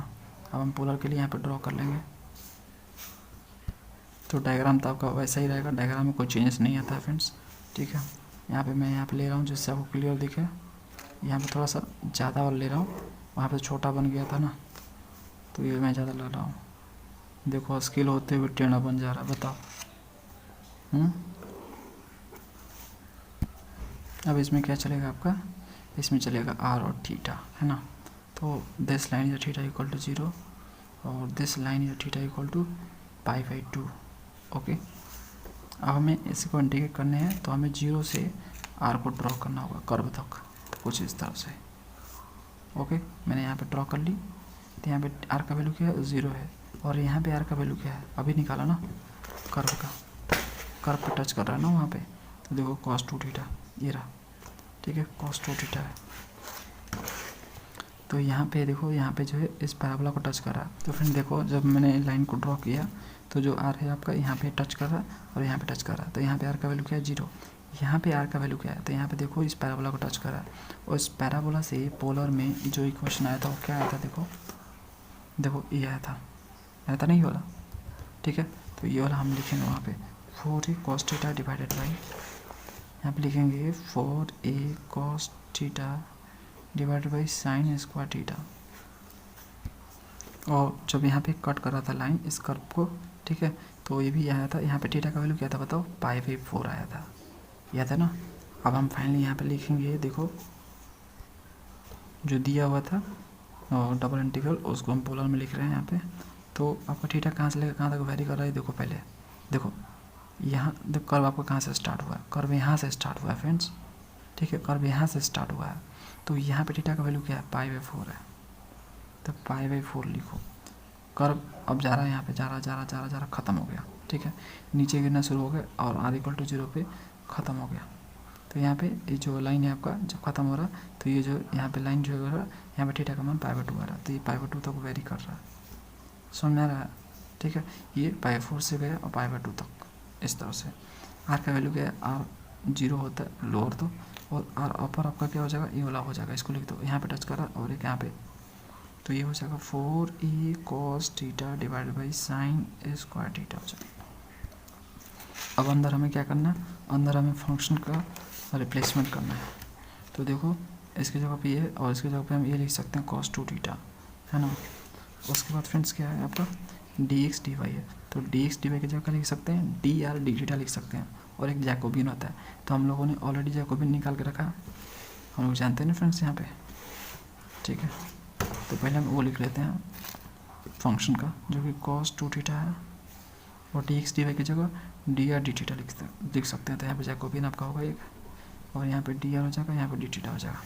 अब हम पोलर के लिए यहाँ पे ड्रॉ कर लेंगे। तो डायग्राम तो आपका वैसा ही रहेगा, डायग्राम में कोई चेंजेस नहीं आता है फ्रेंड्स, ठीक है। यहाँ पे मैं यहाँ पे ले रहा हूँ जिससे आपको क्लियर दिखे, यहाँ पे थोड़ा सा ज़्यादा और ले रहा हूँ, वहाँ पे छोटा बन गया था ना, तो ये मैं ज़्यादा ले रहा हूँ। देखो स्केल होते हुए टेढ़ा बन जा रहा है, बताओ। अब इसमें क्या चलेगा आपका, इसमें चलेगा r और थीटा, है ना। तो this line is theta equal to 0 और this line is theta equal to π/2। Okay, अब हमें इसको इंडिकेट करने हैं, तो हमें 0 से r को ड्रॉ करना होगा कर्व तक, तो कुछ इस तरह से। ओके, मैंने यहाँ पे ड्रॉ कर ली, तो यहाँ पे r का वैल्यू क्या है, 0 है, और यहाँ पे r का वैल्यू क्या है, अभी निकाला ना कर्व का, कर्व पे टच कर रहा है ना वहाँ पे। तो देखो cos 2 थीटा ये रहा, ठीक है, cos 2 थीटा है। तो यहाँ पे देखो, यहाँ पे जो है इस पैराबोला को टच कर रहा है। तो फ्रेंड देखो जब मैंने लाइन को ड्रॉ किया तो जो r है आपका यहाँ पे टच कर रहा है और यहाँ पे टच कर रहा है, तो यहाँ पे r का वैल्यू क्या है, 0। यहाँ पे r का वैल्यू क्या है, तो यहाँ पे देखो इस पैराबोला को टच कर रहा है, और इस पैराबोला से पोलर में जो इक्वेशन आया था वो क्या आया था, देखो ये आया था नहीं वाला, ठीक है। तो ये वाला हम लिखेंगे वहाँ पे 4a cos theta divided by, यहाँ पे लिखेंगे 4a cos theta divided by sine square theta. और जब यहाँ पे कट कर रहा था लाइन इस कर्व को, ठीक है, तो ये भी आया था, यहाँ पे थीटा का वैल्यू क्या था बताओ, π/4 आया था, याद है ना। अब हम फाइनली यहाँ पे लिखेंगे, देखो जो दिया हुआ था और डबल इंटीग्रल उसको हम पोलर में लिख रहे हैं यहाँ पे। तो आपका थीटा कहाँ से लेकर कहाँ तक वेरी कर रहा है, देखो पहले देखो यहाँ देखो कर्व आपका कहाँ से स्टार्ट हुआ है, कर्व यहाँ से स्टार्ट हुआ है फ्रेंड्स, ठीक है, कर्व यहाँ से स्टार्ट हुआ है। तो यहाँ पे थीटा का वैल्यू क्या है, π/4 है, तो π/4 लिखो। कर्व अब जा रहा है, यहाँ पे जा रहा ख़त्म हो गया, ठीक है, नीचे गिरना शुरू हो गया और r = 0 पे ख़त्म हो गया। तो यहाँ पे ये जो लाइन है आपका जब ख़त्म हो रहा है, तो ये जो यहाँ पे लाइन जो है यहाँ पे थीटा का मान π/2 आ रहा है, तो ये π/2 तक वेरी कर रहा है, समझ में आ रहा है, ठीक है। ये π/4 से गया और π/2 तक इस तरह से। r का वैल्यू क्या है, r 0 होता है लोअर, तो और r अपर आपका क्या हो जाएगा, ये वाला हो जाएगा, इसको लिख दो, यहाँ पे टच कर रहा है और एक यहाँ पे, तो ये हो जाएगा 4a cos theta divided by sine square theta हो जाएगा। अब अंदर हमें क्या करना है, अंदर हमें फंक्शन का रिप्लेसमेंट करना है। तो देखो इसकी जगह पे ये और इसकी जगह पे हम ये लिख सकते हैं cos 2 थीटा, है ना। उसके बाद फ्रेंड्स क्या है आपका dx dy है, तो dx dy की जगह लिख सकते हैं dr d थीटा लिख सकते हैं, और एक जैकोबियन होता है, तो हम लोगों ने ऑलरेडी जैकोबियन निकाल के रखा, हम लोग जानते हैं ना फ्रेंड्स यहाँ पे, ठीक है। तो पहले हम वो लिख लेते हैं फंक्शन का जो कि cos 2 थीटा है, और dx dy की जगह dr d थीटा लिख सकते हैं। तो यहाँ पे जैकोबियन आपका होगा एक, और यहाँ पे dr हो जाएगा, यहाँ पे d थीटा हो जाएगा।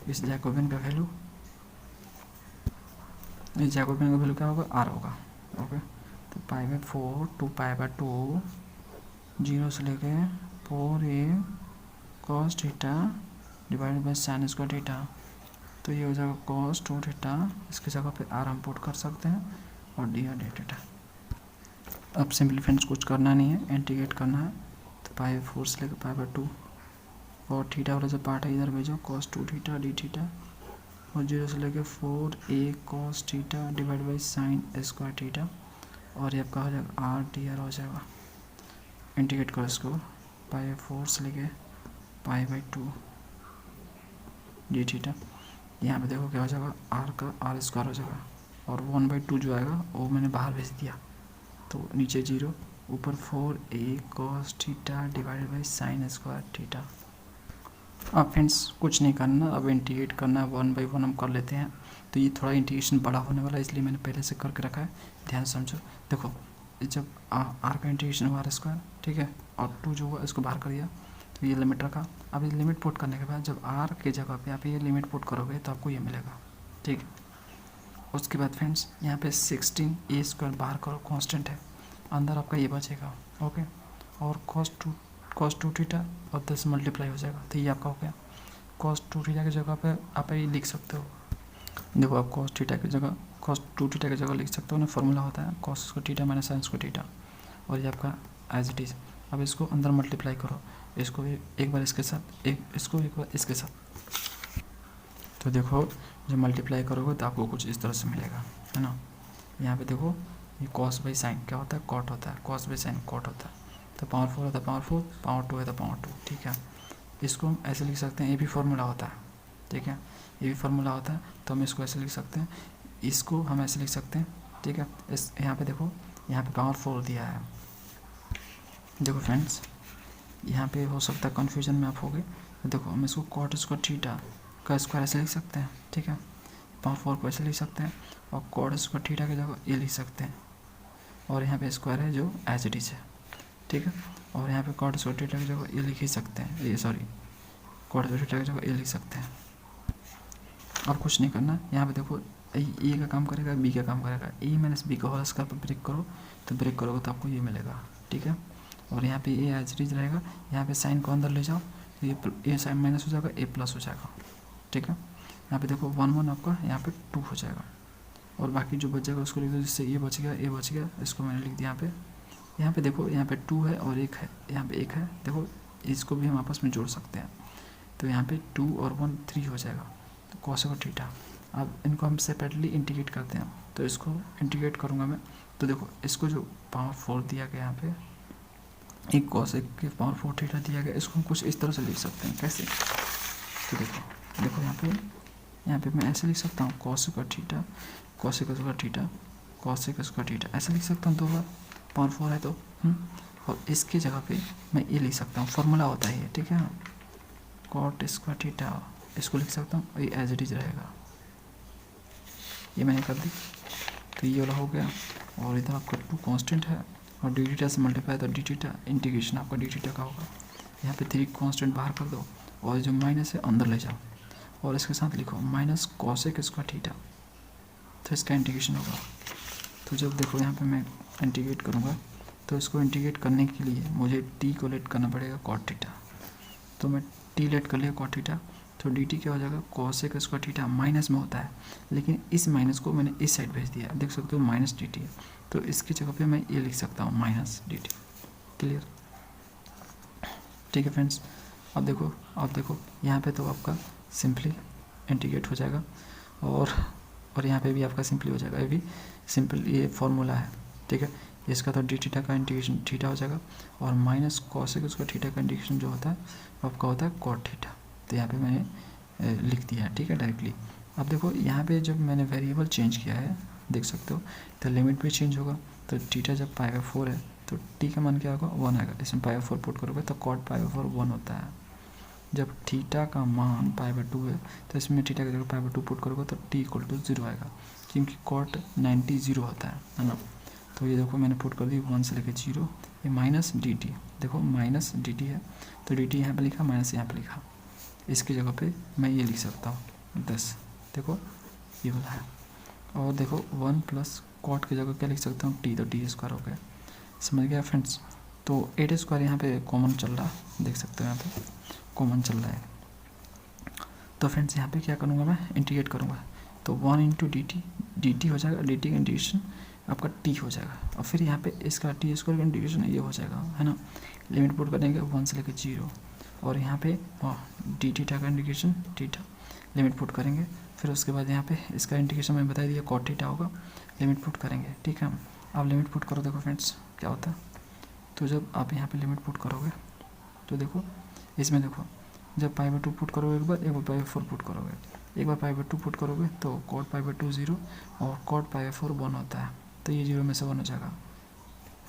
इस जैकोबियन का वैल्यू, इस जैकोबियन का वैल्यू क्या होगा, r होगा, ओके। तो π/4 to π/2 0 से लेके 4a cos theta divided by sine square theta, तो ये हो जाएगा cos 2 थीटा, इसकी जगह पे r हम पुट कर सकते हैं और dr d थीटा। अब सिंपली फ्रेंड्स कुछ करना नहीं है, इंटीग्रेट करना है, तो π/4 से लेकर π/2 और थीटा वाला जो पार्ट है इधर भेजो, cos 2 थीटा d थीटा, और 0 से लेकर 4a cos theta divide by sine square theta, और ये आपका हो जाएगा r dr हो जाएगा। इंटीग्रेट करो इसको, π/4 से लेके π/2 d थीटा, यहाँ पे देखो क्या हो जाएगा, आर का आर स्क्वायर हो जाएगा, और 1/2 जो आएगा वो मैंने बाहर भेज दिया, तो नीचे 0, ऊपर 4a cos theta divided by sine square theta. अब फ्रेंड्स कुछ नहीं करना, अब इंटीग्रेट करना है, 1/1 हम कर लेते हैं। तो ये थोड़ा इंटीग्रेशन बड़ा होने वाला है, इसलिए मैंने पहले से करके रखा है, ध्यान से समझो। देखो जब आर का इंटीग्रेशन हुआ आर स्क्वायर, ठीक है, और 2 जो हुआ इसको बाहर कर दिया, तो ये लिमिट रखा। अब ये लिमिट पुट करने के बाद जब आर की जगह पे आप ये लिमिट पुट करोगे तो आपको ये मिलेगा, ठीक है। उसके बाद फ्रेंड्स यहाँ पे 16a² बाहर करो, कांस्टेंट है, अंदर आपका ये बचेगा, ओके, और cos 2 थीटा और 10 मल्टीप्लाई हो जाएगा, तो ये आपका हो गया। cos 2 थीटा की जगह पे आप ये लिख सकते हो, देखो आप cos 2 थीटा की जगह लिख सकते हो ना, फॉर्मूला होता है cos को थीटा माइनस साइन को थीटा, और ये आपका एज इट इज़। अब इसको अंदर मल्टीप्लाई करो, इसको भी एक बार इसके साथ, इसको एक बार इसके साथ, तो देखो जब मल्टीप्लाई करोगे तो आपको कुछ इस तरह से मिलेगा, है ना। यहाँ पे देखो ये cos बाई साइन क्या होता है, कॉट होता है, cos बाई साइन कॉट होता है, तो पावर 4 होता है पावर 4, पावर 2 है तो पावर 2, ठीक है। इसको हम ऐसे लिख सकते हैं, ये भी फार्मूला होता है, ठीक है, ये भी फार्मूला होता है, तो हम इसको ऐसे लिख सकते हैं, इसको हम ऐसे लिख सकते हैं, ठीक है। इस यहाँ पे देखो, यहाँ पे पावर 4 दिया है, देखो फ्रेंड्स यहाँ पे हो सकता है कन्फ्यूजन में आप होगे, तो देखो हम इसको कॉट स्क्वायर थीटा का स्क्वायर ऐसे लिख सकते हैं, ठीक है, पावर 4 को ऐसे लिख सकते हैं, और कॉट स्क्वायर थीटा की जगह ये लिख सकते हैं, और यहाँ पे स्क्वायर है जो एज इट इज़ है, ठीक है, और यहाँ पे कॉट स्क्वायर थीटा की जगह ये लिख ही सकते हैं, ये सॉरी कॉट स्क्वायर थीटा की जगह ये लिख सकते हैं। और कुछ नहीं करना, यहाँ पे देखो ए का काम करेगा, बी का काम करेगा, ए माइनस बी का होल स्क्वायर पर ब्रेक करो, तो ब्रेक करोगे तो आपको ये मिलेगा, ठीक है। और यहाँ पे ए एज इट इज रहेगा, यहाँ पे साइन को अंदर ले जाओ, तो ये साइन माइनस हो जाएगा, ए प्लस हो जाएगा, ठीक है। यहाँ पे देखो 1 आपका यहाँ पे 2 हो जाएगा, और बाकी जो बच जाएगा उसको लिख दो, जिससे ये बच गया, ए बच गया, इसको मैंने लिख दिया यहाँ पे देखो यहाँ पे 2 है और 1 है, यहाँ पे 1 है, देखो इसको भी हम आपस में जोड़ सकते हैं, तो यहाँ पे 2 और 1 3 हो जाएगा, तो cos और थीटा। अब इनको हम सेपरेटली इंटीग्रेट करते हैं, तो इसको इंटीग्रेट करूँगा मैं, तो देखो इसको जो पावर 4 दिया गया यहाँ पे, एक cos के पावर 4 थीटा दिया गया, इसको हम कुछ इस तरह से लिख सकते हैं, कैसे, तो देखो यहाँ पे मैं ऐसे लिख सकता हूँ, cos का थीटा, cos का स्क्वायर थीटा, cos का स्क्वायर थीटा, ऐसे लिख सकता हूँ 2 बार, पावर 4 है तो, और इसकी जगह पे मैं ये लिख सकता हूँ, फार्मूला होता है ये, ठीक है, कॉट स्क्वायर थीटा, इसको लिख सकता हूँ, ये एज इट इज रहेगा, ये मैंने कर दी, तो ये वाला हो गया। और इधर आपका 2 कांस्टेंट है, और डी थीटा से मल्टीप्लाई, तो डी थीटा इंटीग्रेशन आपका डी थीटा का होगा, यहाँ पे 3 कांस्टेंट बाहर कर दो, और जो माइनस है अंदर ले जाओ, और इसके साथ लिखो माइनस कॉसेक स्क्वायर थीटा, तो इसका इंटीग्रेशन होगा। तो जब देखो यहाँ पे मैं इंटीग्रेट करूँगा, तो इसको इंटीग्रेट करने के लिए मुझे टी को लेट करना पड़ेगा कॉट थीटा, तो मैं टी लेट कर लिया कॉट थीटा, तो डी टी क्या हो जाएगा, कॉसेक स्क्वायर थीटा माइनस में होता है, लेकिन इस माइनस को मैंने इस साइड भेज दिया, देख सकते हो माइनस डी टी, तो इसकी जगह पे मैं ये लिख सकता हूँ माइनस डी टी, क्लियर, ठीक है फ्रेंड्स। अब देखो यहाँ पे तो आपका सिंपली इंटीग्रेट हो जाएगा, और यहाँ पे भी आपका सिंपली हो जाएगा, ये भी सिंपल ये फॉर्मूला है, ठीक है। इसका तो डी थीटा का इंटीग्रेशन थीटा हो जाएगा, और माइनस कॉसेक उसका थीटा का इंटीग्रेशन जो होता है वो आपका होता है कॉट थीटा, तो यहाँ पे मैंने लिख दिया है, ठीक है, डायरेक्टली। अब देखो यहाँ पे जब मैंने वेरिएबल चेंज किया है, देख सकते हो, तो लिमिट भी चेंज होगा, तो थीटा जब π/4 है तो टी का मान क्या होगा, 1 आएगा, इसमें π/4 पुट करोगे तो कॉट π/4 1 होता है। जब थीटा का मान π/2 है तो इसमें थीटा की जगह π/2 पुट करोगे तो t = 0 आएगा, क्योंकि कॉट 90 0 होता है ना। तो ये देखो मैंने पुट कर दी 1 से लेकर 0, ये माइनस डी टी, देखो माइनस डी टी है, तो डी टी यहाँ पर लिखा, माइनस यहाँ पर लिखा, इसकी जगह पे मैं ये लिख सकता हूँ 10, देखो ये वाला है। और देखो 1 प्लस कॉट की जगह क्या लिख सकता हूँ, टी, तो टी स्क्वायर हो गया, समझ गया फ्रेंड्स। तो 8 स्क्वायर यहाँ पे कॉमन चल रहा है, देख सकते हो यहाँ पे कॉमन चल रहा है। तो फ्रेंड्स यहाँ पे क्या करूँगा, मैं इंटीग्रेट करूँगा, तो 1 इंटू डी टी हो जाएगा, डी टी का इंटीग्रेशन आपका टी हो जाएगा, और फिर यहाँ पे इसका टी स्क्वायर का इंटीग्रेशन ये हो जाएगा, है ना। लिमिट पुट करेंगे 1 से लेकर 0, और यहाँ पे डी थीटा का इंटीग्रेशन थीटा, लिमिट पुट करेंगे, फिर उसके बाद यहाँ पे इसका इंटीग्रेशन मैंने बता दिया कॉट थीटा होगा, लिमिट पुट करेंगे, ठीक है। आप लिमिट पुट करो, देखो फ्रेंड्स क्या होता है, तो जब आप यहाँ पे लिमिट पुट करोगे तो देखो इसमें देखो जब पाई बाई 2 पुट करोगे एक बार पाई बाई 4 पुट करोगे, एक बार पाई बाई 2 पुट करोगे तो कॉट पाई बाई 2 0 और कॉट पाई बाई 4 1 होता है, तो ये 0 में से 1 हो जाएगा,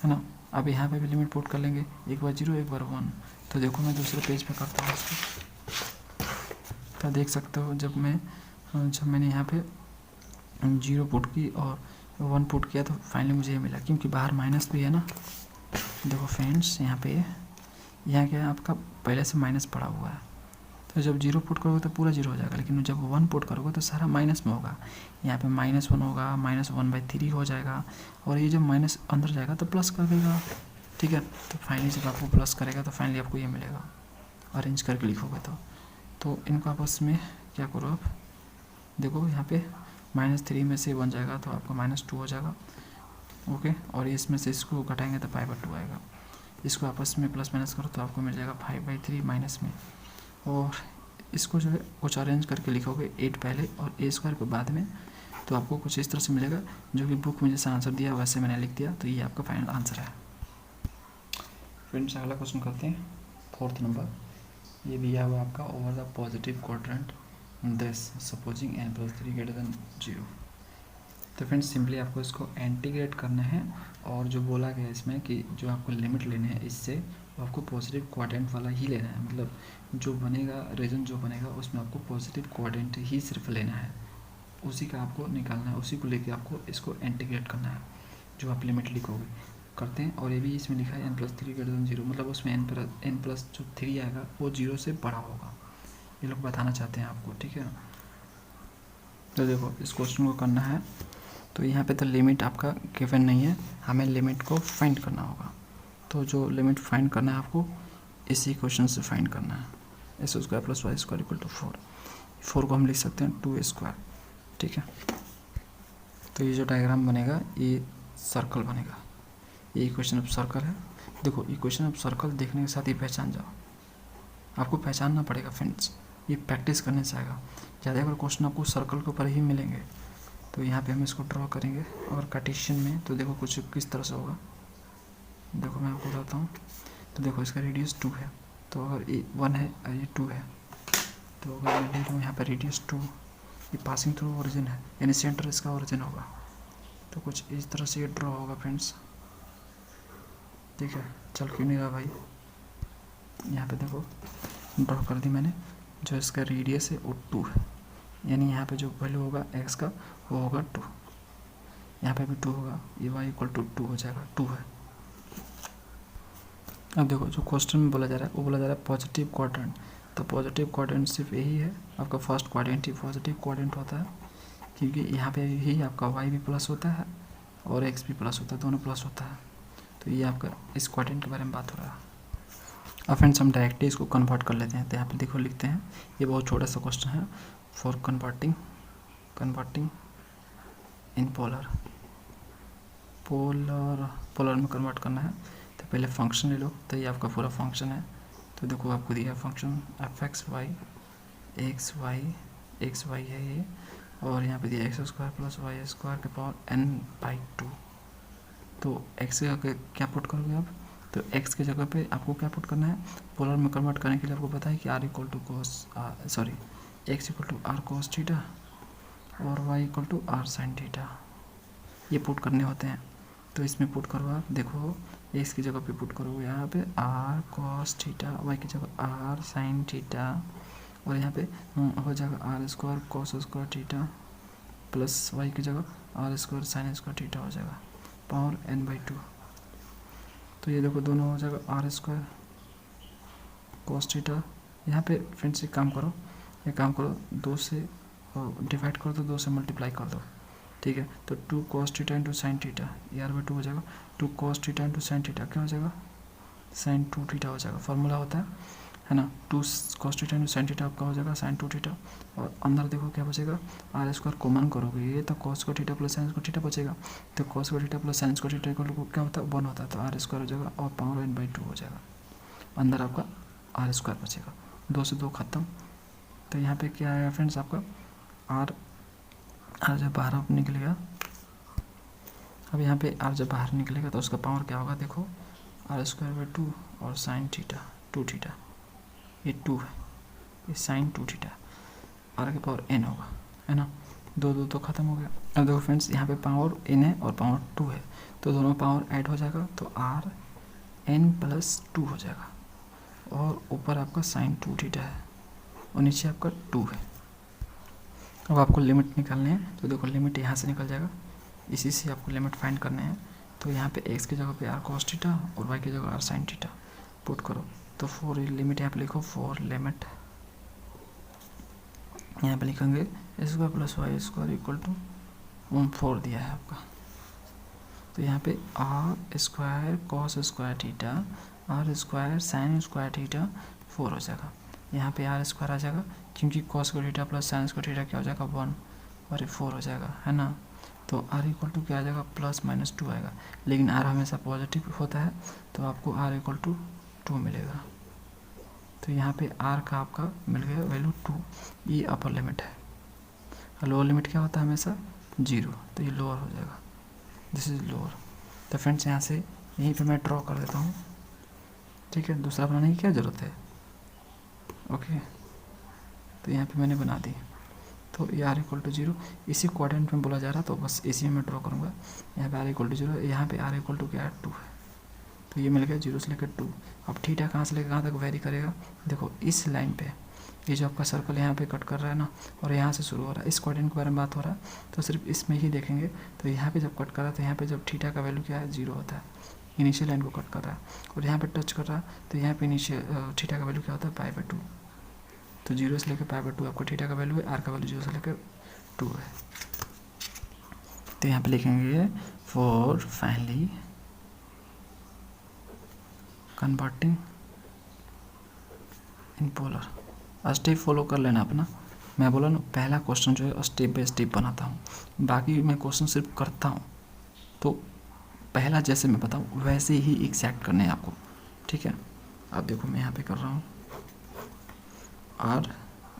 है ना। अब यहाँ पे भी लिमिट पुट कर लेंगे, एक बार 0 एक बार 1। तो देखो मैं दूसरे पेज पे करता हूँ इसको, तो देख सकते हो जब मैंने यहाँ पे 0 पुट की और 1 पुट किया तो फाइनली मुझे ये मिला, क्योंकि बाहर माइनस भी है ना। देखो फ्रेंड्स यहाँ क्या है, आपका पहले से माइनस पड़ा हुआ है, तो जब 0 पुट करोगे तो पूरा 0 हो जाएगा, लेकिन जब 1 पुट करोगे तो सारा माइनस में होगा। यहाँ पे -1 होगा, -1/3 हो जाएगा, और ये जब माइनस अंदर जाएगा तो प्लस कर देगा, ठीक है। तो फाइनली जब आपको प्लस करेगा तो फाइनली आपको ये मिलेगा, अरेंज करके लिखोगे तो इनको आपस में क्या करो आप, देखो यहाँ पे -3 में से 1 जाएगा तो आपका -2 हो जाएगा, ओके। और इसमें से इसको घटाएंगे तो पाई बाई 2 आएगा, इसको आपस में प्लस माइनस करो तो आपको मिल जाएगा 5/3 माइनस में। और इसको जो है कुछ अरेंज करके लिखोगे 8 पहले और a² के बाद में, तो आपको कुछ इस तरह से मिलेगा, जो कि बुक में जैसा आंसर दिया वैसे मैंने लिख दिया, तो ये आपका फाइनल आंसर है। फ्रेंड्स अगला क्वेश्चन करते हैं, 4th नंबर। ये दिया हुआ आपका over the positive quadrant this supposing n+3 > 0। तो फ्रेंड्स सिंपली आपको इसको इंटीग्रेट करना है, और जो बोला गया इसमें कि जो आपको लिमिट लेने हैं इससे, वो आपको पॉजिटिव क्वाड्रेंट वाला ही लेना है, मतलब जो बनेगा रीजन जो बनेगा उसमें आपको पॉजिटिव क्वाड्रेंट ही सिर्फ लेना है, उसी का आपको निकालना है, उसी को लेके आपको इसको इंटीग्रेट करना है, जो आप लिमिट लिखोगे करते हैं। और ये भी इसमें लिखा है n+3 > 0, मतलब उसमें n+3 आएगा वो 0 से बड़ा होगा, ये लोग बताना चाहते हैं आपको, ठीक है। तो देखो इस क्वेश्चन को करना है, तो यहाँ पे तो लिमिट आपका गिवन नहीं है, हमें लिमिट को फाइंड करना होगा। तो जो लिमिट फाइंड करना है आपको इसी क्वेश्चन से फाइंड करना है, s² + y² = 4। 4 को हम लिख सकते हैं 2a², ठीक है। तो ये जो डायग्राम बनेगा ये सर्कल बनेगा, ये इक्वेशन ऑफ सर्कल है। देखो इक्वेशन ऑफ सर्कल देखने के साथ ही पहचान जाओ, आपको पहचानना पड़ेगा फ्रेंड्स, ये प्रैक्टिस करने से आएगा। ज़्यादातर क्वेश्चन आपको सर्कल के ऊपर ही मिलेंगे। तो यहाँ पे हम इसको ड्रॉ करेंगे, और कार्टेशियन में तो देखो कुछ किस तरह से होगा, देखो मैं आपको बताता हूँ। तो देखो इसका रेडियस 2 है, तो अगर ये 1 है और ये 2 है, तो अगर मैं ले लूँ यहाँ पर रेडियस 2, ये पासिंग थ्रू ओरिजिन है, यानी सेंटर इसका ओरिजिन होगा। तो कुछ इस तरह से ये ड्रॉ होगा फ्रेंड्स, ठीक है। चल क्यों नहीं रहा भाई, यहाँ पे देखो ड्रॉ कर दी मैंने। जो इसका रेडियस है वो 2 है, यानी यहाँ पे जो वैल्यू होगा x का वो होगा 2, यहाँ पे भी 2 होगा, ये y = 2 हो जाएगा, 2 है। अब देखो जो क्वेश्चन में बोला जा रहा है वो बोला जा रहा है पॉजिटिव क्वाड्रेंट, तो पॉजिटिव क्वाड्रेंट सिर्फ यही है, आपका फर्स्ट क्वाड्रेंट ही पॉजिटिव क्वाड्रेंट होता है, क्योंकि यहाँ पे ही आपका y भी प्लस होता है और x भी प्लस होता है, दोनों प्लस होता है। तो ये आपका इस क्वाड्रेंट के बारे में बात हो रहा है। अब फ्रेंड्स हम डायरेक्टली इसको कन्वर्ट कर लेते हैं, तो यहाँ पे देखो लिखते हैं, ये बहुत छोटा सा क्वेश्चन है, फॉर कन्वर्टिंग इन पोलर में कन्वर्ट करना है। तो पहले फंक्शन ले लो, तो ये आपका पूरा फंक्शन है। तो देखो आपको दिया function f(x, y) x y है ये, और यहाँ पे दिया x² + y² के पावर n/2। तो x की जगह क्या पुट करोगे आप, तो x की जगह पे आपको क्या पुट करना है, पोलर में कन्वर्ट करने के लिए आपको पता है कि x = r cos θ और y = r sin θ, ये पुट करने होते हैं। तो इसमें पुट करो आप, देखो x की जगह पे पुट करोगे यहाँ पे r cos θ, y की जगह r sin θ, और यहाँ पे हो जाएगा r² cos² θ प्लस y की जगह r² sin² θ हो जाएगा, पावर n/2। तो ये देखो दोनों हो जाएगा r² cos θ। यहाँ पे फ्रेंड्स एक काम करो 2 से डिवाइड कर दो, 2 से मल्टीप्लाई कर दो, ठीक है। तो 2 cos θ × sin θ, ये r/2 हो जाएगा। 2 cos θ × sin θ क्या हो जाएगा, sin 2θ हो जाएगा, फार्मूला होता है ना। 2 cos θ × sin θ आपका हो जाएगा sin 2θ, और अंदर देखो क्या बचेगा, r² कॉमन करोगे, ये तो cos θ + sin θ बचेगा। तो cos θ + sin θ क्या होता है, 1 होता है, तो r² हो जाएगा और पावर n/2 हो जाएगा, अंदर आपका r² बचेगा, 2 से 2 खत्म। तो यहाँ पे क्या आएगा फ्रेंड्स, आपका r जब बाहर निकलेगा, अब यहाँ पे r जब बाहर निकलेगा तो उसका पावर क्या होगा, देखो r² / 2 और sin θ 2θ, ये 2 है, ये साइन 2 थीटा, आर के पावर एन होगा, है ना। दो दो तो खत्म हो गया। अब देखो फ्रेंड्स, यहाँ पे पावर एन है और पावर 2 है, तो दोनों पावर ऐड हो जाएगा, तो आर एन प्लस 2 हो जाएगा, और ऊपर आपका साइन 2 थीटा है और नीचे आपका 2 है। अब आपको लिमिट निकालने हैं, तो देखो लिमिट यहाँ से निकल जाएगा, इसी से आपको लिमिट फाइंड करने हैं। तो यहाँ पे x की जगह पे आर कॉस थीटा और y की जगह आर साइन थीटा पुट करो, तो फोर लिमिट यहाँ पे लिखो, फोर लिमिट यहाँ पे लिखेंगे square plus Y square equal to 4 दिया है आपका। तो यहाँ पे r square cos square theta r square sine square theta 4 हो जाएगा। यहाँ पे आर स्क्वायर आ जाएगा, क्योंकि cos square theta plus sine square theta क्या हो जाएगा 1, और ये 4 हो जाएगा, है ना। तो आर इक्वल टू क्या आ जाएगा, प्लस माइनस 2 आएगा, लेकिन आर हमेशा पॉजिटिव होता है, तो आपको आर इक्वल टू 2 मिलेगा। तो यहाँ पे आर का आपका मिल गया वैल्यू 2, ये अपर लिमिट है। लोअर लिमिट क्या होता है हमेशा 0, तो ये लोअर हो जाएगा, दिस इज लोअर। तो फ्रेंड्स यहाँ से यहीं पे मैं ड्रॉ कर देता हूँ, ठीक है, दूसरा बनाने की क्या ज़रूरत है। ओके, तो यहाँ पे मैंने बना दी, तो ये आर इक्वल टू 0 इसी क्वाड्रेंट में बोला जा रहा, तो बस इसी में मैं ड्रॉ करूँगा। यहाँ पे आर इक्वल टू 0, यहाँ पे आर इक्वल टू क्या है 2 है, तो ये मिल गया 0 से लेकर 2। अब थीटा कहाँ से लेकर कहाँ तक वेरी करेगा, देखो इस लाइन पे, ये जो आपका सर्कल यहाँ पे कट कर रहा है ना, और यहाँ से शुरू हो रहा है, इस क्वाड्रेंट के बारे में बात हो रहा है, तो सिर्फ इसमें ही देखेंगे। तो यहाँ पे जब कट कर रहा है, तो यहाँ पे जब थीटा का वैल्यू क्या है 0 होता है, इनिशियल लाइन को कट कर रहा है, और यहाँ पे टच कर रहा है, तो यहाँ पे इनिशियल थीटा का वैल्यू क्या होता है π/2। तो 0 से लेकर π/2 आपको थीटा का वैल्यू है, आर का वैल्यू 0 से लेकर 2 है। तो यहाँ पे लिखेंगे for finally converting in polar. Step follow कर लेना अपना, मैं बोला ना पहला क्वेश्चन जो है स्टेप बाय स्टेप बनाता हूँ, बाकी मैं क्वेश्चन सिर्फ करता हूँ, तो पहला जैसे मैं बताऊँ वैसे ही एग्जैक्ट करने हैं आपको, ठीक है। अब देखो मैं यहाँ पे कर रहा हूँ आर,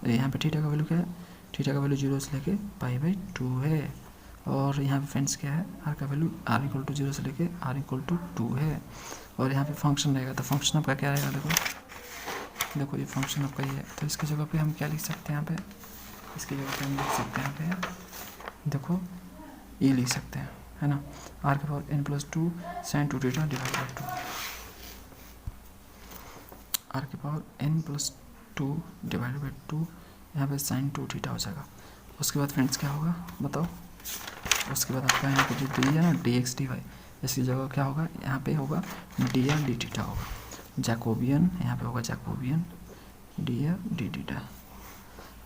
यहाँ पे थीटा का वैल्यू क्या है, थीटा का वैल्यू 0 से लेके π/2 है, और यहाँ पे फ्रेंड्स क्या है, आर का वैल्यू आर इक्वल टू 0 से लेके आर इक्वल टू 2 है, और यहाँ पे फंक्शन रहेगा, तो फंक्शन आपका क्या रहेगा, देखो ये फंक्शन आपका ये है, तो इसकी जगह पे हम क्या लिख सकते हैं, यहाँ पे इसकी जगह पे हम लिख सकते हैं यहाँ पे देखो ये लिख सकते हैं, है ना, आर के power n+2 sine 2 theta divide by 2, r के पावर n+2 डिवाइड बाई 2, यहाँ पे साइन 2 थीटा हो जाएगा। उसके बाद फ्रेंड्स क्या होगा बताओ, उसके बाद आपका यहाँ पे जो डी है ना dx/dy, इसकी जगह क्या होगा, यहाँ पे होगा dr/dθ होगा, जैकोबियन यहाँ पे होगा जैकोबियन dr/dθ।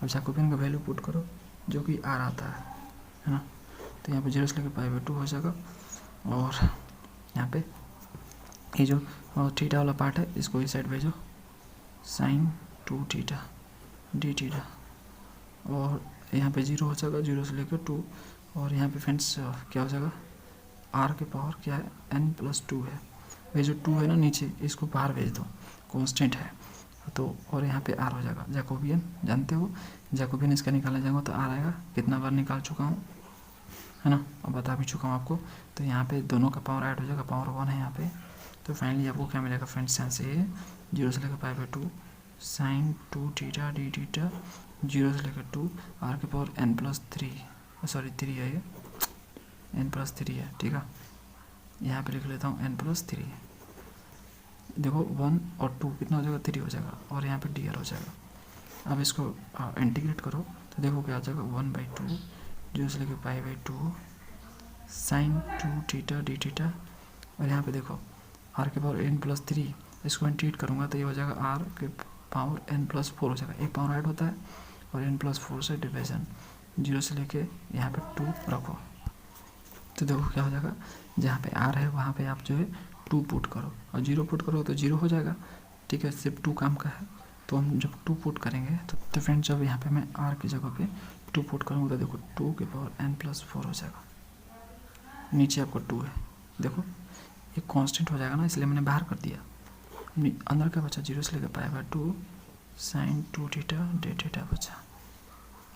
अब जैकोबियन का वैल्यू पुट करो जो कि आर आता है ना, तो यहाँ पे 0 से लेकर π/2 हो जाएगा, और यहाँ पे ये जो थीटा वाला पार्ट है इसको इस साइड भेजो, साइन 2 थीटा dθ, और यहाँ पे 0 हो जाएगा, 0 से लेकर 2, और यहाँ पे फ्रेंड्स क्या हो जाएगा, आर के पावर क्या है n+2 है, ये जो 2 है ना नीचे इसको बाहर भेज दो, कांस्टेंट है, तो और यहाँ पे आर हो जाएगा, जैकोबियन जानते हो, जैकोबियन इसका निकाला जाएगा तो आर आएगा, कितना बार निकाल चुका हूँ, है ना, अब बता भी चुका हूँ आपको। तो यहाँ पे दोनों का पावर ऐड हो जाएगा, पावर 1 है यहाँ पे, तो फाइनली आपको क्या मिलेगा फ्रेंड्स, यहाँ से 0 से लेकर π/2 साइन 2 थीटा dθ, 0 से लेकर 2 आर के पावर n+3 सॉरी 3 है, ये n+3 है, ठीक है, यहाँ पे लिख लेता हूँ n+3, देखो 1 और 2 कितना हो जाएगा 3 हो जाएगा, और यहाँ पे dr हो जाएगा। अब इसको इंटीग्रेट करो तो देखो क्या आ जाएगा 1/2 0 से लेकर π/2 साइन 2 थीटा dθ, और यहाँ पे देखो आर के पावर n+3, इसको इंटीग्रेट करूँगा तो ये हो जाएगा आर के पावर n+4 हो जाएगा, एक पावर ऐड होता है, और n+4 से डिवीजन 0 से लेके यहाँ पे 2 रखो, तो देखो क्या हो जाएगा, जहाँ पे आर है वहाँ पे आप जो है 2 पुट करो, और 0 पुट करो तो 0 हो जाएगा, ठीक है, सिर्फ 2 काम का है। तो हम जब 2 पुट करेंगे तो फ्रेंड्स जब यहाँ पे मैं आर की जगह पे 2 पुट करूँगा तो देखो 2 के पावर n+4 हो जाएगा, नीचे आपको 2 है, देखो ये कांस्टेंट हो जाएगा ना, इसलिए मैंने बाहर कर दिया, अंदर का बचा 0 से लेकर π/2 साइन 2 थीटा dθ बचा,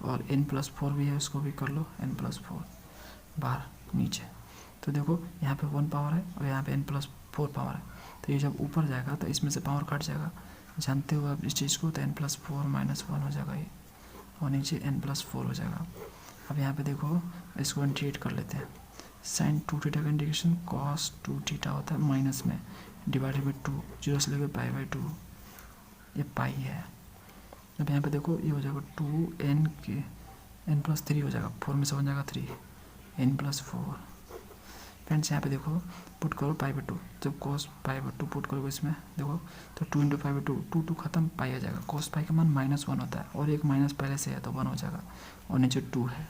और n+4 भी है उसको भी कर लो, n+4 बाहर नीचे, तो देखो यहाँ पे 1 पावर है और यहाँ पे n+4 पावर है, तो ये जब ऊपर जाएगा तो इसमें से पावर कट जाएगा, जानते हो आप इस चीज़ को, तो n+4 -1 हो जाएगा ये, और नीचे n+4 हो जाएगा। अब यहाँ पे देखो इसको इंटीग्रेट कर लेते हैं। sin 2θ का इंटीग्रेशन cos 2θ होता है माइनस में डिवाइडेड बाई 2, जीरो से लेकर π/2, ये पाई है। अब यहाँ पे देखो ये हो जाएगा 2n के n+3 हो जाएगा, 4 में से बन जाएगा 3, n+4। फ्रेंड्स यहाँ पे देखो पुट करो π/2, जब cos π/2 पुट करोगे इसमें देखो तो 2 × π/2, 2 खत्म, पाई आ जाएगा। cos पाई का मान -1 होता है, और एक माइनस पहले से है तो 1 हो जाएगा, और नीचे 2 है,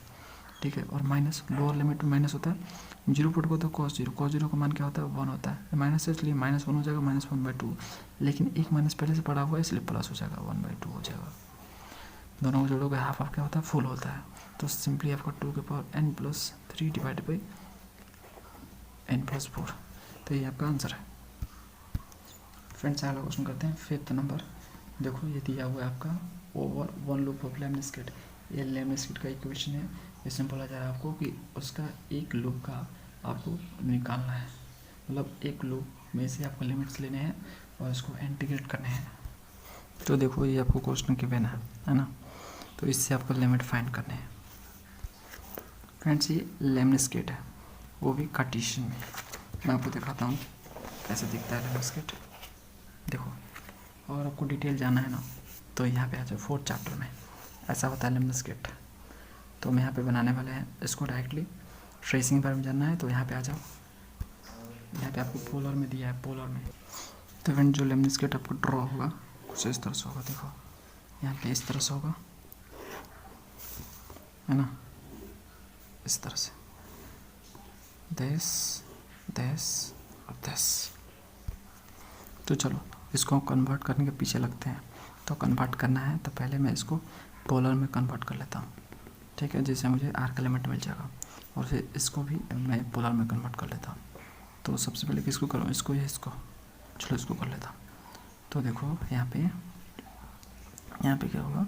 ठीक है। और माइनस लोअर लिमिट में माइनस होता है, 0 पुट को तो cos 0 का मान क्या होता है 1 होता है, माइनस है इसलिए -1 हो जाएगा, -1/2, लेकिन एक माइनस पहले से पड़ा हुआ है इसलिए प्लस हो जाएगा, 1/2 हो जाएगा। दोनों को जोड़ोगे हाफ ऑफ क्या होता है फुल होता है, तो सिंपली आपका 2n+3 डिवाइडेड बाई n+4, तो ये आपका आंसर है। फ्रेंड्स अगला क्वेश्चन करते हैं 5th नंबर। देखो ये दिया हुआ है आपका ओवर वन लूप ऑफ लेमनिस्किट, ये लेमनिस्किट का इक्वेशन है। इसमें बोला जा रहा है आपको कि उसका एक लूप का आपको निकालना है, मतलब एक लूप में से आपको लिमिट्स लेने हैं और इसको इंटीग्रेट करने हैं। तो देखो ये आपको क्वेश्चन गिवन है ना, तो इससे आपको लिमिट फाइंड करने हैं। फ्रेंड्स ये लेमनिस्किट है, वो भी कार्टेशियन में। मैं आपको दिखाता हूँ कैसे दिखता है लेमनिस्किट, देखो। और आपको डिटेल जाना है ना तो यहाँ पे आ जाओ 4th चैप्टर में, ऐसा होता है लेमनिस्किट। तो हम यहाँ पे बनाने वाले हैं इसको डायरेक्टली। ट्रेसिंग के बारे में जानना है तो यहाँ पे आ जाओ, यहाँ पे आपको पोलर में दिया है, पोलर में। तो फ्रेंड जो लेमनिस्किट आपको ड्रॉ होगा कुछ इस तरह से होगा, देखो यहाँ पे इस तरह से होगा, है ना, इस तरह से, दिस और दिस। तो चलो इसको कन्वर्ट करने के पीछे लगते हैं। तो कन्वर्ट करना है तो पहले मैं इसको पोलर में कन्वर्ट कर लेता हूँ, ठीक है, जिससे मुझे आर का लिमिट मिल जाएगा। और फिर इसको भी मैं पोलर में कन्वर्ट कर लेता हूँ। तो सबसे पहले किसको करूँ, इसको या इसको, चलो इसको कर लेता हूँ। तो देखो यहाँ पे क्या होगा,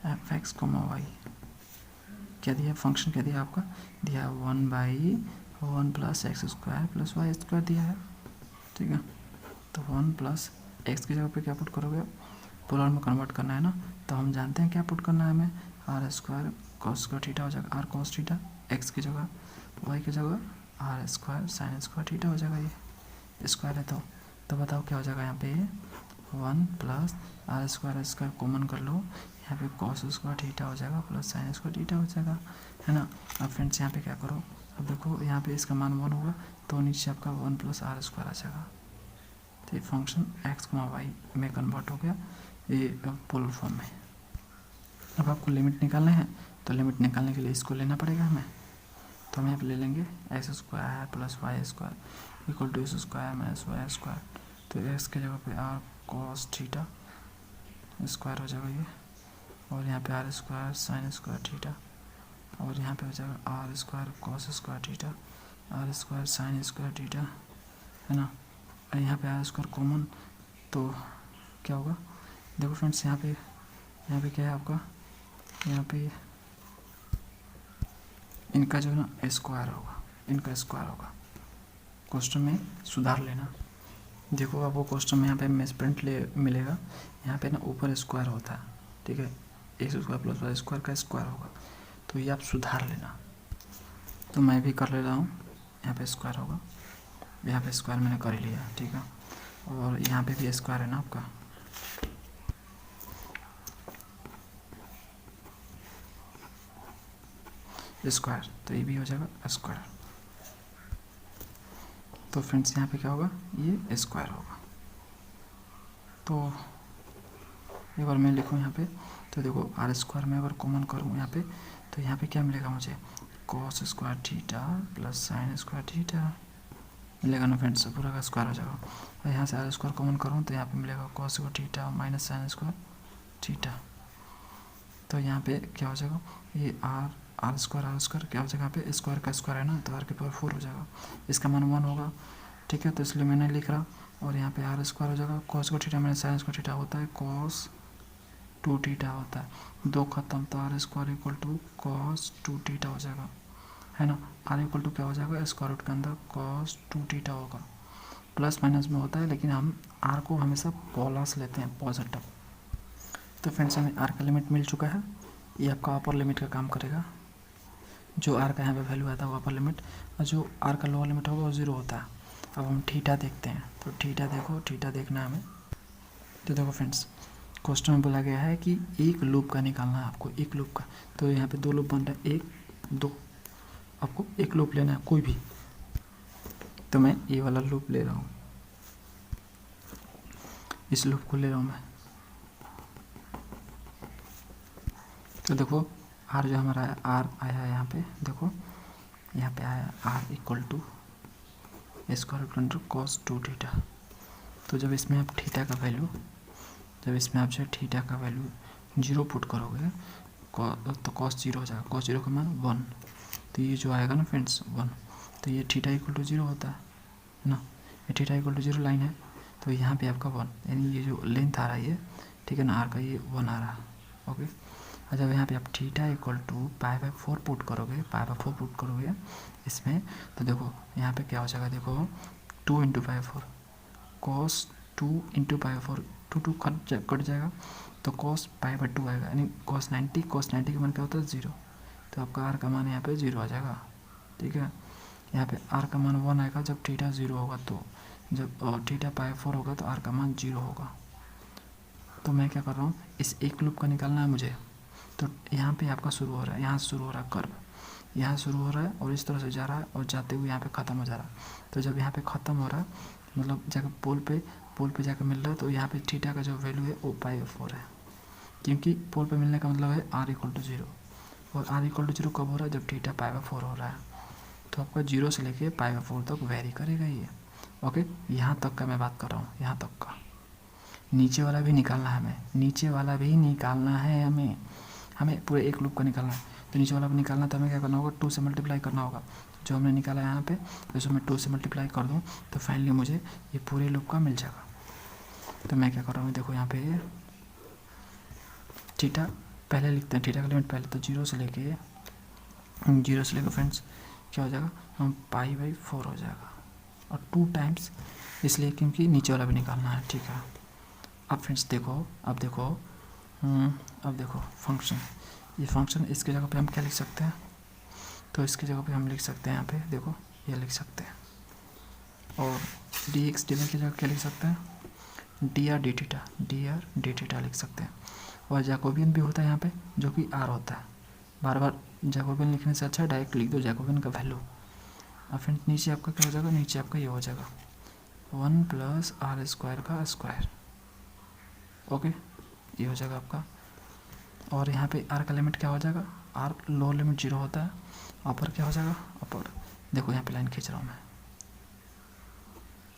fx, y क्या दिया, फंक्शन क्या दिया आपका, दिया 1/1 + x² + y² दिया है, ठीक है। तो 1 + x की जगह पे क्या पुट करोगे, पोलर में कन्वर्ट करना है ना, तो हम जानते हैं क्या पुट करना है हमें, r² cos² हो जाएगा, r cos थीटा, x की जगह, y की जगह r² sin² थीटा हो जाएगा, ये स्क्वायर है तो बताओ क्या हो जाएगा यहाँ पे, 1 + r² कॉमन कर लो, यहाँ पे cos² थीटा हो जाएगा प्लस sin² थीटा हो जाएगा, है ना। अब फ्रेंड्स यहाँ पे क्या करो, अब देखो यहाँ पे इसका मान 1 होगा तो नीचे आपका 1 + r² आ जाएगा। तो ये फंक्शन x, y में कन्वर्ट हो गया ये पोलर फॉर्म में। अब आपको लिमिट निकालना है, तो लिमिट निकालने के लिए इसको लेना पड़ेगा हमें। तो हम यहाँ पे ले लेंगे x² + y² = x² - y²। तो x की जगह पे r cos थीटा स्क्वायर हो जाएगा ये, और यहाँ पे r² sin² थीटा, और यहाँ पे हो जाएगा r² cos² theta, r² sin² theta, है ना। और यहाँ पे r² कॉमन तो क्या होगा, देखो फ्रेंड्स यहाँ पे क्या है आपका, यहाँ पे इनका जो है ना स्क्वायर होगा, इनका स्क्वायर होगा। क्वेश्चन में सुधार लेना, देखो आपको क्वेश्चन में यहाँ पे मिसप्रिंट मिलेगा, यहाँ पे ना ऊपर स्क्वायर होता है, ठीक है, x² + y² का स्क्वायर होगा, तो ये आप सुधार लेना। तो मैं भी कर ले रहा हूँ, यहाँ पे स्क्वायर होगा, यहाँ पे स्क्वायर मैंने कर ही लिया, ठीक है। और यहाँ पे भी स्क्वायर है ना आपका, स्क्वायर, तो ये भी हो जाएगा स्क्वायर। तो फ्रेंड्स यहाँ पे क्या होगा, ये स्क्वायर होगा। तो एक बार मैं लिखूँ यहाँ पे, तो देखो r² में अगर कॉमन करूँ यहाँ पे, तो यहाँ पे क्या मिलेगा मुझे, cos² theta plus sin² theta मिलेगा ना फ्रेंड्स, पूरा का स्क्वायर हो जाएगा। और यहाँ से r² कॉमन करूँ तो यहाँ पे मिलेगा cos² theta minus sin² theta. तो यहाँ पे क्या हो जाएगा, ये r² क्या हो जाएगा, यहाँ पे स्क्वायर का स्क्वायर है ना, तो r⁴ हो जाएगा, इसका मान 1 होगा, ठीक है। तो इसलिए मैंने लिख रहा, और यहाँ पे r² हो जाएगा, cos² theta minus sin² theta होता है cos 2 थीटा होता है, 2 खत्म, तो r² = cos 2 थीटा हो जाएगा, है ना। r = क्या हो जाएगा, स्क्वायर रूट के अंदर cos 2 थीटा होगा, प्लस माइनस में होता है, लेकिन हम आर को हमेशा प्लस लेते हैं, पॉजिटिव। तो फ्रेंड्स हमें आर का लिमिट मिल चुका है, ये आपका अपर लिमिट का काम करेगा। जो आर का यहाँ पे वैल्यू आता है वो अपर लिमिट, और जो आर का लोअर लिमिट होगा वो 0 होता है। अब हम थीटा देखते हैं, तो थीटा देखो, थीटा देखना है हमें। तो देखो फ्रेंड्स, क्वेश्चन में बोला गया है कि एक लूप का निकालना है आपको, एक लूप का। तो यहाँ पे 2 लूप बन रहा है, 1 2, आपको एक लूप लेना है कोई भी। तो मैं ये वाला लूप ले रहा हूँ, इस लूप को ले रहा हूँ मैं। तो देखो आर जो हमारा है, आर आया है यहाँ पे, देखो यहाँ पे आया r equal to square root under cos 2 theta. तो जब इसमें आप थीटा का वैल्यू, जब इसमें आप जो थीटा का वैल्यू 0 पुट करोगे तो कॉस 0 हो जाएगा, कॉस 0 का मान 1। तो ये जो आएगा ना फ्रेंड्स 1, तो ये थीटा इक्वल टू 0 होता है ना, ये थीटा इक्वल टू 0 लाइन है। तो यहाँ पे आपका 1, यानी ये जो लेंथ आ रहा है ये, ठीक है ना, आर का ये 1 आ रहा है। ओके, और जब यहाँ पे आप theta equal to pi by 4 put करोगे, पाई बाई 4 पुट करोगे इसमें, तो देखो यहाँ पे क्या हो जाएगा, देखो 2 into pi 4, cos 2 into pi 4, 2 cut जाएगा, तो कॉस पाई बाई 2 आएगा, यानी कॉस 90, कॉस 90 का मान क्या होता है 0। तो आपका आर का मान यहाँ पे 0 आ जाएगा, ठीक है। यहाँ पे आर का मान 1 आएगा जब थीटा 0 होगा, तो जब थीटा पाई 4 होगा तो आर का मान 0 होगा। तो मैं क्या कर रहा हूँ, इस एक लूप का निकालना है मुझे। तो यहाँ पे आपका शुरू हो रहा है, यहाँ से शुरू हो रहा है कर्व, यहाँ शुरू हो रहा है और इस तरह से जा रहा है और जाते हुए यहाँ पे ख़त्म हो जा रहा है। तो जब यहाँ पे ख़त्म हो रहा है, मतलब जाकर पोल पे जाकर मिल रहा है, तो यहाँ पे थीटा का जो वैल्यू है वो पाई 4 है, क्योंकि पोल पे मिलने का मतलब है आर इक्वल टू 0, और आर इक्वल टू 0 कब हो रहा है, जब थीटा पाई 4 हो रहा है। तो आपका 0 से लेके पाई 4 तक वेरी करेगा ये। ओके, यहाँ तक का मैं बात कर रहा हूँ, यहाँ तक का। नीचे वाला भी निकालना है हमें, नीचे वाला भी निकालना है हमें पूरे एक लूप का निकालना है। तो नीचे वाला भी निकालना, तो हमें क्या करना होगा, 2 से मल्टीप्लाई करना होगा। जो हमने निकाला है यहाँ पे, तो इसको मैं 2 से मल्टीप्लाई कर दूँ तो फाइनली मुझे ये पूरे लूप का मिल जाएगा। तो मैं क्या कर रहा हूँ, देखो यहाँ पे थीटा पहले लिखते हैं, थीटा का लिमिट पहले, तो 0 से लेके फ्रेंड्स क्या हो जाएगा, हम पाई बाई 4 हो जाएगा, और 2 टाइम्स इसलिए क्योंकि नीचे वाला भी निकालना है, ठीक है। अब फ्रेंड्स देखो, अब देखो फंक्शन, ये फंक्शन, इसके जगह पे हम क्या लिख सकते हैं, तो इसकी जगह पे हम लिख सकते हैं, यहाँ पे देखो ये लिख सकते हैं, और डी एक्स डी वाई की जगह क्या लिख सकते हैं, डी आर डी थीटा लिख सकते हैं। और जैकोबियन भी होता है यहाँ पे, जो कि आर होता है। बार बार जैकोबियन लिखने से अच्छा डायरेक्ट लिख दो जैकोबियन का वैल्यू। और फिर नीचे आपका क्या हो जाएगा, नीचे आपका ये हो जाएगा 1 प्लस आर स्क्वायर का स्क्वायर। ओके, ये हो जाएगा आपका। और यहाँ पे आर का लिमिट क्या हो जाएगा, आर लोअर लिमिट 0 होता है, अपर क्या हो जाएगा, अपर देखो यहाँ पे लाइन खींच रहा हूँ मैं,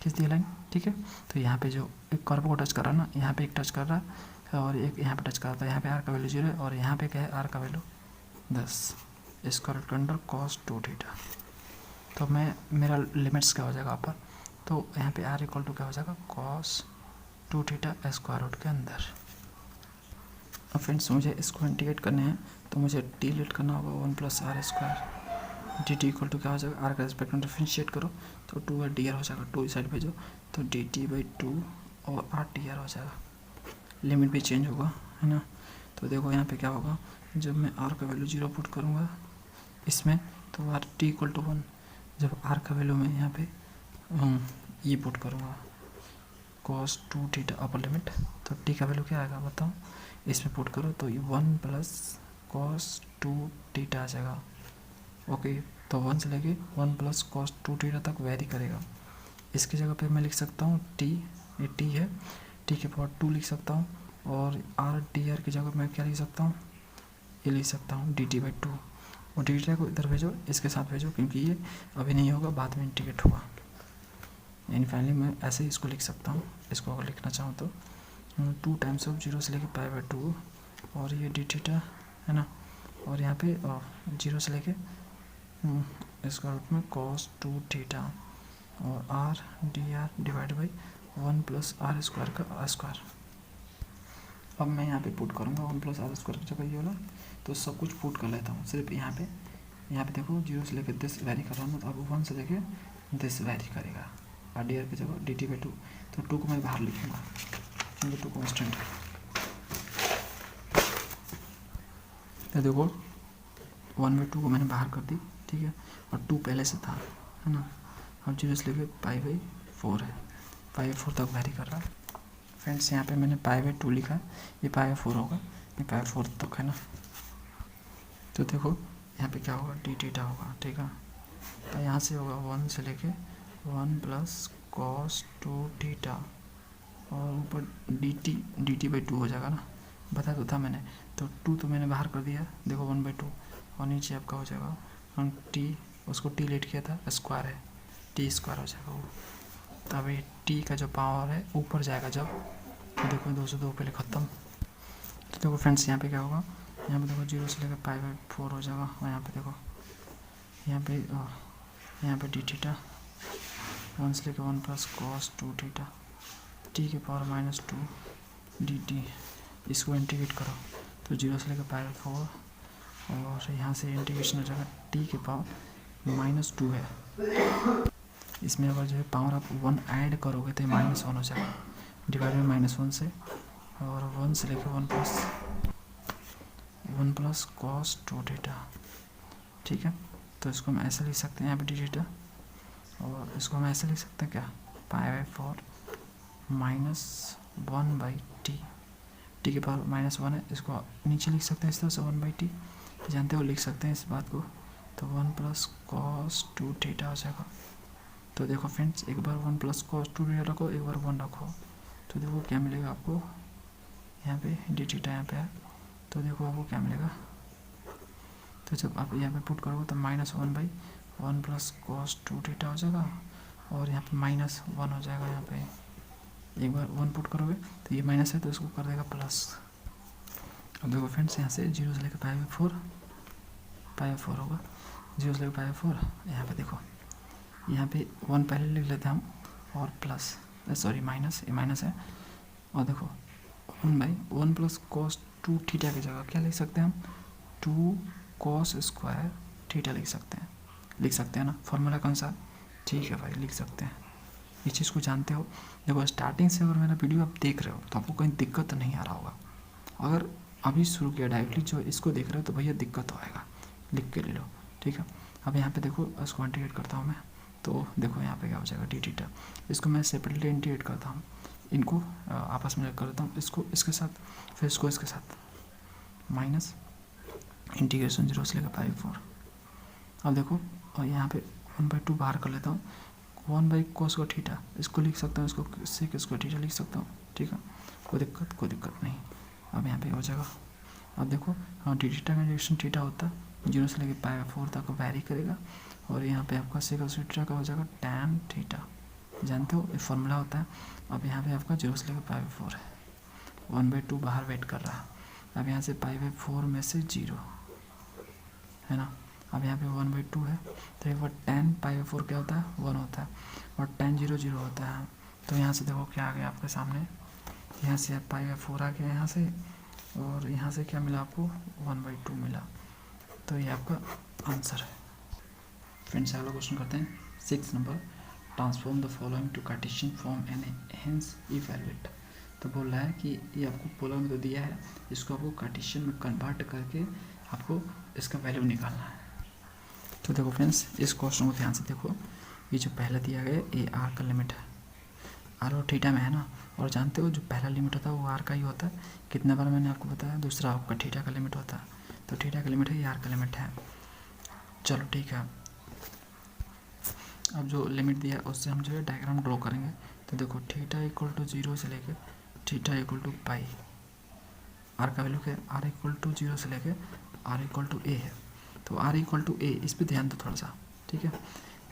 खींच दिया लाइन, ठीक है। तो यहाँ पे जो एक कर्व को टच कर रहा है ना, यहाँ पे एक टच कर रहा है और एक यहाँ पे टच कर रहा है। यहाँ पे आर का वैल्यू 0 है और यहाँ पे क्या है, आर का value 10 square root under cos 2 theta. तो मेरा लिमिट्स क्या हो जाएगा अपर, तो यहाँ पे आर इक्वल टू क्या हो जाएगा, कॉस 2 थीटा स्क्वायर रूट के अंदर। अब फ्रेंड्स मुझे इसको इंटीग्रेट करने हैं, तो मुझे डी लेट करना होगा 1 plus r square, d t equal to क्या हो जाएगा, आर का रिस्पेक्ट में डिफरेंशिएट करो तो 2 आर डी आर हो जाएगा, 2 इस साइड भेजो तो डी टी बाई 2 और आर टी आर हो जाएगा। लिमिट भी चेंज होगा, है ना। तो देखो यहाँ पे क्या होगा, जब मैं आर का वैल्यू 0 पुट करूँगा इसमें, तो आर टी इक्वल टू 1। जब आर का वैल्यू मैं यहाँ पे ये पुट करूँगा कॉस 2 थीटा अपर लिमिट, तो टी का वैल्यू क्या आएगा बताओ, इसमें पुट करो तो ये 1 प्लस कॉस 2 थीटा आ जाएगा। ओके, तो 1 से लेके 1 प्लस कॉस 2 थीटा तक वेरी करेगा। इसकी जगह पे मैं लिख सकता हूँ टी, ये टी है, टी के पावर 2 लिख सकता हूँ, और आर डी आर की जगह मैं क्या लिख सकता हूँ, ये लिख सकता हूँ डी टी बाई 2, और डी टी को इधर भेजो, इसके साथ भेजो, क्योंकि ये अभी नहीं होगा, बाद में इंटीग्रेट होगा। यानी फाइनली मैं ऐसे ही इसको लिख सकता हूँ, इसको अगर लिखना चाहूँ तो 2 टाइम्स ऑफ 0 से लेके पाई बाई 2, और ये डी थीटा है ना, और यहाँ पे 0 से लेके इसका रूट में कॉस 2 थीटा, और r d r divide by 1 plus r square का स्क्वायर। अब मैं यहाँ पे पुट करूँगा 1 प्लस आर स्क्वायर की जगह ये वाला, तो सब कुछ पुट कर लेता हूँ। सिर्फ यहाँ पे देखो 0 से लेके 10 वैरी कर रहा हूँ, तो अब 1 से लेके 10 वैरी करेगा। डी आर की जगह डी टी बाई टू, तो 2 को मैं बाहर लिखूँगा क्योंकि 2 कॉन्स्टेंट है। तो देखो 1/2 को मैंने बाहर कर दी, ठीक है, और 2 पहले से था, है ना। अब 0 से लेके π/4 है, π/4 तक वैरी कर रहा है। फ्रेंड्स यहाँ पे मैंने π/2 लिखा है, ये π/4 होगा, ये π/4 तक है ना। तो देखो यहाँ पे क्या होगा, डी थीटा होगा, ठीक है। तो यहाँ से होगा 1 से लेके 1 + cos 2 थीटा और ऊपर डी टी बाई 2 हो जाएगा ना, बता तो था मैंने। तो 2 तो मैंने बाहर कर दिया, देखो 1/2 और नीचे आपका हो जाएगा हम टी, उसको टी लेट किया था, स्क्वायर है, टी स्क्वायर हो जाएगा वो। तो अभी टी का जो पावर है ऊपर जाएगा जब, तो देखो 2 से 2 पहले ख़त्म। तो देखो फ्रेंड्स यहाँ पे क्या होगा, यहाँ पे देखो 0 से लेकर π/4 हो जाएगा, और यहाँ पे देखो यहाँ पे डी थीटा 1 से लेकर 1 + cos 2 थीटा टी के पावर -2 डी टी, इसको इंटीग्रेट करो तो 0 से लेकर π/4 और यहाँ से इंटीग्रेशन हो जाएगा टी के पावर -2 है। इसमें अगर जो है पावर आप 1 ऐड करोगे तो -1 हो जाएगा, डिवाइड में -1 से, और 1 से लेकर 1 + cos 2 थीटा, ठीक है। तो इसको हम ऐसे लिख सकते हैं यहाँ पे डी थीटा, और इसको हम ऐसे लिख सकते हैं क्या, π/4 -1/t, टी के पावर -1 है, इसको नीचे लिख सकते हैं इस तरह से 1/t, जानते हो लिख सकते हैं इस बात को। तो 1 + cos 2 थीटा हो जाएगा। तो देखो फ्रेंड्स एक बार 1 + cos 2 थीटा रखो, एक बार 1 रखो, तो देखो क्या मिलेगा आपको, यहाँ पे डी थीटा यहाँ पे है, तो देखो आपको क्या मिलेगा। तो जब आप यहाँ पे पुट करोगे तो -1/1 + cos 2 थीटा हो जाएगा, और यहाँ पे -1 हो जाएगा। यहाँ पे एक बार 1 पुट करोगे तो ये माइनस है तो इसको कर देगा प्लस। अब देखो फ्रेंड्स यहाँ से 0 से लेकर π/4 होगा, 0 से लेकर π/4, यहाँ पे देखो यहाँ पे 1 पहले लिख लेते हैं हम, और प्लस सॉरी माइनस, ये माइनस है, और देखो 1/1 + cos 2 थीटा की जगह क्या लिख सकते हैं हम, 2 cos स्क्वायर थीटा लिख सकते हैं ना, फॉर्मूला कौन सा, ठीक है भाई लिख सकते हैं। इस चीज़ को जानते हो, देखो स्टार्टिंग से अगर मेरा वीडियो आप देख रहे हो तो आपको कहीं दिक्कत नहीं आ रहा होगा। अगर अभी शुरू किया डायरेक्टली जो इसको देख रहे हो तो भैया दिक्कत आएगा, लिख के ले लो, ठीक है। अब यहाँ पे देखो इसको इंटीग्रेट करता हूँ मैं, तो देखो यहाँ पे क्या हो जाएगा डी थीटा, इसको मैं सेपरेटली इंटीग्रेट करता हूँ, इनको आपस में कर देता हूँ, इसको इसके साथ, फिर इसको इसके साथ, माइनस इंटीग्रेशन 0 से लेकर π/4। अब देखो और यहाँ पे 1/2 बाहर कर लेता हूँ, 1/cos को थीटा इसको लिख सकता हूँ, इसको sec इसको थीटा लिख सकता हूँ, ठीक है, कोई दिक्कत नहीं। अब यहाँ पे हो जाएगा, अब देखो डी थीटा का इंटीग्रेशन थीटा होता है 0 से लेकर π/4 तक वैरी करेगा, और यहाँ पे आपका sec थीटा का हो जाएगा tan थीटा, जानते हो ये फॉर्मूला होता है। अब यहाँ पे आपका 0 से लेकर π/4 है, 1/2 बाहर वेट कर रहा है, अब यहाँ से π/4 में से 0 है ना, अब यहाँ पे 1/2 है, तो एक बार tan π/4 क्या होता है 1 होता है, और tan 0 0 होता है। तो यहाँ से देखो क्या आ गया आपके सामने, यहाँ से π/4 आ गया यहाँ से, और यहाँ से क्या मिला आपको 1/2 मिला, तो ये आपका आंसर है। फ्रेंड्स अगला क्वेश्चन करते हैं 6 number, transform the following to cartesian form and hence evaluate. तो बोल रहा है कि ये आपको पोलर में तो दिया है, इसको आपको कार्टेशियन में कन्वर्ट करके आपको इसका वैल्यू निकालना है। तो देखो फ्रेंड्स इस क्वेश्चन को ध्यान से देखो, ये जो पहला दिया गया ये आर का लिमिट है, आर और थीटा में है ना, और जानते हो जो पहला लिमिट होता है वो आर का ही होता है, कितने बार मैंने आपको बताया, दूसरा आपका थीटा का लिमिट होता है, तो थीटा का लिमिट है, ये आर का लिमिट है। चलो ठीक है, अब जो लिमिट दिया है उससे हम जो है डायग्राम ड्रॉ करेंगे। तो देखो थीटा = 0 से लेकर थीटा = पाई, आर का वैल्यू क्या है, आर = 0 से लेकर आर = a है, तो आर = a, इस पर ध्यान दो थोड़ा सा, ठीक है।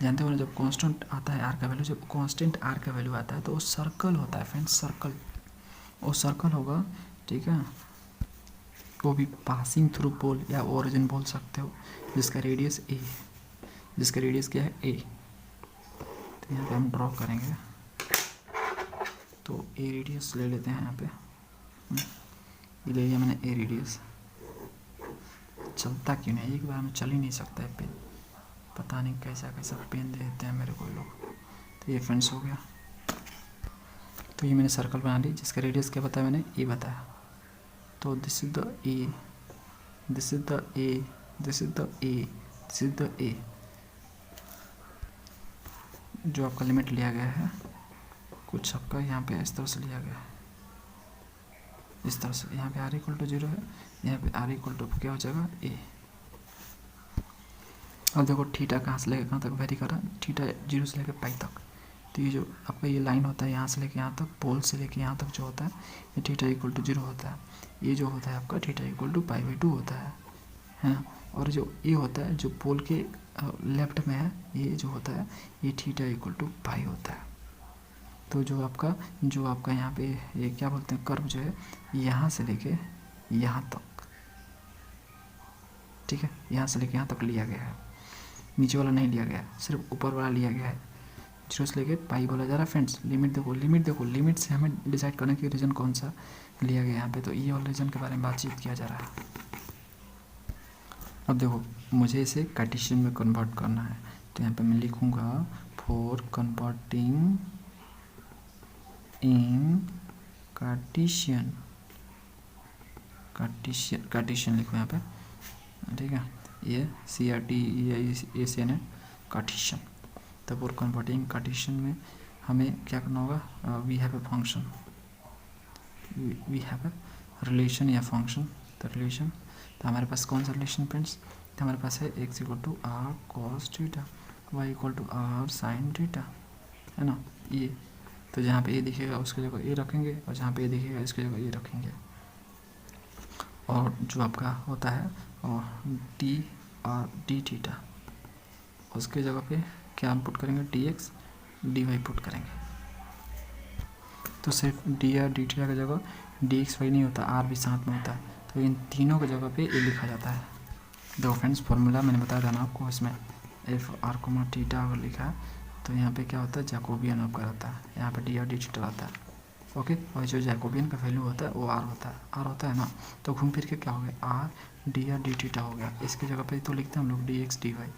जानते हो ना जब कांस्टेंट आता है आर का वैल्यू, जब कांस्टेंट आर का वैल्यू आता है तो वो सर्कल होता है फ्रेंड्स, सर्कल, वो सर्कल होगा, ठीक है, वो भी पासिंग थ्रू पोल या ओरिजिन बोल सकते हो, जिसका रेडियस a, जिसका रेडियस क्या है a। तो यहाँ पे हम ड्रॉ करेंगे, तो a रेडियस ले लेते हैं यहाँ पे, ये ले लिया मैंने a रेडियस। चलता क्यों नहीं, एक बार में चल ही नहीं सकता है पेन, पता नहीं कैसा कैसा पेन दे देते हैं मेरे को लोग। तो तो ये फ्रेंड्स हो गया। तो ये मैंने सर्कल बना ली जिसका रेडियस क्या बताया मैंने, ए बताया। तो this is the A, this is the A, this is the A, this is the ए। जो आपका लिमिट लिया गया है कुछ आपका यहाँ पे इस तरह से लिया गया है, इस तरह से। यहाँ पे आर इक्वल टू 0 है, यहाँ पे आर इक्वल टू क्या हो जाएगा, ए। अब देखो थीटा कहाँ से लेकर कहाँ तक वेरी कर रहा है, थीटा 0 से लेकर पाई तक। तो ये जो आपका ये लाइन होता है यहाँ से लेकर यहाँ तक, पोल से लेकर यहाँ तक जो होता है ये थीटा इक्वल टू 0 होता है। ये जो होता है आपका थीटा इक्वल टू π/2 होता है ना। और जो ये होता है जो पोल के लेफ्ट में है, ये जो होता है ये थीटा इक्वल टू पाई होता है। तो जो आपका यहाँ पे ये क्या बोलते हैं, कर्व जो है यहाँ से लेके यहाँ तक, ठीक है, यहाँ से लेके यहाँ तक लिया गया है, नीचे वाला नहीं लिया गया है, सिर्फ ऊपर वाला लिया गया है। 0 से लेके पाई बोला जा रहा है फ्रेंड्स। लिमिट देखो, लिमिट देखो, लिमिट से हमें डिसाइड करना कि रीजन कौन सा लिया गया यहाँ पे। तो ये वाला रीजन के बारे में बातचीत किया जा रहा है। अब देखो मुझे इसे कार्टेशियन में कन्वर्ट करना है, तो यहाँ पे मैं लिखूँगा for converting in Cartesian, Cartesian लिखो यहाँ पे, ठीक है। ये CRTESN है कार्टेशियन। तो फॉर कन्वर्टिंग कार्टेशियन में हमें क्या करना होगा, we have a function, we have a relation या फंक्शन। तो रिलेशन, तो हमारे पास कौन सा रिलेशन फ्रेंड्स, तो हमारे पास है x equal to are cos theta, y equal to are sine theta, है ना ये। तो जहाँ पे ये दिखेगा उसकी जगह ये रखेंगे, और जहाँ पे ये दिखेगा इसकी जगह ये रखेंगे। और जो आपका होता है और डी थीटा, उसके जगह पे क्या हम पुट करेंगे, dx dy पुट करेंगे। तो सिर्फ डी आर डी थीटा की जगह dx y नहीं होता, r भी साथ में होता है। तो इन तीनों की जगह पे ये लिखा जाता है। देखो फ्रेंड्स फॉर्मूला मैंने बताया था ना आपको, इसमें एफ आर कोमा थीटा अगर लिखा है तो यहाँ पे क्या होता है, जैकोबियन आपका रहता है, यहाँ पे डी आर डी थीटा रहता है, ओके। और जो जैकोबियन का वैल्यू होता है वो आर होता है, आर होता है ना। तो घूम फिर के क्या हो गया, are d r d theta हो गया। इसकी जगह पे तो लिखते हैं हम लोग डी एक्स डी वाई,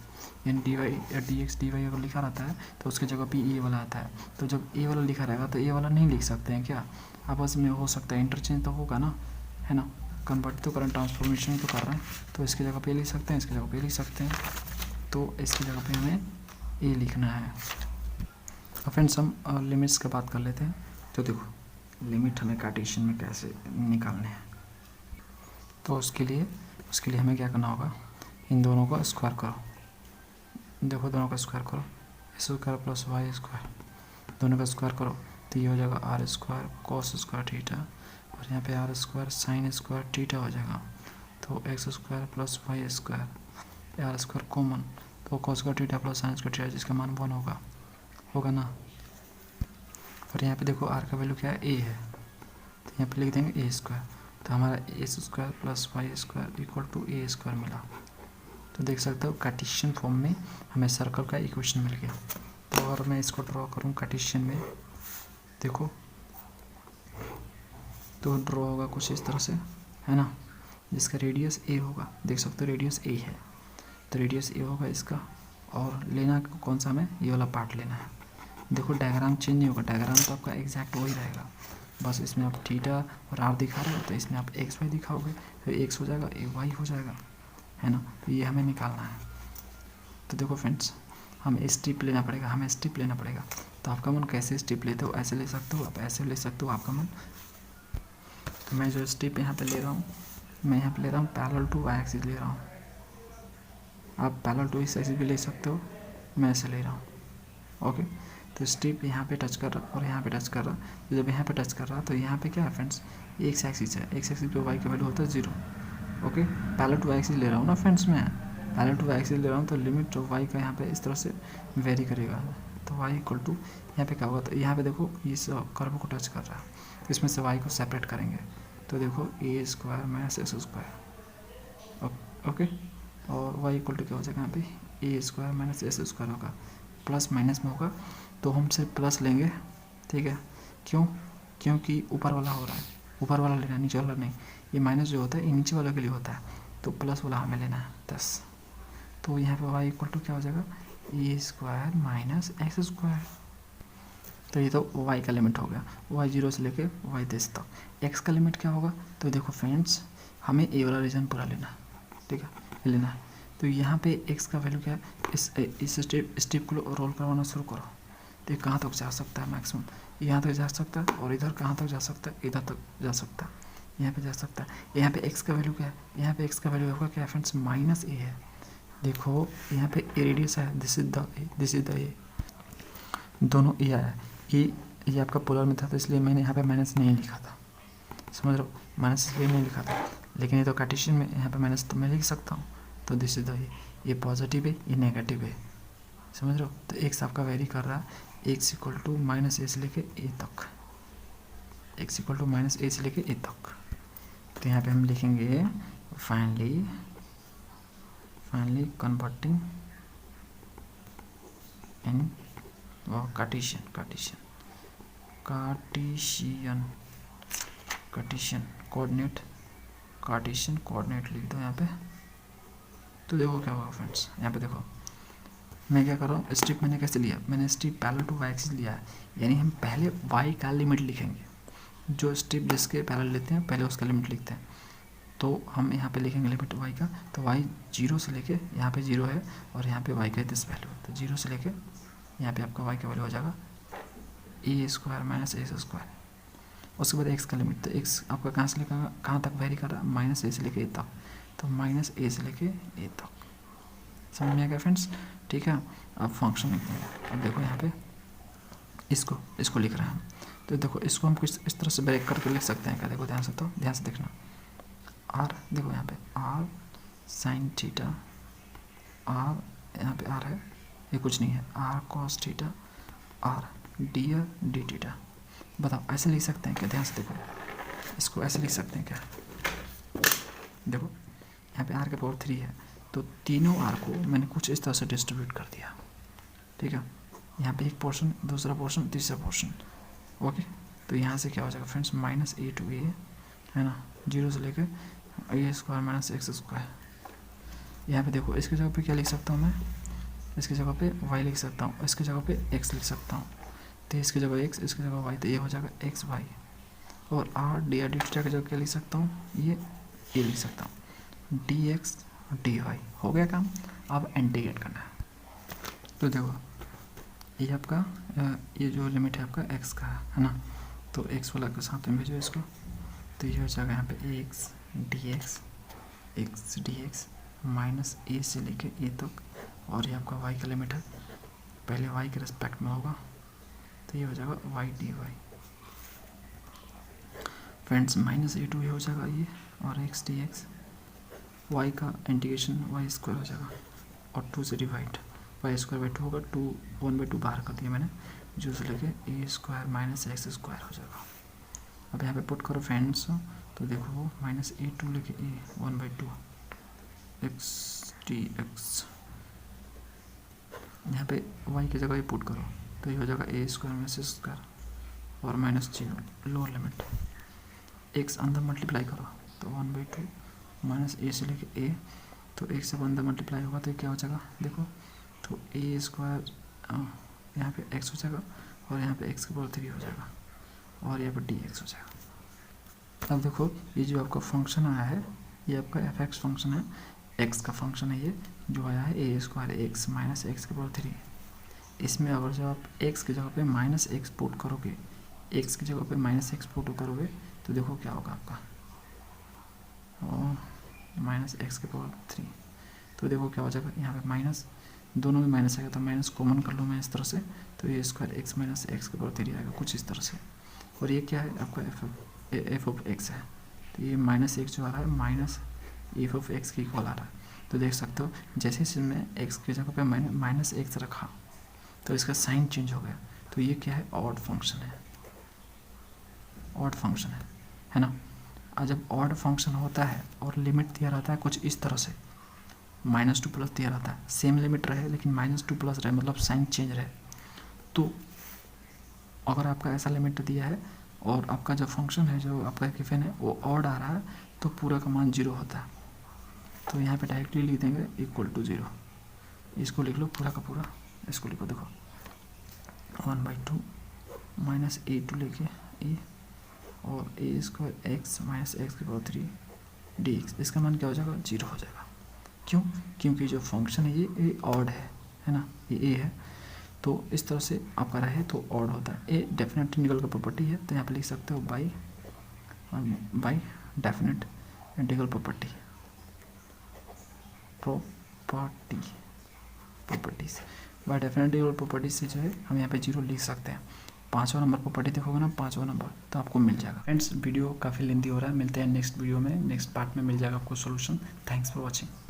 यानी डी एक्स डी वाई अगर लिखा रहता है तो उसकी जगह पे ए वाला आता है। तो जब ए वाला लिखा रहेगा तो ए वाला नहीं लिख सकते हैं क्या, आपस में हो सकता है इंटरचेंज तो होगा ना, है ना। कन्वर्ट तो करंट ट्रांसफॉर्मेशन तो कर रहे हैं, तो इसकी जगह पे लिख सकते हैं, इसकी जगह पे लिख सकते हैं। तो इसकी जगह पे हमें ए लिखना है। अब फ्रेंड्स हम लिमिट्स की बात कर लेते हैं। तो देखो लिमिट हमें कार्टेशियन में कैसे निकालने हैं, तो उसके लिए हमें क्या करना होगा, इन दोनों का स्क्वायर करो। देखो दोनों का स्क्वायर करो, स्क्वायर प्लस वाई स्क्वायर, दोनों का स्क्वायर करो तो ये हो जाएगा r square cos square theta, और यहाँ पे r square sine square theta हो जाएगा। तो x square plus Y square, r square common, तो cos square theta plus sine square theta जिसका मान 1 होगा ना। और यहाँ पे देखो आर का वैल्यू क्या है, ए है, तो यहाँ पे लिख देंगे ए स्क्वायर। तो हमारा a square plus Y square equal to a square मिला। तो देख सकते हो कार्टेशियन फॉर्म में हमें सर्कल का इक्वेशन मिल गया। तो अगर मैं इसको ड्रॉ करूँ कार्टेशियन में, देखो तो ड्रॉ होगा कुछ इस तरह से, है ना, जिसका रेडियस ए होगा। देख सकते हो रेडियस ए है, तो रेडियस ए होगा इसका। और लेना कौन सा, हमें ये वाला पार्ट लेना है। देखो डायग्राम चेंज नहीं होगा, डायग्राम तो आपका एग्जैक्ट वही रहेगा, बस इसमें आप थीटा और आर दिखा रहे हो तो इसमें आप एक्स वाई दिखाओगे, तो एक्स हो जाएगा, ए वाई हो जाएगा, है ना। तो ये हमें निकालना है। तो देखो फ्रेंड्स हमें स्ट्रिप लेना पड़ेगा, तो आपका मन कैसे स्ट्रिप लेते हो, ऐसे ले सकते हो, आप ऐसे ले सकते हो, आपका मन। तो मैं जो स्ट्रिप यहाँ पे ले रहा हूँ, मैं यहाँ पे ले रहा हूँ पैरेलल टू वाई एक्सिस ले रहा हूँ। आप पैरेलल टू इस एक्सिस भी ले सकते हो, मैं ऐसे ले रहा हूँ, ओके। तो स्ट्रिप यहाँ पे टच कर रहा और यहाँ पे टच कर रहा, तो जब यहाँ पे टच कर रहा तो यहाँ पे क्या है फ्रेंड्स, एक्स एक्सिस है, एक्स एक्सिस पे वाई का वैल्यू होता है 0, okay. Parallel to y axis ले रहा हूँ ना फ्रेंड्स, मैं पैरेलल टू वाई एक्सिस ले रहा हूँ, तो लिमिट ऑफ वाई का यहाँ पे इस तरह से वेरी करेगा। तो वाई इक्वल टू यहाँ पे क्या होगा, तो यहाँ पे देखो इस कर्व को टच कर रहा है, तो इसमें से वाई को सेपरेट करेंगे। तो देखो a square minus x square, okay. और वाई इक्वल टू क्या हो जाएगा, यहाँ पे a square minus s square होगा, प्लस माइनस में होगा, तो हम सिर्फ प्लस लेंगे, ठीक है। क्योंकि ऊपर वाला हो रहा है, ऊपर वाला लेना, नीचे वाला नहीं। ये माइनस जो होता है ये नीचे वाले के लिए होता है, तो प्लस वाला हमें लेना है 10। तो यहाँ पे वाई इक्वल टू क्या हो जाएगा, ए स्क्वायर माइनस एक्स स्क्वायर, तो ये तो y का लिमिट हो गया, y 0 से लेके y 10 तक। x का लिमिट क्या होगा, तो देखो फ्रेंड्स हमें ए वाला रीजन पूरा लेना है, ठीक है, लेना है। तो यहाँ पे x का वैल्यू क्या है, इस स्टेप को रोल करवाना शुरू करो, तो ये कहाँ तक जा सकता है, मैक्सिमम यहाँ तक जा सकता है, और इधर कहाँ तक जा सकता है, इधर तक जा सकता है, यहाँ पे जा सकता है। यहाँ पे x का वैल्यू क्या है, यहाँ पे x का वैल्यू होगा क्या फ्रेंड्स, माइनस ए है। देखो यहाँ पे ए रेडियस है, दिस इज द ए, दोनों ए आया है। ये आपका पोलर में था, तो इसलिए मैंने यहाँ पे माइनस नहीं लिखा था, समझ रहे हो, माइनस इसलिए नहीं लिखा था। लेकिन ये तो कार्टेशियन में यहाँ पे माइनस तो मैं लिख सकता हूँ, तो दिस इज द ए, ये पॉजिटिव है, ये नेगेटिव है, समझ रहे हो। तो एक्स आपका वेरी कर रहा है, एक्स इक्वल टू माइनस ए से लेके ए तक, एक्स इक्वल टू माइनस ए से लेके ए तक। तो यहाँ पे हम लिखेंगे फाइनली कन्वर्टिंग इन कार्टेशियन कोऑर्डिनेट लिख दो यहाँ पे। तो देखो क्या होगा फ्रेंड्स, यहाँ पे देखो मैं क्या कर रहा हूँ, स्ट्रिप मैंने कैसे लिया, मैंने strip parallel to y axis लिया है, यानी हम पहले वाई का लिमिट लिखेंगे, जो स्ट्रिप जिसके पैरेलल लेते हैं पहले उसका लिमिट लिखते हैं। तो हम यहाँ पे लिखेंगे लिमिट वाई का, तो वाई 0 से लेके, यहाँ पे 0 है और यहाँ पे वाई का दिस वैल्यू, तो 0 से लेके यहाँ पे आपका वाई का वैल्यू हो जाएगा ए स्क्वायर माइनस ए स्क्वायर। उसके बाद एक्स का लिमिट, तो एक्स आपका कहाँ से लेकर कहाँ तक वेरी कर रहा है, माइनस ए से लेके ए तक, तो माइनस ए से लेके ए तक। समझ में आ गया फ्रेंड्स, ठीक है। अब फंक्शन लिखते हैं, अब देखो यहाँ पे इसको लिख रहे हैं हम, तो देखो इसको हम कुछ इस तरह से ब्रेक करके लिख सकते हैं क्या, देखो ध्यान से देखना, आर, देखो यहाँ पे आर साइन थीटा, आर यहाँ पे आर है, ये कुछ नहीं है, r cos theta, r d theta. बताओ ऐसे लिख सकते हैं क्या, ध्यान से देखो, इसको ऐसे लिख सकते हैं क्या, देखो यहाँ पे आर के पावर 3 है, तो तीनों आर को मैंने कुछ इस तरह से डिस्ट्रीब्यूट कर दिया, ठीक है। यहाँ पे एक पोर्शन, दूसरा पोर्शन, तीसरा पोर्शन, ओके। तो यहाँ से क्या हो जाएगा फ्रेंड्स, माइनस ए टू ए है ना, 0 से लेकर ए स्क्वायर माइनस एक्स स्क्वायर। यहाँ पे देखो इसकी जगह पे क्या लिख सकता हूँ मैं, इसकी जगह पे y लिख सकता हूँ, इसकी जगह पे x लिख सकता हूँ, तो इसकी जगह x, इसकी जगह y, तो ये हो जाएगा एक्स वाई। और आर डी थीटा की जगह क्या लिख सकता हूँ, ये लिख सकता हूँ, डी एक्स डी वाई। हो गया काम, अब इंटीग्रेट करना है। तो देखो ये आपका ये जो लिमिट है आपका x का है ना, तो x वाला के साथ में भेजो इसको, तो ये हो जाएगा यहाँ पे एक्स डी एक्स माइनस ए से लेके ए तक, और ये आपका y का लिमिट है, पहले y के रिस्पेक्ट में होगा, तो ये हो जाएगा y d y. Friends minus a two ये हो जाएगा ये, और एक्स डी एक्स, वाई का इंटीग्रेशन वाई स्क्वायर हो जाएगा, और 2 से डिवाइड, वाई स्क्वायर बाई 2 होगा, 1/2 बाहर कर दिया मैंने, 0 से लेके ए स्क्वायर माइनस एक्स स्क्वायर हो जाएगा। अब यहाँ पे पुट करो फ्रेंड्स, तो देखो माइनस ए टू लेके ए 1/2 एक्स डी एक्स, यहाँ पे y की जगह ये पुट करो, तो ये हो जाएगा ए स्क्वायर माइनस स्क्वायर और माइनस 0 लोअर लिमिट, एक्स अंदर मल्टीप्लाई करो, तो 1/2 माइनस ए से लेके ए, तो एक से अंदर मल्टीप्लाई होगा तो क्या हो जाएगा, देखो तो ए स्क्वायर यहाँ पे एक्स हो जाएगा, और यहाँ पे एक्स के पावर 3 हो जाएगा, और यहाँ पे डी एक्स हो जाएगा। अब देखो ये जो आपका फंक्शन आया है, ये आपका एफ एक्स फंक्शन है, एक्स का फंक्शन है, ये जो आया है ए स्क्वायर एक्स माइनस एक्स के पावर 3। इसमें अगर जब आप एक्स की जगह पे माइनस एक्स पुट करोगे, एक्स की जगह पे माइनस एक्स पुट करोगे, तो देखो क्या होगा आपका, माइनस एक्स के पावर 3, तो देखो क्या हो जाएगा, यहाँ पे माइनस, दोनों में माइनस आएगा, तो माइनस कॉमन कर लूँ मैं इस तरह से, तो ये स्क्वायर एक्स माइनस एक्स के पावर 3 आएगा कुछ इस तरह से। और ये क्या है आपका एफ ऑफ एक्स है, तो ये माइनस एक्स जो आ रहा है माइनस एफ ऑफ एक्स के इक्वल आ रहा है। तो देख सकते हो जैसे इसमें एक्स की जगह पे माइनस एक्स रखा, तो इसका साइन चेंज हो गया, तो ये क्या है, ऑड फंक्शन है, ऑड फंक्शन है ना। और जब ऑड फंक्शन होता है और लिमिट दिया रहता है कुछ इस तरह से, -2 प्लस दिया रहता है, सेम लिमिट रहे लेकिन -2 प्लस रहे, मतलब साइन चेंज रहे, तो अगर आपका ऐसा लिमिट दिया है और आपका जो फंक्शन है जो आपका गिवन है वो ऑड आ रहा है, तो पूरा का मान 0 होता है। तो यहाँ पे डायरेक्टली लिख देंगे इक्वल टू 0, इसको लिख लो पूरा का पूरा, इसको लिखो देखो 1/2 माइनस ए टू लेके ए और ए स्क्वायर एक्स माइनस एक्स की पावर 3 डी एक्स, इसका मान क्या हो जाएगा, 0 हो जाएगा। क्यों? क्योंकि जो फंक्शन है ये ऑड है ना, ये ए है, तो इस तरह से आपका रहे तो ऑड होता है। ए डेफिनेट इंटीग्रल का प्रॉपर्टी है, तो यहाँ पे लिख सकते हो by definite integral properties by definite integral properties से जो है हम यहाँ पे 0 लिख सकते हैं। 5वां नंबर प्रॉपर्टी देखोगे ना, 5वां नंबर, तो आपको मिल जाएगा। फ्रेंड्स वीडियो काफ़ी लेंथी हो रहा है, मिलते हैं नेक्स्ट वीडियो में, नेक्स्ट पार्ट में मिल जाएगा आपको सोल्यूशन। Thanks for watching.